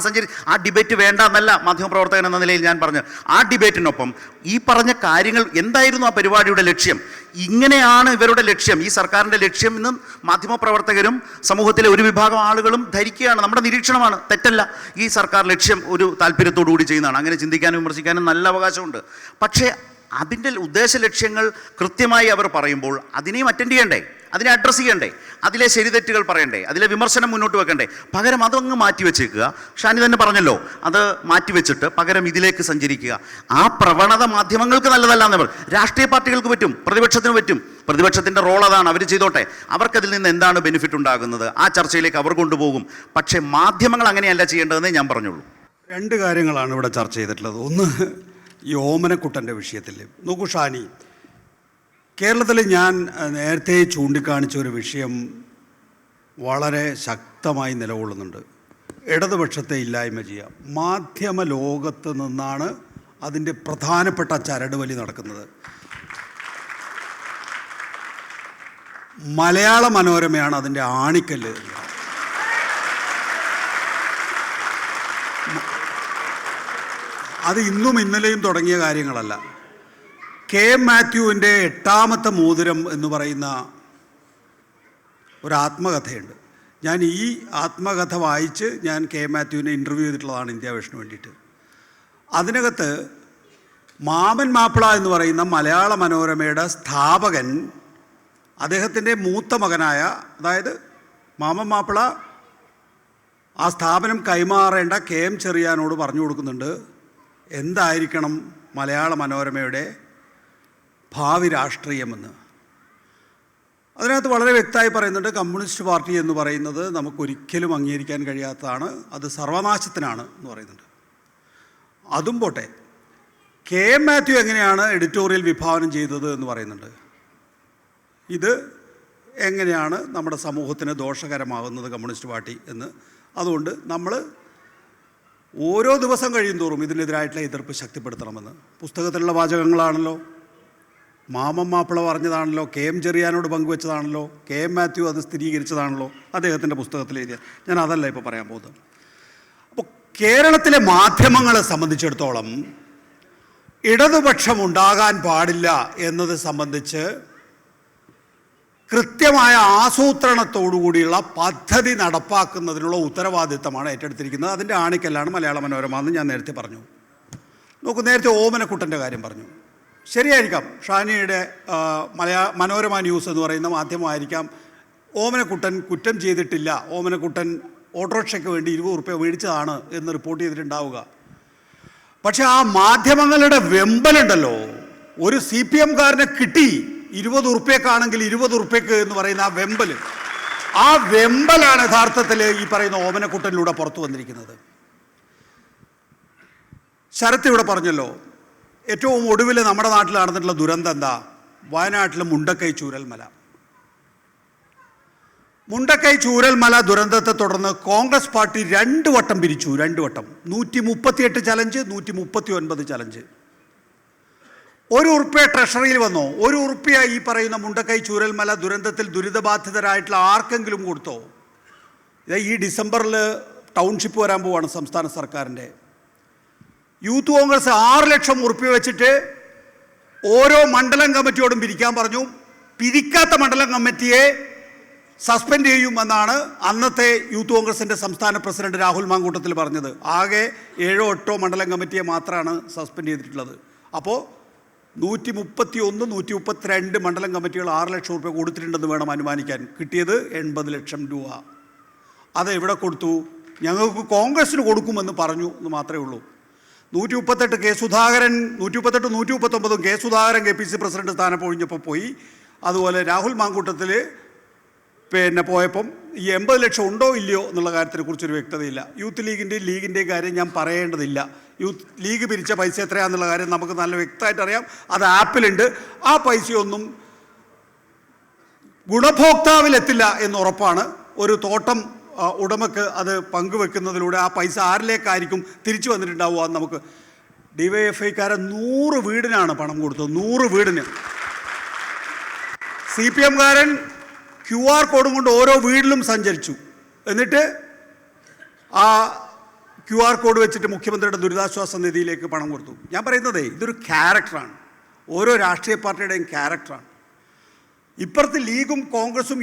ആ ഡിബേറ്റ് വേണ്ട എന്നല്ല മാധ്യമപ്രവർത്തകൻ എന്ന നിലയിൽ ഞാൻ പറഞ്ഞു. ആ ഡിബേറ്റിനൊപ്പം ഈ പറഞ്ഞ കാര്യങ്ങൾ എന്തായിരുന്നു ആ പരിപാടിയുടെ ലക്ഷ്യം, ഇങ്ങനെയാണ് ഇവരുടെ ലക്ഷ്യം, ഈ സർക്കാരിൻ്റെ ലക്ഷ്യം എന്ന് മാധ്യമപ്രവർത്തകരും സമൂഹത്തിലെ ഒരു വിഭാഗം ആളുകളും ധരിക്കുകയാണ്. നമ്മുടെ നിരീക്ഷണമാണ്, തെറ്റല്ല. ഈ സർക്കാർ ലക്ഷ്യം ഒരു താല്പര്യത്തോടു കൂടി ചെയ്യുന്നതാണ്. അങ്ങനെ ചിന്തിക്കാനും വിമർശിക്കാനും നല്ല അവകാശമുണ്ട്. പക്ഷേ അതിൻ്റെ ഉദ്ദേശ ലക്ഷ്യങ്ങൾ കൃത്യമായി അവർ പറയുമ്പോൾ അതിനെയും അറ്റൻഡ് ചെയ്യണ്ടേ, അതിനെ അഡ്രസ്സ് ചെയ്യണ്ടേ, അതിലെ ശരിതെറ്റുകൾ പറയണ്ടേ, അതിലെ വിമർശനം മുന്നോട്ട് വെക്കണ്ടേ? പകരം അതങ്ങ് മാറ്റിവെച്ചേക്കുക. ഷാനി തന്നെ പറഞ്ഞല്ലോ, അത് മാറ്റിവെച്ചിട്ട് പകരം ഇതിലേക്ക് സഞ്ചരിക്കുക. ആ പ്രവണത മാധ്യമങ്ങൾക്ക് നല്ലതല്ല എന്ന് പറയും. രാഷ്ട്രീയ പാർട്ടികൾക്ക് പറ്റും, പ്രതിപക്ഷത്തിന് പറ്റും. പ്രതിപക്ഷത്തിൻ്റെ റോൾ അതാണ്, അവർ ചെയ്തോട്ടെ. അവർക്കതിൽ നിന്ന് എന്താണ് ബെനിഫിറ്റ് ഉണ്ടാകുന്നത് ആ ചർച്ചയിലേക്ക് അവർ കൊണ്ടുപോകും. പക്ഷേ മാധ്യമങ്ങൾ അങ്ങനെയല്ല ചെയ്യേണ്ടതെന്നേ ഞാൻ പറഞ്ഞുള്ളൂ. രണ്ട് കാര്യങ്ങളാണ് ഇവിടെ ചർച്ച ചെയ്തിട്ടുള്ളത്. ഒന്ന്, ഈ ഓമനക്കുട്ടൻ്റെ വിഷയത്തിൽ നോക്കൂ ഷാനി, കേരളത്തിൽ ഞാൻ നേരത്തെ ചൂണ്ടിക്കാണിച്ച ഒരു വിഷയം വളരെ ശക്തമായി നിലകൊള്ളുന്നുണ്ട്. ഇടതുപക്ഷത്തെ ഇല്ലായ്മ ചെയ്യുക. മാധ്യമ ലോകത്ത് നിന്നാണ് അതിൻ്റെ പ്രധാനപ്പെട്ട ചരടുവലി നടക്കുന്നത്. മലയാള മനോരമയാണ് അതിൻ്റെ ആണിക്കല്ല്. അത് ഇന്നും ഇന്നലെയും തുടങ്ങിയ കാര്യങ്ങളല്ല. കെ മാത്യുവിൻ്റെ 8ാമത്തെ മോതിരം എന്ന് പറയുന്ന ഒരു ആത്മകഥയുണ്ട്. ഞാൻ ഈ ആത്മകഥ വായിച്ച് ഞാൻ കെ മാത്യുവിനെ ഇൻ്റർവ്യൂ ചെയ്തിട്ടുള്ളതാണ് ഇന്ത്യ വിഷന് വേണ്ടിയിട്ട്. അതിനകത്ത് മാമൻ മാപ്പിള എന്ന് പറയുന്ന മലയാള മനോരമയുടെ സ്ഥാപകൻ അദ്ദേഹത്തിൻ്റെ മൂത്ത മകനായ, അതായത് മാമൻ മാപ്പിള ആ സ്ഥാപനം കൈമാറേണ്ട KM ചെറിയാനോട് പറഞ്ഞു കൊടുക്കുന്നുണ്ട് എന്തായിരിക്കണം മലയാള മനോരമയുടെ ഭാവി രാഷ്ട്രീയമെന്ന്. അതിനകത്ത് വളരെ വ്യക്തമായി പറയുന്നുണ്ട്, കമ്മ്യൂണിസ്റ്റ് പാർട്ടി എന്ന് പറയുന്നത് നമുക്കൊരിക്കലും അംഗീകരിക്കാൻ കഴിയാത്തതാണ്, അത് സർവനാശത്തിനാണ് എന്ന് പറയുന്നുണ്ട്. അതും പോട്ടെ, KM മാത്യു എങ്ങനെയാണ് എഡിറ്റോറിയൽ വിഭാവനം ചെയ്തത് എന്ന് പറയുന്നുണ്ട്. ഇത് എങ്ങനെയാണ് നമ്മുടെ സമൂഹത്തിന് ദോഷകരമാകുന്നത് കമ്മ്യൂണിസ്റ്റ് പാർട്ടി എന്ന്. അതുകൊണ്ട് നമ്മൾ ഓരോ ദിവസം കഴിയും തോറും ഇതിനെതിരായിട്ടുള്ള എതിർപ്പ് ശക്തിപ്പെടുത്തണമെന്ന്. പുസ്തകത്തിലുള്ള വാചകങ്ങളാണല്ലോ, മാമൻ മാപ്പിള പറഞ്ഞതാണല്ലോ, KM ചെറിയാനോട് പങ്കുവെച്ചതാണല്ലോ, KM മാത്യു അത് സ്ഥിരീകരിച്ചതാണല്ലോ അദ്ദേഹത്തിൻ്റെ പുസ്തകത്തിൽ എഴുതിയ. ഞാൻ അതല്ല ഇപ്പോൾ പറയാൻ പോകുന്നത്. അപ്പോൾ കേരളത്തിലെ മാധ്യമങ്ങളെ സംബന്ധിച്ചിടത്തോളം ഇടതുപക്ഷം ഉണ്ടാകാൻ പാടില്ല എന്നത് സംബന്ധിച്ച് കൃത്യമായ ആസൂത്രണത്തോടുകൂടിയുള്ള പദ്ധതി നടപ്പാക്കുന്നതിനുള്ള ഉത്തരവാദിത്തമാണ് ഏറ്റെടുത്തിരിക്കുന്നത്. അതിൻ്റെ ആണിക്കല്ലാണ് മലയാള മനോരമ എന്ന് ഞാൻ നേരത്തെ പറഞ്ഞു. നോക്കൂ, നേരത്തെ ഓമനക്കുട്ടൻ്റെ കാര്യം പറഞ്ഞു. ശരിയായിരിക്കാം, ഷാനിയുടെ മനോരമ ന്യൂസ് എന്ന് പറയുന്ന മാധ്യമമായിരിക്കാം ഓമനക്കുട്ടൻ കുറ്റം ചെയ്തിട്ടില്ല, ഓമനക്കുട്ടൻ ഓട്ടോറിക്ഷയ്ക്ക് വേണ്ടി 20 ഉറുപ്പ്യ മേടിച്ചതാണ് എന്ന് റിപ്പോർട്ട് ചെയ്തിട്ടുണ്ടാവുക. പക്ഷെ ആ മാധ്യമങ്ങളുടെ വെമ്പലുണ്ടല്ലോ, ഒരു CPM-കാരനെ കിട്ടി 20 ഉറുപ്പ്യക്കാണെങ്കിൽ 20 ഉറുപ്പ്യക്ക് എന്ന് പറയുന്ന ആ വെമ്പലാണ് യഥാർത്ഥത്തിൽ ഈ പറയുന്ന ഓമനക്കുട്ടനിലൂടെ പുറത്തു വന്നിരിക്കുന്നത്. ശരത്ത് ഇവിടെ പറഞ്ഞല്ലോ, ഏറ്റവും ഒടുവിൽ നമ്മുടെ നാട്ടിൽ നടന്നിട്ടുള്ള ദുരന്തം എന്താ? വയനാട്ടിലെ മുണ്ടക്കൈ ചൂരൽമല ദുരന്തത്തെ തുടർന്ന് കോൺഗ്രസ് പാർട്ടി 2 വട്ടം പിരിച്ചു. 2 വട്ടം 138 ചലഞ്ച്, 139 ചലഞ്ച്. 1 ഉറുപ്പ്യ ട്രഷറിയിൽ വന്നോ? 1 ഉറുപ്പ്യ ഈ പറയുന്ന മുണ്ടക്കൈ ചൂരൽമല ദുരന്തത്തിൽ ദുരിതബാധിതരായിട്ടുള്ള ആർക്കെങ്കിലും കൊടുത്തോ? ഈ ഡിസംബറിൽ ടൗൺഷിപ്പ് വരാൻ പോവാണ് സംസ്ഥാന സർക്കാരിൻ്റെ. യൂത്ത് കോൺഗ്രസ് 6 ലക്ഷം ഉറുപ്പ്യ വെച്ചിട്ട് ഓരോ മണ്ഡലം കമ്മിറ്റിയോടും പിരിക്കാൻ പറഞ്ഞു. പിരിക്കാത്ത മണ്ഡലം കമ്മിറ്റിയെ സസ്പെൻഡ് ചെയ്യുമെന്നാണ് അന്നത്തെ യൂത്ത് കോൺഗ്രസിൻ്റെ സംസ്ഥാന പ്രസിഡന്റ് രാഹുൽ മാങ്കൂട്ടത്തിൽ പറഞ്ഞത്. ആകെ 7 or 8 മണ്ഡലം കമ്മിറ്റിയെ മാത്രമാണ് സസ്പെൻഡ് ചെയ്തിട്ടുള്ളത്. അപ്പോൾ 131, 132 മണ്ഡലം കമ്മിറ്റികൾ 6 ലക്ഷം രൂപ കൊടുത്തിട്ടുണ്ടെന്ന് വേണം അനുമാനിക്കാൻ. കിട്ടിയത് 80 ലക്ഷം രൂപ. അതെവിടെ കൊടുത്തു? ഞങ്ങൾക്ക് കോൺഗ്രസ്സിന് കൊടുക്കുമെന്ന് പറഞ്ഞു എന്ന് മാത്രമേ ഉള്ളൂ. 138 K Sudhakaran, 138, 139 K Sudhakaran KPC president സ്ഥാനം ഒഴിഞ്ഞപ്പോൾ പോയി. അതുപോലെ രാഹുൽ മാങ്കൂട്ടത്തിൽ പോയപ്പം ഈ 80 ലക്ഷം ഉണ്ടോ ഇല്ലയോ എന്നുള്ള കാര്യത്തെക്കുറിച്ചൊരു വ്യക്തതയില്ല. യൂത്ത് ലീഗിൻ്റെയും കാര്യം ഞാൻ പറയേണ്ടതില്ല. യൂത്ത് ലീഗ് പിരിച്ച പൈസ എത്രയാണെന്നുള്ള കാര്യം നമുക്ക് നല്ല വ്യക്തമായിട്ട് അറിയാം. അത് ആപ്പിലുണ്ട്. ആ പൈസയൊന്നും ഗുണഭോക്താവിലെത്തില്ല എന്ന് ഉറപ്പാണ്. ഒരു തോട്ടം ഉടമക്ക് അത് പങ്കുവെക്കുന്നതിലൂടെ ആ പൈസ ആരിലേക്കായിരിക്കും തിരിച്ചു വന്നിട്ടുണ്ടാവുക എന്ന് നമുക്ക്. DYFI-കാരൻ 100 വീടിനാണ് പണം കൊടുത്തത്. 100 വീടിന്. CPM-കാരൻ QR കോഡും കൊണ്ട് ഓരോ വീട്ടിലും സഞ്ചരിച്ചു. എന്നിട്ട് ആ QR കോഡ് വെച്ചിട്ട് മുഖ്യമന്ത്രിയുടെ ദുരിതാശ്വാസ നിധിയിലേക്ക് പണം കൊടുത്തു. ഞാൻ പറയുന്നത് ഇതൊരു ക്യാരക്ടറാണ്. ഓരോ രാഷ്ട്രീയ പാർട്ടിയുടെയും ക്യാരക്ടറാണ്. ഇപ്പുറത്ത് ലീഗും കോൺഗ്രസും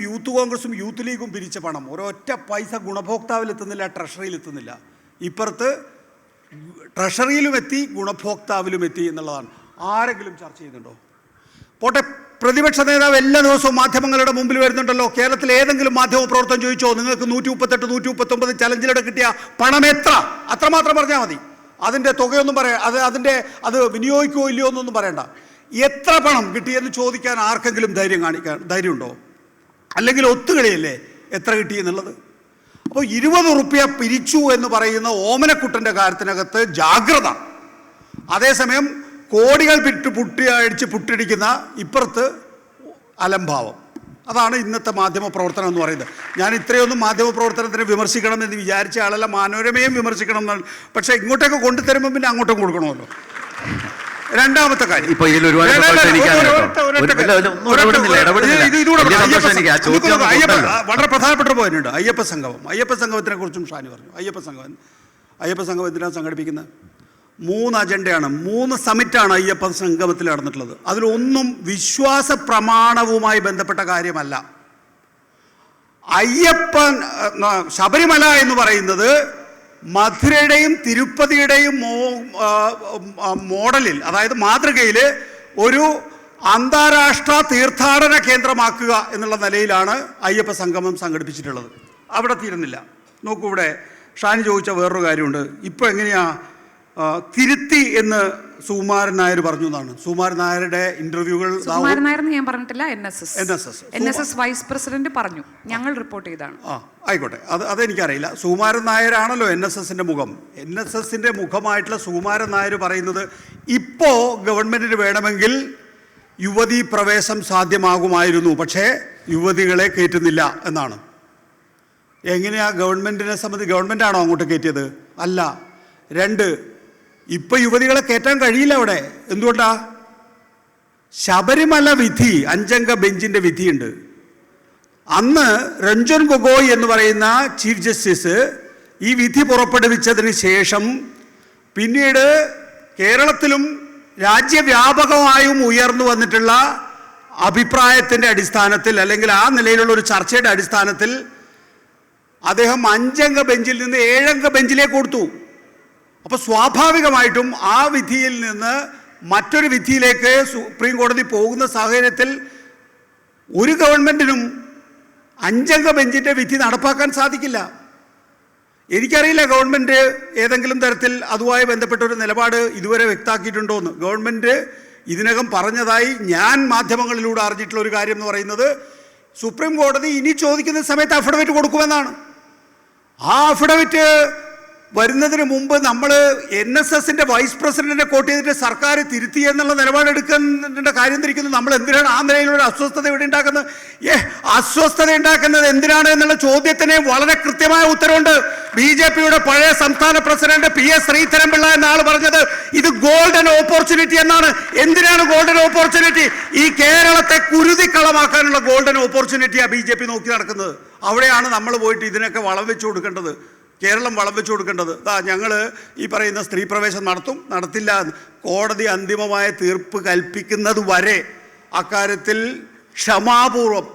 യൂത്ത് ലീഗും പിരിച്ച പണം ഒരൊറ്റ പൈസ ഗുണഭോക്താവിലെത്തുന്നില്ല, ട്രഷറിയിലെത്തുന്നില്ല. ഇപ്പുറത്ത് ട്രഷറിയിലും എത്തി, ഗുണഭോക്താവിലും എത്തി എന്നുള്ളതാണ്. ആരെങ്കിലും ചർച്ച ചെയ്യുന്നുണ്ടോ? പോട്ടെ, പ്രതിപക്ഷ നേതാവ് എല്ലാ ദിവസവും മാധ്യമങ്ങളുടെ മുമ്പിൽ വരുന്നുണ്ടല്ലോ. കേരളത്തിലെ ഏതെങ്കിലും മാധ്യമ പ്രവർത്തനം ചോദിച്ചോ നിങ്ങൾക്ക് 138, 139 ചലഞ്ചിലൂടെ കിട്ടിയ പണം എത്ര? അത്രമാത്രം പറഞ്ഞാൽ മതി. അതിൻ്റെ തുകയൊന്നും അത് വിനിയോഗിക്കുകയോ ഇല്ലയോ എന്നൊന്നും പറയണ്ട. എത്ര പണം കിട്ടിയെന്ന് ചോദിക്കാൻ ആർക്കെങ്കിലും ധൈര്യമുണ്ടോ? അല്ലെങ്കിൽ ഒത്തുകളിയല്ലേ എത്ര കിട്ടി എന്നുള്ളത്? അപ്പോൾ 20 ഉറുപ്പ്യ പിരിച്ചു എന്ന് പറയുന്ന ഓമനക്കുട്ടൻ്റെ കാര്യത്തിനകത്ത് ജാഗ്രത. അതേസമയം കോടികൾ പുട്ടിടിക്കുന്ന ഇപ്പുറത്ത് അലംഭാവം. അതാണ് ഇന്നത്തെ മാധ്യമ പ്രവർത്തനം എന്ന് പറയുന്നത്. ഞാൻ ഇത്രയൊന്നും മാധ്യമ പ്രവർത്തനത്തിന് വിമർശിക്കണം എന്ന് വിചാരിച്ച ആളല്ല, മനോരമയും വിമർശിക്കണം എന്നാണ്. പക്ഷേ ഇങ്ങോട്ടേക്ക് കൊണ്ടുതരുമ്പോൾ പിന്നെ അങ്ങോട്ടും കൊടുക്കണമല്ലോ. രണ്ടാമത്തെ കാര്യം, വളരെ പ്രധാനപ്പെട്ട പോയിട്ടുണ്ട്. അയ്യപ്പ സംഗമത്തിനെ കുറിച്ചും ഷാനി പറഞ്ഞു. അയ്യപ്പ സംഗമം എന്തിനാണ് സംഘടിപ്പിക്കുന്നത്? 3 അജണ്ടയാണ്, 3 സമിറ്റാണ് അയ്യപ്പ സംഗമത്തിൽ നടന്നിട്ടുള്ളത്. അതിലൊന്നും വിശ്വാസ പ്രമാണവുമായി ബന്ധപ്പെട്ട കാര്യമല്ല. ശബരിമല എന്ന് പറയുന്നത് മധുരയുടെയും തിരുപ്പതിയുടെയും മോഡലിൽ, അതായത് മാതൃകയിൽ ഒരു അന്താരാഷ്ട്ര തീർത്ഥാടന കേന്ദ്രമാക്കുക എന്നുള്ള നിലയിലാണ് അയ്യപ്പ സംഗമം സംഘടിപ്പിച്ചിട്ടുള്ളത്. അവിടെ തീരുന്നില്ല. നോക്കൂ, ഇവിടെ ഷാനി ചോദിച്ച വേറൊരു കാര്യമുണ്ട്. ഇപ്പോൾ എങ്ങനെയാ തിരുത്തി എന്ന് സുകുമാരൻ നായർ പറഞ്ഞു എന്നാണ്. സുകുമാരൻ നായരുടെ ഇന്റർവ്യൂകൾ സുകുമാരൻ നായർ ഞാൻ പറഞ്ഞിട്ടില്ല, NSS വൈസ് പ്രസിഡന്റ് പറഞ്ഞു, ഞങ്ങൾ റിപ്പോർട്ട് ചെയ്താണ്. ആയിക്കോട്ടെ, അതെനിക്കറിയില്ല. സുകുമാരൻ നായരാണല്ലോ NSSന്റെ മുഖം. NSSന്റെ മുഖമായിട്ടുള്ള സുകുമാരൻ നായർ പറയുന്നത് ഇപ്പോൾ ഗവൺമെന്റിന് വേണമെങ്കിൽ യുവതീ പ്രവേശം സാധ്യമാകുമായിരുന്നു, പക്ഷേ യുവതികളെ കയറ്റുന്നില്ല എന്നാണ്. എങ്ങനെയാ ഗവൺമെന്റിനെ സംബന്ധിച്ച്? ഗവൺമെന്റാണോ അങ്ങോട്ട് കയറ്റിയത്? അല്ല. 2, ഇപ്പൊ യുവതികളെ കയറ്റാൻ കഴിയില്ല അവിടെ. എന്തുകൊണ്ടാ? ശബരിമല വിധി, 5 അംഗ ബെഞ്ചിന്റെ വിധിയുണ്ട്. അന്ന് രഞ്ജൻ ഗൊഗോയ് എന്ന് പറയുന്ന ചീഫ് ജസ്റ്റിസ് ഈ വിധി പുറപ്പെടുവിച്ചതിന് ശേഷം പിന്നീട് കേരളത്തിലും രാജ്യവ്യാപകമായും ഉയർന്നു വന്നിട്ടുള്ള അഭിപ്രായത്തിൻ്റെ അടിസ്ഥാനത്തിൽ, അല്ലെങ്കിൽ ആ നിലയിലുള്ള ഒരു ചർച്ചയുടെ അടിസ്ഥാനത്തിൽ അദ്ദേഹം 5 അംഗ ബെഞ്ചിൽ നിന്ന് 7 അംഗ ബെഞ്ചിലേക്ക് കൊടുത്തു. അപ്പോൾ സ്വാഭാവികമായിട്ടും ആ വിധിയിൽ നിന്ന് മറ്റൊരു വിധിയിലേക്ക് സുപ്രീം കോടതി പോകുന്ന സാഹചര്യത്തിൽ ഒരു ഗവൺമെൻറ്റിനും 5 അംഗ ബെഞ്ചിൻ്റെ വിധി നടപ്പാക്കാൻ സാധിക്കില്ല. എനിക്കറിയില്ല ഗവൺമെൻറ് ഏതെങ്കിലും തരത്തിൽ അതുമായി ബന്ധപ്പെട്ട ഒരു നിലപാട് ഇതുവരെ വ്യക്തമാക്കിയിട്ടുണ്ടോ എന്ന്. ഗവൺമെൻറ് ഇതിനകം പറഞ്ഞതായി ഞാൻ മാധ്യമങ്ങളിലൂടെ അറിഞ്ഞിട്ടുള്ള ഒരു കാര്യം എന്ന് പറയുന്നത്, സുപ്രീം കോടതി ഇനി ചോദിക്കുന്ന സമയത്ത് അഫിഡവിറ്റ് കൊടുക്കുമെന്നാണ്. ആ അഫിഡവിറ്റ് വരുന്നതിന് മുമ്പ് നമ്മൾ NSSന്റെ വൈസ് പ്രസിഡന്റിനെ കോട്ട് ചെയ്തിട്ട് സർക്കാർ തിരുത്തി എന്നുള്ള നിലപാടെടുക്കേണ്ട കാര്യം തിരിക്കുന്നു. നമ്മൾ എന്തിനാണ് ആ നിലയിലുള്ള അസ്വസ്ഥത ഇവിടെ ഉണ്ടാക്കുന്നത്? അസ്വസ്ഥത ഉണ്ടാക്കുന്നത് എന്തിനാണ് എന്നുള്ള ചോദ്യത്തിന് വളരെ കൃത്യമായ ഉത്തരവുണ്ട്. BJPയുടെ പഴയ സംസ്ഥാന പ്രസിഡന്റ് PS ശ്രീധരൻപിള്ള എന്ന ആൾ പറഞ്ഞത് ഇത് ഗോൾഡൻ ഓപ്പർച്യൂണിറ്റി എന്നാണ്. എന്തിനാണ് ഗോൾഡൻ ഓപ്പർച്യൂണിറ്റി? ഈ കേരളത്തെ കുരുതിക്കളമാക്കാനുള്ള ഗോൾഡൻ ഓപ്പർച്യൂണിറ്റിയാണ് BJP നോക്കി നടക്കുന്നത്. അവിടെയാണ് നമ്മൾ പോയിട്ട് ഇതിനൊക്കെ വളം വെച്ചു കൊടുക്കേണ്ടത്. കേരളം വളം വെച്ചു കൊടുക്കേണ്ടത്. ഞങ്ങൾ ഈ പറയുന്ന സ്ത്രീ പ്രവേശം നടത്തും, നടത്തില്ല, കോടതി അന്തിമമായ തീർപ്പ് കൽപ്പിക്കുന്നത് വരെ അക്കാര്യത്തിൽ ക്ഷമാപൂർവം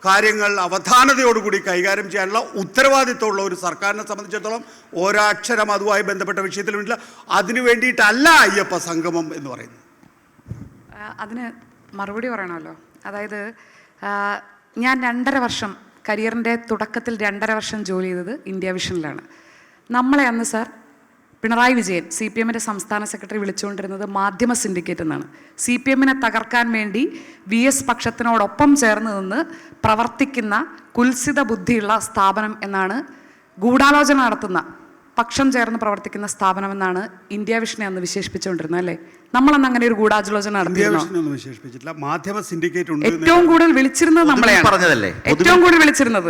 കാര്യങ്ങൾ അവധാനതയോടുകൂടി കൈകാര്യം ചെയ്യാനുള്ള ഉത്തരവാദിത്തമുള്ള ഒരു സർക്കാരിനെ സംബന്ധിച്ചിടത്തോളം ഒരക്ഷരം അതുമായി ബന്ധപ്പെട്ട വിഷയത്തിൽ വേണ്ടില്ല. അതിനു വേണ്ടിയിട്ടല്ല അയ്യപ്പ സംഗമം എന്ന് പറയുന്നത്. അതിന് മറുപടി പറയണമല്ലോ. അതായത് ഞാൻ 2.5 വർഷം കരിയറിൻ്റെ തുടക്കത്തിൽ 2.5 വർഷം ജോലി ചെയ്തത് ഇന്ത്യ വിഷനിലാണ്. നമ്മളെ അന്ന് സാർ പിണറായി വിജയൻ CPMന്റെ സംസ്ഥാന സെക്രട്ടറി വിളിച്ചുകൊണ്ടിരുന്നത് മാധ്യമ സിൻഡിക്കേറ്റ് എന്നാണ്. CPMനെ തകർക്കാൻ വേണ്ടി VS പക്ഷത്തിനോടൊപ്പം ചേർന്ന് നിന്ന് പ്രവർത്തിക്കുന്ന കുൽസിത ബുദ്ധിയുള്ള സ്ഥാപനം എന്നാണ്, ഗൂഢാലോചന നടത്തുന്ന പക്ഷം ചേർന്ന് പ്രവർത്തിക്കുന്ന സ്ഥാപനം എന്നാണ് ഇന്ത്യ വിഷനെ അന്ന് വിശേഷിപ്പിച്ചുകൊണ്ടിരുന്നത്, അല്ലേ? നമ്മളന്ന് അങ്ങനെ ഒരു ഗൂഢാലോചന നടത്തിയിട്ടില്ല. മാധ്യമ സിൻഡിക്കേറ്റ് ഏറ്റവും കൂടുതൽ വിളിച്ചിരുന്നത് നമ്മളെയാണ്. ഏറ്റവും കൂടുതൽ വിളിച്ചിരുന്നത്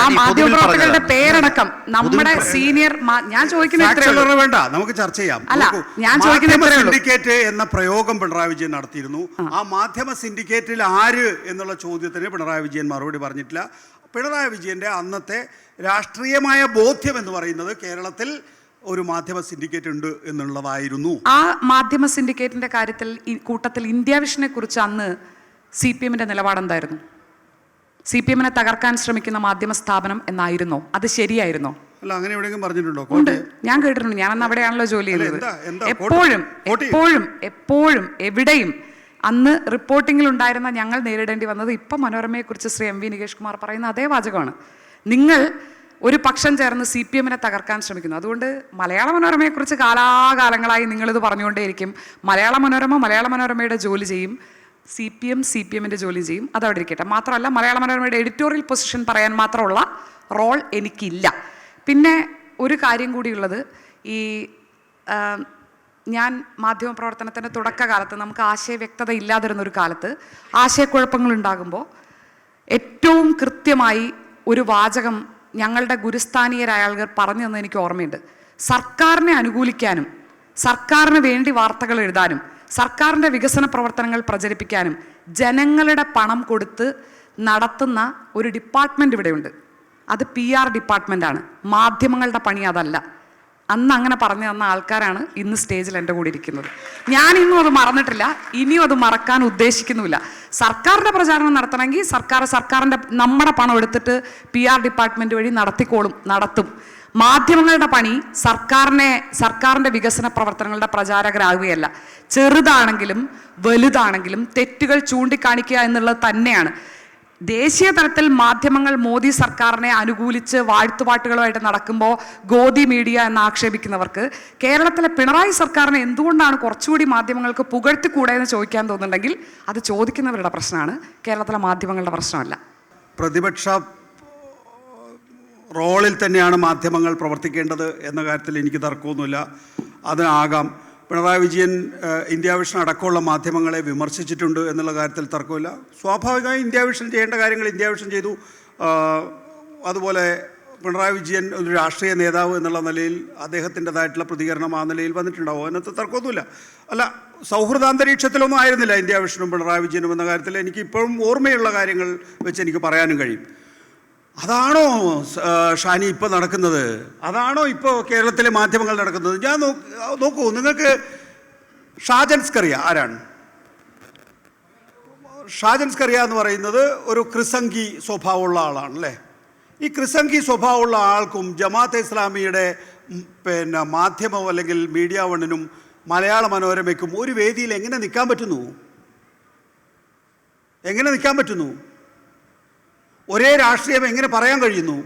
ആ മാധ്യമപ്രവർത്തകരുടെ പേരടക്കം നമ്മുടെ സീനിയർ. ഞാൻ ചോദിക്കുന്നത് വേണ്ട, നമുക്ക് ചർച്ച ചെയ്യാം. അല്ല, ഞാൻ ചോദിക്കുന്നത് സിൻഡിക്കേറ്റ് എന്ന പ്രയോഗം പിണറായി വിജയൻ നടത്തിയിരുന്നു. ആ മാധ്യമ സിൻഡിക്കേറ്റിൽ ആര് എന്നുള്ള ചോദ്യത്തിന് പിണറായി വിജയൻ മറുപടി പറഞ്ഞിട്ടില്ല. പിണറായി വിജയന്റെ അന്നത്തെ രാഷ്ട്രീയമായ ബോധ്യം എന്ന് പറയുന്നത് കേരളത്തിൽ ഒരു മാധ്യമ സിൻഡിക്കേറ്റ് ഉണ്ട് എന്നുള്ളതായിരുന്നു. ആ മാധ്യമ സിൻഡിക്കേറ്റിന്റെ കാര്യത്തിൽ കൂട്ടത്തിൽ ഇന്ത്യ വിഷനെ കുറിച്ച് അന്ന് CPMന്റെ നിലപാടെന്തായിരുന്നു? CPMനെ തകർക്കാൻ ശ്രമിക്കുന്ന മാധ്യമ സ്ഥാപനം എന്നായിരുന്നോ? അത് ശരിയായിരുന്നോ? അല്ല, അങ്ങനെ എവിടെയെങ്കിലും പറഞ്ഞിട്ടുണ്ടോ? ഉണ്ട്, ഞാൻ കേട്ടിട്ടുണ്ട്. ഞാനന്ന് അവിടെയാണല്ലോ ജോലി ചെയ്തത്. എപ്പോഴും എവിടെയും അന്ന് റിപ്പോർട്ടിങ്ങിൽ ഉണ്ടായിരുന്ന ഞങ്ങൾ നേരിടേണ്ടി വന്നത് ഇപ്പം മനോരമയെക്കുറിച്ച് ശ്രീ MV നികേഷ് കുമാർ പറയുന്ന അതേ വാചകമാണ്. നിങ്ങൾ ഒരു പക്ഷം ചേർന്ന് CPMനെ തകർക്കാൻ ശ്രമിക്കുന്നു. അതുകൊണ്ട് മലയാള മനോരമയെക്കുറിച്ച് കാലാകാലങ്ങളായി നിങ്ങളിത് പറഞ്ഞുകൊണ്ടേയിരിക്കും. മലയാള മനോരമയുടെ ജോലി ചെയ്യും, CPMന്റെ ജോലി ചെയ്യും. അതവിടെ ഇരിക്കട്ടെ. മാത്രമല്ല, മലയാള മനോരമയുടെ എഡിറ്റോറിയൽ പൊസിഷൻ പറയാൻ മാത്രമുള്ള റോൾ എനിക്കില്ല. പിന്നെ ഒരു കാര്യം കൂടിയുള്ളത്, ഈ ഞാൻ മാധ്യമപ്രവർത്തനത്തിൻ്റെ തുടക്കകാലത്ത് നമുക്ക് ആശയവ്യക്തത ഇല്ലാതിരുന്നൊരു കാലത്ത് ആശയക്കുഴപ്പങ്ങൾ ഉണ്ടാകുമ്പോൾ ഏറ്റവും കൃത്യമായി ഒരു വാചകം ഞങ്ങളുടെ ഗുരുസ്ഥാനീയരായ ആളുകൾ പറഞ്ഞു തന്നെ എനിക്ക് ഓർമ്മയുണ്ട്. സർക്കാരിനെ അനുകൂലിക്കാനും സർക്കാരിന് വേണ്ടി വാർത്തകൾ എഴുതാനും സർക്കാരിൻ്റെ വികസന പ്രവർത്തനങ്ങൾ പ്രചരിപ്പിക്കാനും ജനങ്ങളുടെ പണം കൊടുത്ത് നടത്തുന്ന ഒരു ഡിപ്പാർട്ട്മെൻറ്റ് ഇവിടെയുണ്ട്. അത് PR ഡിപ്പാർട്ട്മെൻറ്റാണ്. മാധ്യമങ്ങളുടെ പണി അതല്ല. അന്ന് അങ്ങനെ പറഞ്ഞു തന്ന ആൾക്കാരാണ് ഇന്ന് സ്റ്റേജിൽ എൻ്റെ കൂടെ ഇരിക്കുന്നത്. ഞാൻ ഇന്നും അത് മറന്നിട്ടില്ല, ഇനിയും അത് മറക്കാൻ ഉദ്ദേശിക്കുന്നുമില്ല. സർക്കാരിൻ്റെ പ്രചാരണം നടത്തണമെങ്കിൽ സർക്കാരിൻ്റെ നമ്മുടെ പണം എടുത്തിട്ട് PR ഡിപ്പാർട്ട്മെൻറ്റ് വഴി നടത്തും. മാധ്യമങ്ങളുടെ പണി സർക്കാരിൻ്റെ വികസന പ്രവർത്തനങ്ങളുടെ പ്രചാരകരാകുകയല്ല. ചെറുതാണെങ്കിലും വലുതാണെങ്കിലും തെറ്റുകൾ ചൂണ്ടിക്കാണിക്കുക എന്നുള്ളത് തന്നെയാണ്. ദേശീയ തലത്തിൽ മാധ്യമങ്ങൾ മോദി സർക്കാരിനെ അനുകൂലിച്ച് വാഴ്ത്തുപാട്ടുകളുമായിട്ട് നടക്കുമ്പോൾ ഗോദി മീഡിയ എന്ന് ആക്ഷേപിക്കുന്നവർക്ക് കേരളത്തിലെ പിണറായി സർക്കാരിനെ എന്തുകൊണ്ടാണ് കുറച്ചുകൂടി മാധ്യമങ്ങൾക്ക് പുകഴ്ത്തിക്കൂടെ എന്ന് ചോദിക്കാൻ തോന്നുന്നുണ്ടെങ്കിൽ അത് ചോദിക്കുന്നവരുടെ പ്രശ്നമാണ്, കേരളത്തിലെ മാധ്യമങ്ങളുടെ പ്രശ്നമല്ല. പ്രതിപക്ഷ റോളിൽ തന്നെയാണ് മാധ്യമങ്ങൾ പ്രവർത്തിക്കേണ്ടത് എന്ന കാര്യത്തിൽ എനിക്ക് തർക്കമൊന്നുമില്ല. അതിനാകാം. പിണറായി വിജയൻ ഇന്ത്യ വിഷൻ അടക്കമുള്ള മാധ്യമങ്ങളെ വിമർശിച്ചിട്ടുണ്ട് എന്നുള്ള കാര്യത്തിൽ തർക്കമില്ല. സ്വാഭാവികമായി ഇന്ത്യ വിഷൻ ചെയ്യേണ്ട കാര്യങ്ങൾ ഇന്ത്യ വിഷൻ ചെയ്തു. അതുപോലെ പിണറായി വിജയൻ ഒരു രാഷ്ട്രീയ നേതാവ് എന്നുള്ള നിലയിൽ അദ്ദേഹത്തിൻ്റെതായിട്ടുള്ള പ്രതികരണം ആ നിലയിൽ വന്നിട്ടുണ്ടാവും. അതിനകത്ത് തർക്കമൊന്നുമില്ല. അല്ല, സൗഹൃദാന്തരീക്ഷത്തിലൊന്നും ആയിരുന്നില്ല ഇന്ത്യ വിഷനും പിണറായി വിജയനും എന്ന കാര്യത്തിൽ എനിക്ക് ഇപ്പോഴും ഓർമ്മയുള്ള കാര്യങ്ങൾ വെച്ച് എനിക്ക് പറയാനും കഴിയും. അതാണോ ഷാനി ഇപ്പോൾ നടക്കുന്നത്? അതാണോ ഇപ്പോൾ കേരളത്തിലെ മാധ്യമങ്ങൾ നടക്കുന്നത്? ഞാൻ നോക്കൂ, നിങ്ങൾക്ക് ഷാജൻ സ്കറിയ ആരാണ്? ഷാജൻ സ്കറിയ എന്ന് പറയുന്നത് ഒരു ക്രിസംഗി സ്വഭാവമുള്ള ആളാണല്ലേ. ഈ ക്രിസംഗി സ്വഭാവമുള്ള ആൾക്കും ജമാഅത്തെ ഇസ്ലാമിയുടെ മാധ്യമം അല്ലെങ്കിൽ മീഡിയ വണ്ണിനും മലയാള മനോരമയ്ക്കും ഒരു വേദിയിൽ എങ്ങനെ നിൽക്കാൻ പറ്റുന്നു? എങ്ങനെ നിൽക്കാൻ പറ്റുന്നു? ഒരേ രാഷ്ട്രീയം എങ്ങനെ പറയാൻ കഴിയുന്നു?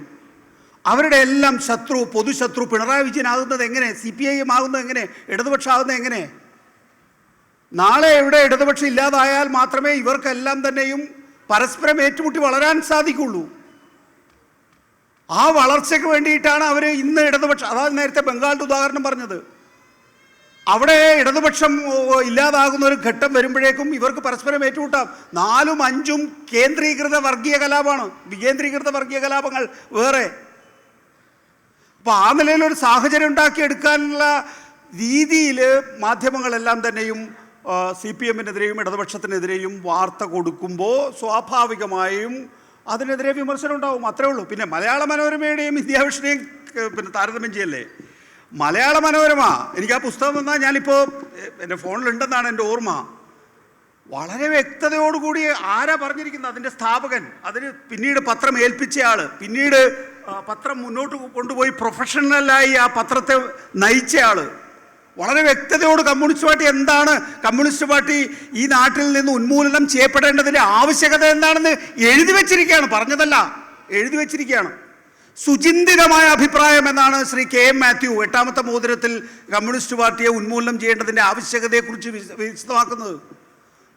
അവരുടെ എല്ലാം ശത്രു, പൊതുശത്രു പിണറായി വിജയൻ ആകുന്നത് എങ്ങനെ? CPIM ആകുന്നത് എങ്ങനെ? ഇടതുപക്ഷം ആകുന്നത് എങ്ങനെ? നാളെ ഇവിടെ ഇടതുപക്ഷം ഇല്ലാതായാൽ മാത്രമേ ഇവർക്കെല്ലാം തന്നെയും പരസ്പരം ഏറ്റുമുട്ടി വളരാൻ സാധിക്കുള്ളൂ. ആ വളർച്ചയ്ക്ക് വേണ്ടിയിട്ടാണ് അവർ ഇന്ന് ഇടതുപക്ഷം, അതാണ് നേരത്തെ ബംഗാളിൻ്റെ ഉദാഹരണം പറഞ്ഞത്. അവിടെ ഇടതുപക്ഷം ഇല്ലാതാകുന്ന ഒരു ഘട്ടം വരുമ്പോഴേക്കും ഇവർക്ക് പരസ്പരം ഏറ്റുമുട്ടാം. 4ഉം 5ഉം കേന്ദ്രീകൃത വർഗീയ കലാപമാണ്, വികേന്ദ്രീകൃത വർഗീയ കലാപങ്ങൾ വേറെ. അപ്പോൾ ആ നിലയിലൊരു സാഹചര്യം ഉണ്ടാക്കിയെടുക്കാനുള്ള രീതിയിൽ മാധ്യമങ്ങളെല്ലാം തന്നെയും CPM-നെതിരെയും ഇടതുപക്ഷത്തിനെതിരെയും വാർത്ത കൊടുക്കുമ്പോൾ സ്വാഭാവികമായും അതിനെതിരെ വിമർശനം ഉണ്ടാവും. അത്രേ ഉള്ളൂ. പിന്നെ മലയാള മനോരമയുടെയും ഇന്ത്യ വിഷനെയും പിന്നെ താരതമ്യം ചെയ്യല്ലേ. മലയാള മനോരമ, എനിക്ക് ആ പുസ്തകം വന്നാൽ ഞാനിപ്പോൾ എൻ്റെ ഫോണിലുണ്ടെന്നാണ് എൻ്റെ ഓർമ്മ. വളരെ വ്യക്തതയോടുകൂടി ആരാ പറഞ്ഞിരിക്കുന്നത്? അതിൻ്റെ സ്ഥാപകൻ, അതിന് പിന്നീട് പത്രം ഏൽപ്പിച്ച ആൾ, പിന്നീട് പത്രം മുന്നോട്ട് കൊണ്ടുപോയി പ്രൊഫഷണലായി ആ പത്രത്തെ നയിച്ച ആൾ വളരെ വ്യക്തതയോട് കമ്മ്യൂണിസ്റ്റ് പാർട്ടി എന്താണ്, കമ്മ്യൂണിസ്റ്റ് പാർട്ടി ഈ നാട്ടിൽ നിന്ന് ഉന്മൂലനം ചെയ്യപ്പെടേണ്ടതിൻ്റെ ആവശ്യകത എന്താണെന്ന് എഴുതി വച്ചിരിക്കുകയാണ്. പറഞ്ഞതല്ല, എഴുതി വച്ചിരിക്കുകയാണ്. സുചിന്തിതമായ അഭിപ്രായം എന്നാണ് ശ്രീ KM മാത്യു 8ാമത്തെ മോതിരത്തിൽ കമ്മ്യൂണിസ്റ്റ് പാർട്ടിയെ ഉന്മൂലനം ചെയ്യേണ്ടതിൻ്റെ ആവശ്യകതയെക്കുറിച്ച് വിശദമാക്കുന്നത്.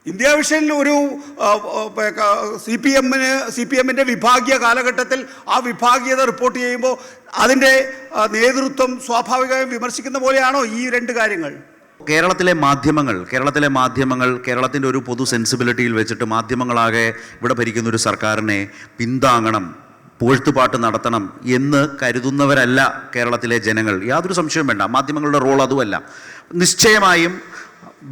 ഇന്ത്യ വിഷനിൽ ഒരു CPM-ൻ്റെ വിഭാഗീയ കാലഘട്ടത്തിൽ ആ വിഭാഗീയത റിപ്പോർട്ട് ചെയ്യുമ്പോൾ അതിൻ്റെ നേതൃത്വം സ്വാഭാവികമായും വിമർശിക്കുന്ന പോലെയാണോ ഈ രണ്ട് കാര്യങ്ങൾ? കേരളത്തിലെ മാധ്യമങ്ങൾ കേരളത്തിൻ്റെ ഒരു പൊതു സെൻസിബിലിറ്റിയിൽ വെച്ചിട്ട് മാധ്യമങ്ങളാകെ ഇവിടെ ഭരിക്കുന്ന ഒരു സർക്കാരിനെ പിന്താങ്ങണം, പുകഴ്ത്തുപാട്ട് നടത്തണം എന്ന് കരുതുന്നവരല്ല കേരളത്തിലെ ജനങ്ങൾ. യാതൊരു സംശയവും വേണ്ട. മാധ്യമങ്ങളുടെ റോൾ അതുമല്ല. നിശ്ചയമായും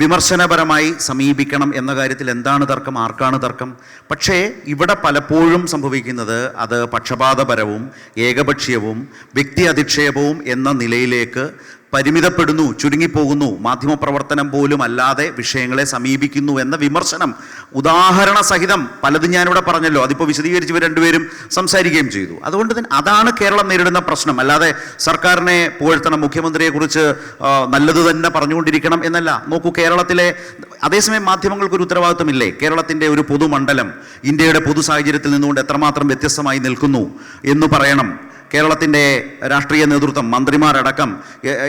വിമർശനപരമായി സമീപിക്കണം എന്ന കാര്യത്തിൽ എന്താണ് തർക്കം? ആർക്കാണ് തർക്കം? പക്ഷേ ഇവിടെ പലപ്പോഴും സംഭവിക്കുന്നത് അത് പക്ഷപാതപരവും ഏകപക്ഷീയവും വ്യക്തി അധിക്ഷേപവും എന്ന നിലയിലേക്ക് പരിമിതപ്പെടുന്നു, ചുരുങ്ങിപ്പോകുന്നു. മാധ്യമപ്രവർത്തനം പോലും അല്ലാതെ വിഷയങ്ങളെ സമീപിക്കുന്നു എന്ന വിമർശനം ഉദാഹരണ സഹിതം പലതും ഞാനിവിടെ പറഞ്ഞല്ലോ. അതിപ്പോൾ വിശദീകരിച്ച് ഇവർ രണ്ടുപേരും സംസാരിക്കുകയും ചെയ്തു. അതുകൊണ്ട് തന്നെ അതാണ് കേരളം നേരിടുന്ന പ്രശ്നം. അല്ലാതെ സർക്കാരിനെ പുകഴ്ത്തണം, മുഖ്യമന്ത്രിയെക്കുറിച്ച് നല്ലത് തന്നെ പറഞ്ഞുകൊണ്ടിരിക്കണം എന്നല്ല. നോക്കൂ, കേരളത്തിലെ അതേസമയം മാധ്യമങ്ങൾക്കൊരു ഉത്തരവാദിത്വമില്ലേ? കേരളത്തിൻ്റെ ഒരു പൊതുമണ്ഡലം ഇന്ത്യയുടെ പൊതു സാഹചര്യത്തിൽ നിന്നുകൊണ്ട് എത്രമാത്രം വ്യത്യസ്തമായി നിൽക്കുന്നു എന്ന് പറയണം. കേരളത്തിൻ്റെ രാഷ്ട്രീയ നേതൃത്വം, മന്ത്രിമാരടക്കം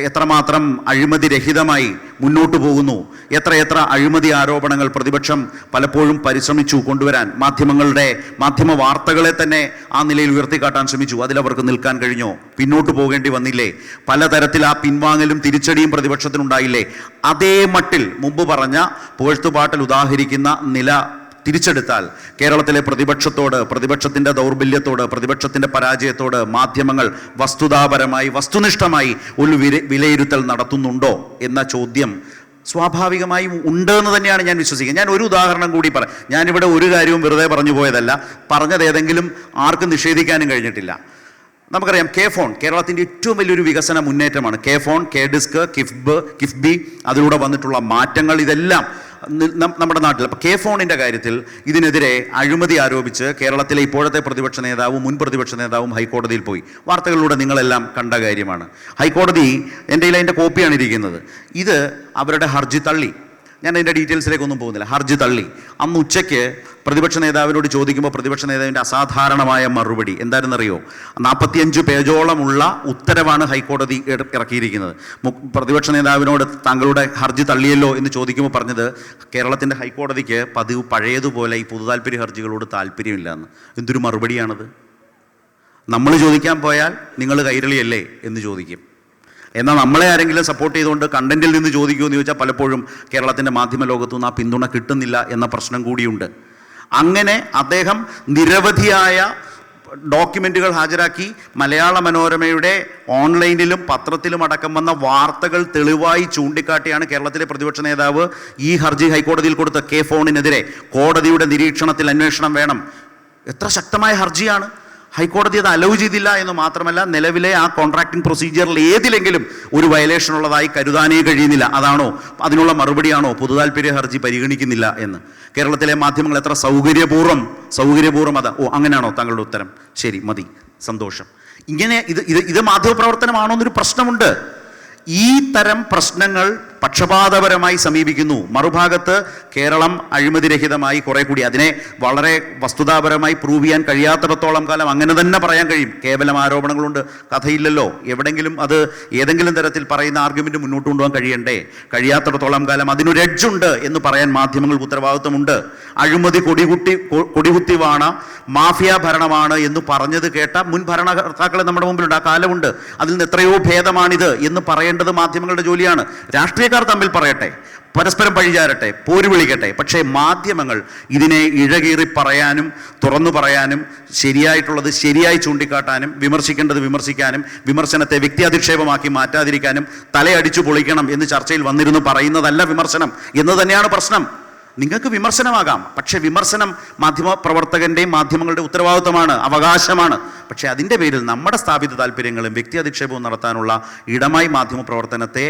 എത്രമാത്രം അഴിമതി രഹിതമായി മുന്നോട്ട് പോകുന്നു, എത്ര അഴിമതി ആരോപണങ്ങൾ പ്രതിപക്ഷം പലപ്പോഴും പരിശ്രമിച്ചു കൊണ്ടുവരാൻ, മാധ്യമ വാർത്തകളെ തന്നെ ആ നിലയിൽ ഉയർത്തിക്കാട്ടാൻ ശ്രമിച്ചു. അതിലവർക്ക് നിൽക്കാൻ കഴിഞ്ഞോ? പിന്നോട്ട് പോകേണ്ടി വന്നില്ലേ? പലതരത്തിൽ ആ പിൻവാങ്ങലും തിരിച്ചടിയും പ്രതിപക്ഷത്തിനുണ്ടായില്ലേ? അതേ മട്ടിൽ മുമ്പ് പറഞ്ഞ പുകഴ്ത്തുപാട്ടിൽ ഉദാഹരിക്കുന്ന നില തിരിച്ചെടുത്താൽ കേരളത്തിലെ പ്രതിപക്ഷത്തോട്, പ്രതിപക്ഷത്തിൻ്റെ ദൗർബല്യത്തോട്, പ്രതിപക്ഷത്തിൻ്റെ പരാജയത്തോട് മാധ്യമങ്ങൾ വസ്തുതാപരമായി വസ്തുനിഷ്ഠമായി ഒരു വിലയിരുത്തൽ നടത്തുന്നുണ്ടോ എന്ന ചോദ്യം സ്വാഭാവികമായും ഉണ്ട് തന്നെയാണ് ഞാൻ വിശ്വസിക്കുന്നത്. ഞാൻ ഒരു ഉദാഹരണം കൂടി പറയാം. ഞാനിവിടെ ഒരു കാര്യവും വെറുതെ പറഞ്ഞു പോയതല്ല. പറഞ്ഞതേതെങ്കിലും ആർക്കും നിഷേധിക്കാനും കഴിഞ്ഞിട്ടില്ല. നമുക്കറിയാം, K-Phone കേരളത്തിൻ്റെ ഏറ്റവും വലിയൊരു വികസന മുന്നേറ്റമാണ്. K-Phone, K-Disk, കിഫ്ബി, അതിലൂടെ വന്നിട്ടുള്ള മാറ്റങ്ങൾ, ഇതെല്ലാം നമ്മുടെ നാട്ടിൽ ഇപ്പോൾ കെ ഫോണിൻ്റെ കാര്യത്തിൽ ഇതിനെതിരെ അഴിമതി ആരോപിച്ച് കേരളത്തിലെ ഇപ്പോഴത്തെ പ്രതിപക്ഷ നേതാവും മുൻ പ്രതിപക്ഷ നേതാവും ഹൈക്കോടതിയിൽ പോയി. വാർത്തകളിലൂടെ നിങ്ങളെല്ലാം കണ്ട കാര്യമാണ്. ഹൈക്കോടതി എൻ്റെ കയ്യിൽ അതിൻ്റെ കോപ്പിയാണ് ഇരിക്കുന്നത്. ഇത് അവരുടെ ഹർജി തള്ളി. ഞാൻ അതിൻ്റെ ഡീറ്റെയിൽസിലേക്കൊന്നും പോകുന്നില്ല. ഹർജി തള്ളി. അന്ന് ഉച്ചയ്ക്ക് പ്രതിപക്ഷ നേതാവിനോട് ചോദിക്കുമ്പോൾ പ്രതിപക്ഷ നേതാവിൻ്റെ അസാധാരണമായ മറുപടി എന്തായിരുന്നറിയോ? 45 പേജോളമുള്ള ഉത്തരവാണ് ഹൈക്കോടതി ഇറക്കിയിരിക്കുന്നത്. പ്രതിപക്ഷ നേതാവിനോട് താങ്കളുടെ ഹർജി തള്ളിയല്ലോ എന്ന് ചോദിക്കുമ്പോൾ പറഞ്ഞത് കേരളത്തിൻ്റെ ഹൈക്കോടതിക്ക് പതിവ് പഴയതുപോലെ ഈ പൊതുതാൽപര്യ ഹർജികളോട് താല്പര്യമില്ല എന്ന്. എന്തൊരു മറുപടിയാണത്? നമ്മൾ ചോദിക്കാൻ പോയാൽ നിങ്ങൾ കൈരളിയല്ലേ എന്ന് ചോദിക്കും. എന്നാൽ നമ്മളെ ആരെങ്കിലും സപ്പോർട്ട് ചെയ്തുകൊണ്ട് കണ്ടന്റിൽ നിന്ന് ചോദിക്കുമെന്ന് ചോദിച്ചാൽ പലപ്പോഴും കേരളത്തിൻ്റെ മാധ്യമ ലോകത്തുനിന്ന് ആ പിന്തുണ കിട്ടുന്നില്ല എന്ന പ്രശ്നം കൂടിയുണ്ട്. അങ്ങനെ അദ്ദേഹം നിരവധിയായ ഡോക്യുമെൻറ്റുകൾ ഹാജരാക്കി. മലയാള മനോരമയുടെ ഓൺലൈനിലും പത്രത്തിലും അടക്കം വന്ന വാർത്തകൾ തെളിവായി ചൂണ്ടിക്കാട്ടിയാണ് കേരളത്തിലെ പ്രതിപക്ഷ നേതാവ് ഈ ഹർജി ഹൈക്കോടതിയിൽ കൊടുത്ത കെ ഫോണിനെതിരെ കോടതിയുടെ നിരീക്ഷണത്തിൽ അന്വേഷണം വേണം. എത്ര ശക്തമായ ഹർജിയാണ്! ഹൈക്കോടതി അത് അലൗ ചെയ്തില്ല എന്ന് മാത്രമല്ല, നിലവിലെ ആ കോൺട്രാക്ടിംഗ് പ്രൊസീജിയറിൽ ഏതിലെങ്കിലും ഒരു വയലേഷൻ ഉള്ളതായി കരുതാനേ കഴിയുന്നില്ല. അതാണോ, അതിനുള്ള മറുപടിയാണോ പൊതുതാൽപര്യ ഹർജി പരിഗണിക്കുന്നില്ല എന്ന്? കേരളത്തിലെ മാധ്യമങ്ങൾ എത്ര സൗകര്യപൂർവ്വം അത് അങ്ങനെയാണോ താങ്കളുടെ ഉത്തരം? ശരി, മതി, സന്തോഷം. ഇങ്ങനെ ഇത് മാധ്യമപ്രവർത്തനമാണോ എന്നൊരു പ്രശ്നമുണ്ട്. ഈ തരം പ്രശ്നങ്ങൾ പക്ഷപാതപരമായി സമീപിക്കുന്നു. മറുഭാഗത്ത് കേരളം അഴിമതിരഹിതമായി കുറെ കൂടി അതിനെ വളരെ വസ്തുതാപരമായി പ്രൂവ് ചെയ്യാൻ കഴിയാത്തിടത്തോളം കാലം അങ്ങനെ തന്നെ പറയാൻ കഴിയും. കേവലം ആരോപണങ്ങളുണ്ട്, കഥയില്ലല്ലോ. എവിടെങ്കിലും അത് ഏതെങ്കിലും തരത്തിൽ പറയുന്ന ആർഗ്യുമെന്റ് മുന്നോട്ട് കൊണ്ടുപോകാൻ കഴിയാത്തിടത്തോളം കാലം അതിനൊരു എഡ്ജുണ്ട് എന്ന് പറയാൻ മാധ്യമങ്ങൾക്ക് ഉത്തരവാദിത്വമുണ്ട്. അഴിമതി കൊടികുത്തി വാണ മാഫിയ ഭരണമാണ് എന്ന് പറഞ്ഞത് കേട്ട മുൻ ഭരണകർത്താക്കളെ നമ്മുടെ മുമ്പിലുണ്ട്. ആ കാലമുണ്ട്. അതിൽ നിന്ന് എത്രയോ ഭേദമാണിത് എന്ന് പറയേണ്ടത് മാധ്യമങ്ങളുടെ ജോലിയാണ്. രാഷ്ട്രീയക്കാർ തമ്മിൽ പറയട്ടെ, പരസ്പരം പഴിചാരട്ടെ, പോര് വിളിക്കട്ടെ. പക്ഷേ മാധ്യമങ്ങൾ ഇതിനെ ഇഴകീറി പറയാനും തുറന്നു പറയാനും ശരിയായിട്ടുള്ളത് ശരിയായി ചൂണ്ടിക്കാട്ടാനും വിമർശിക്കേണ്ടത് വിമർശിക്കാനും വിമർശനത്തെ വ്യക്തി അധിക്ഷേപമാക്കി മാറ്റാതിരിക്കാനും തലയടിച്ചു പൊളിക്കണം എന്ന് ചർച്ചയിൽ വന്നിരുന്നു പറയുന്നതല്ല വിമർശനം എന്ന് തന്നെയാണ് പ്രശ്നം. നിങ്ങൾക്ക് വിമർശനമാകാം, പക്ഷേ വിമർശനം മാധ്യമപ്രവർത്തകൻ്റെയും മാധ്യമങ്ങളുടെ ഉത്തരവാദിത്വമാണ്, അവകാശമാണ്. പക്ഷേ അതിൻ്റെ പേരിൽ നമ്മുടെ സ്ഥാപിത താല്പര്യങ്ങളും വ്യക്തി അധിക്ഷേപവും നടത്താനുള്ള ഇടമായി മാധ്യമപ്രവർത്തനത്തെ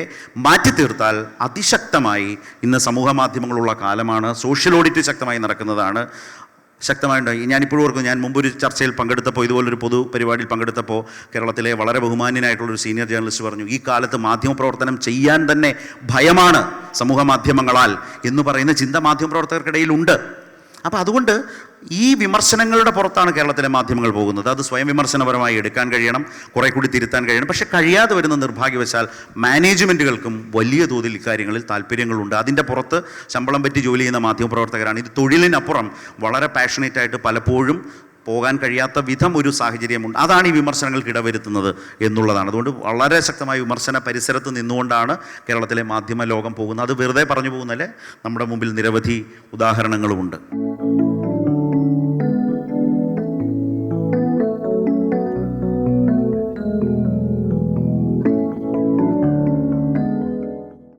മാറ്റിത്തീർത്താൽ അതിശക്തമായി ഇന്ന് സമൂഹ മാധ്യമങ്ങളുള്ള കാലമാണ്. സോഷ്യൽ ഓഡിറ്റ് ശക്തമായി നടക്കുന്നതാണ്. ശക്തമായിട്ടുണ്ടായി. ഞാനിപ്പോഴും ഓർക്കും, ഞാൻ മുമ്പൊരു ചർച്ചയിൽ പങ്കെടുത്തപ്പോൾ, ഇതുപോലൊരു പൊതു പരിപാടിയിൽ പങ്കെടുത്തപ്പോൾ കേരളത്തിലെ വളരെ ബഹുമാന്യനായിട്ടുള്ളൊരു സീനിയർ ജേർണലിസ്റ്റ് പറഞ്ഞു, ഈ കാലത്ത് മാധ്യമപ്രവർത്തനം ചെയ്യാൻ തന്നെ ഭയമാണ് സമൂഹ മാധ്യമങ്ങളാൽ എന്ന് പറയുന്ന ചിന്ത മാധ്യമപ്രവർത്തകർക്കിടയിലുണ്ട്. അപ്പോൾ അതുകൊണ്ട് ഈ വിമർശനങ്ങളുടെ പുറത്താണ് കേരളത്തിലെ മാധ്യമങ്ങൾ പോകുന്നത്. അത് സ്വയം വിമർശനപരമായി എടുക്കാൻ കഴിയണം, കുറെ കൂടി തിരുത്താൻ കഴിയണം. പക്ഷേ കഴിയാതെ വരുന്ന നിർഭാഗ്യവശാൽ മാനേജ്മെൻറ്റുകൾക്കും വലിയ തോതിൽ ഇക്കാര്യങ്ങളിൽ താല്പര്യങ്ങളുണ്ട്. അതിൻ്റെ പുറത്ത് ശമ്പളം പറ്റി ജോലി ചെയ്യുന്ന മാധ്യമപ്രവർത്തകരാണ്. ഇത് തൊഴിലിനപ്പുറം വളരെ പാഷനേറ്റായിട്ട് പലപ്പോഴും പോകാൻ കഴിയാത്ത വിധം ഒരു സാഹചര്യമുണ്ട്. അതാണ് ഈ വിമർശനങ്ങൾക്ക് ഇടവരുത്തുന്നത് എന്നുള്ളതാണ്. അതുകൊണ്ട് വളരെ ശക്തമായ വിമർശന പരിസരത്ത് നിന്നുകൊണ്ടാണ് കേരളത്തിലെ മാധ്യമ ലോകം പോകുന്നത്. അത് വെറുതെ പറഞ്ഞു പോകുന്നല്ലേ, നമ്മുടെ മുമ്പിൽ നിരവധി ഉദാഹരണങ്ങളുമുണ്ട്.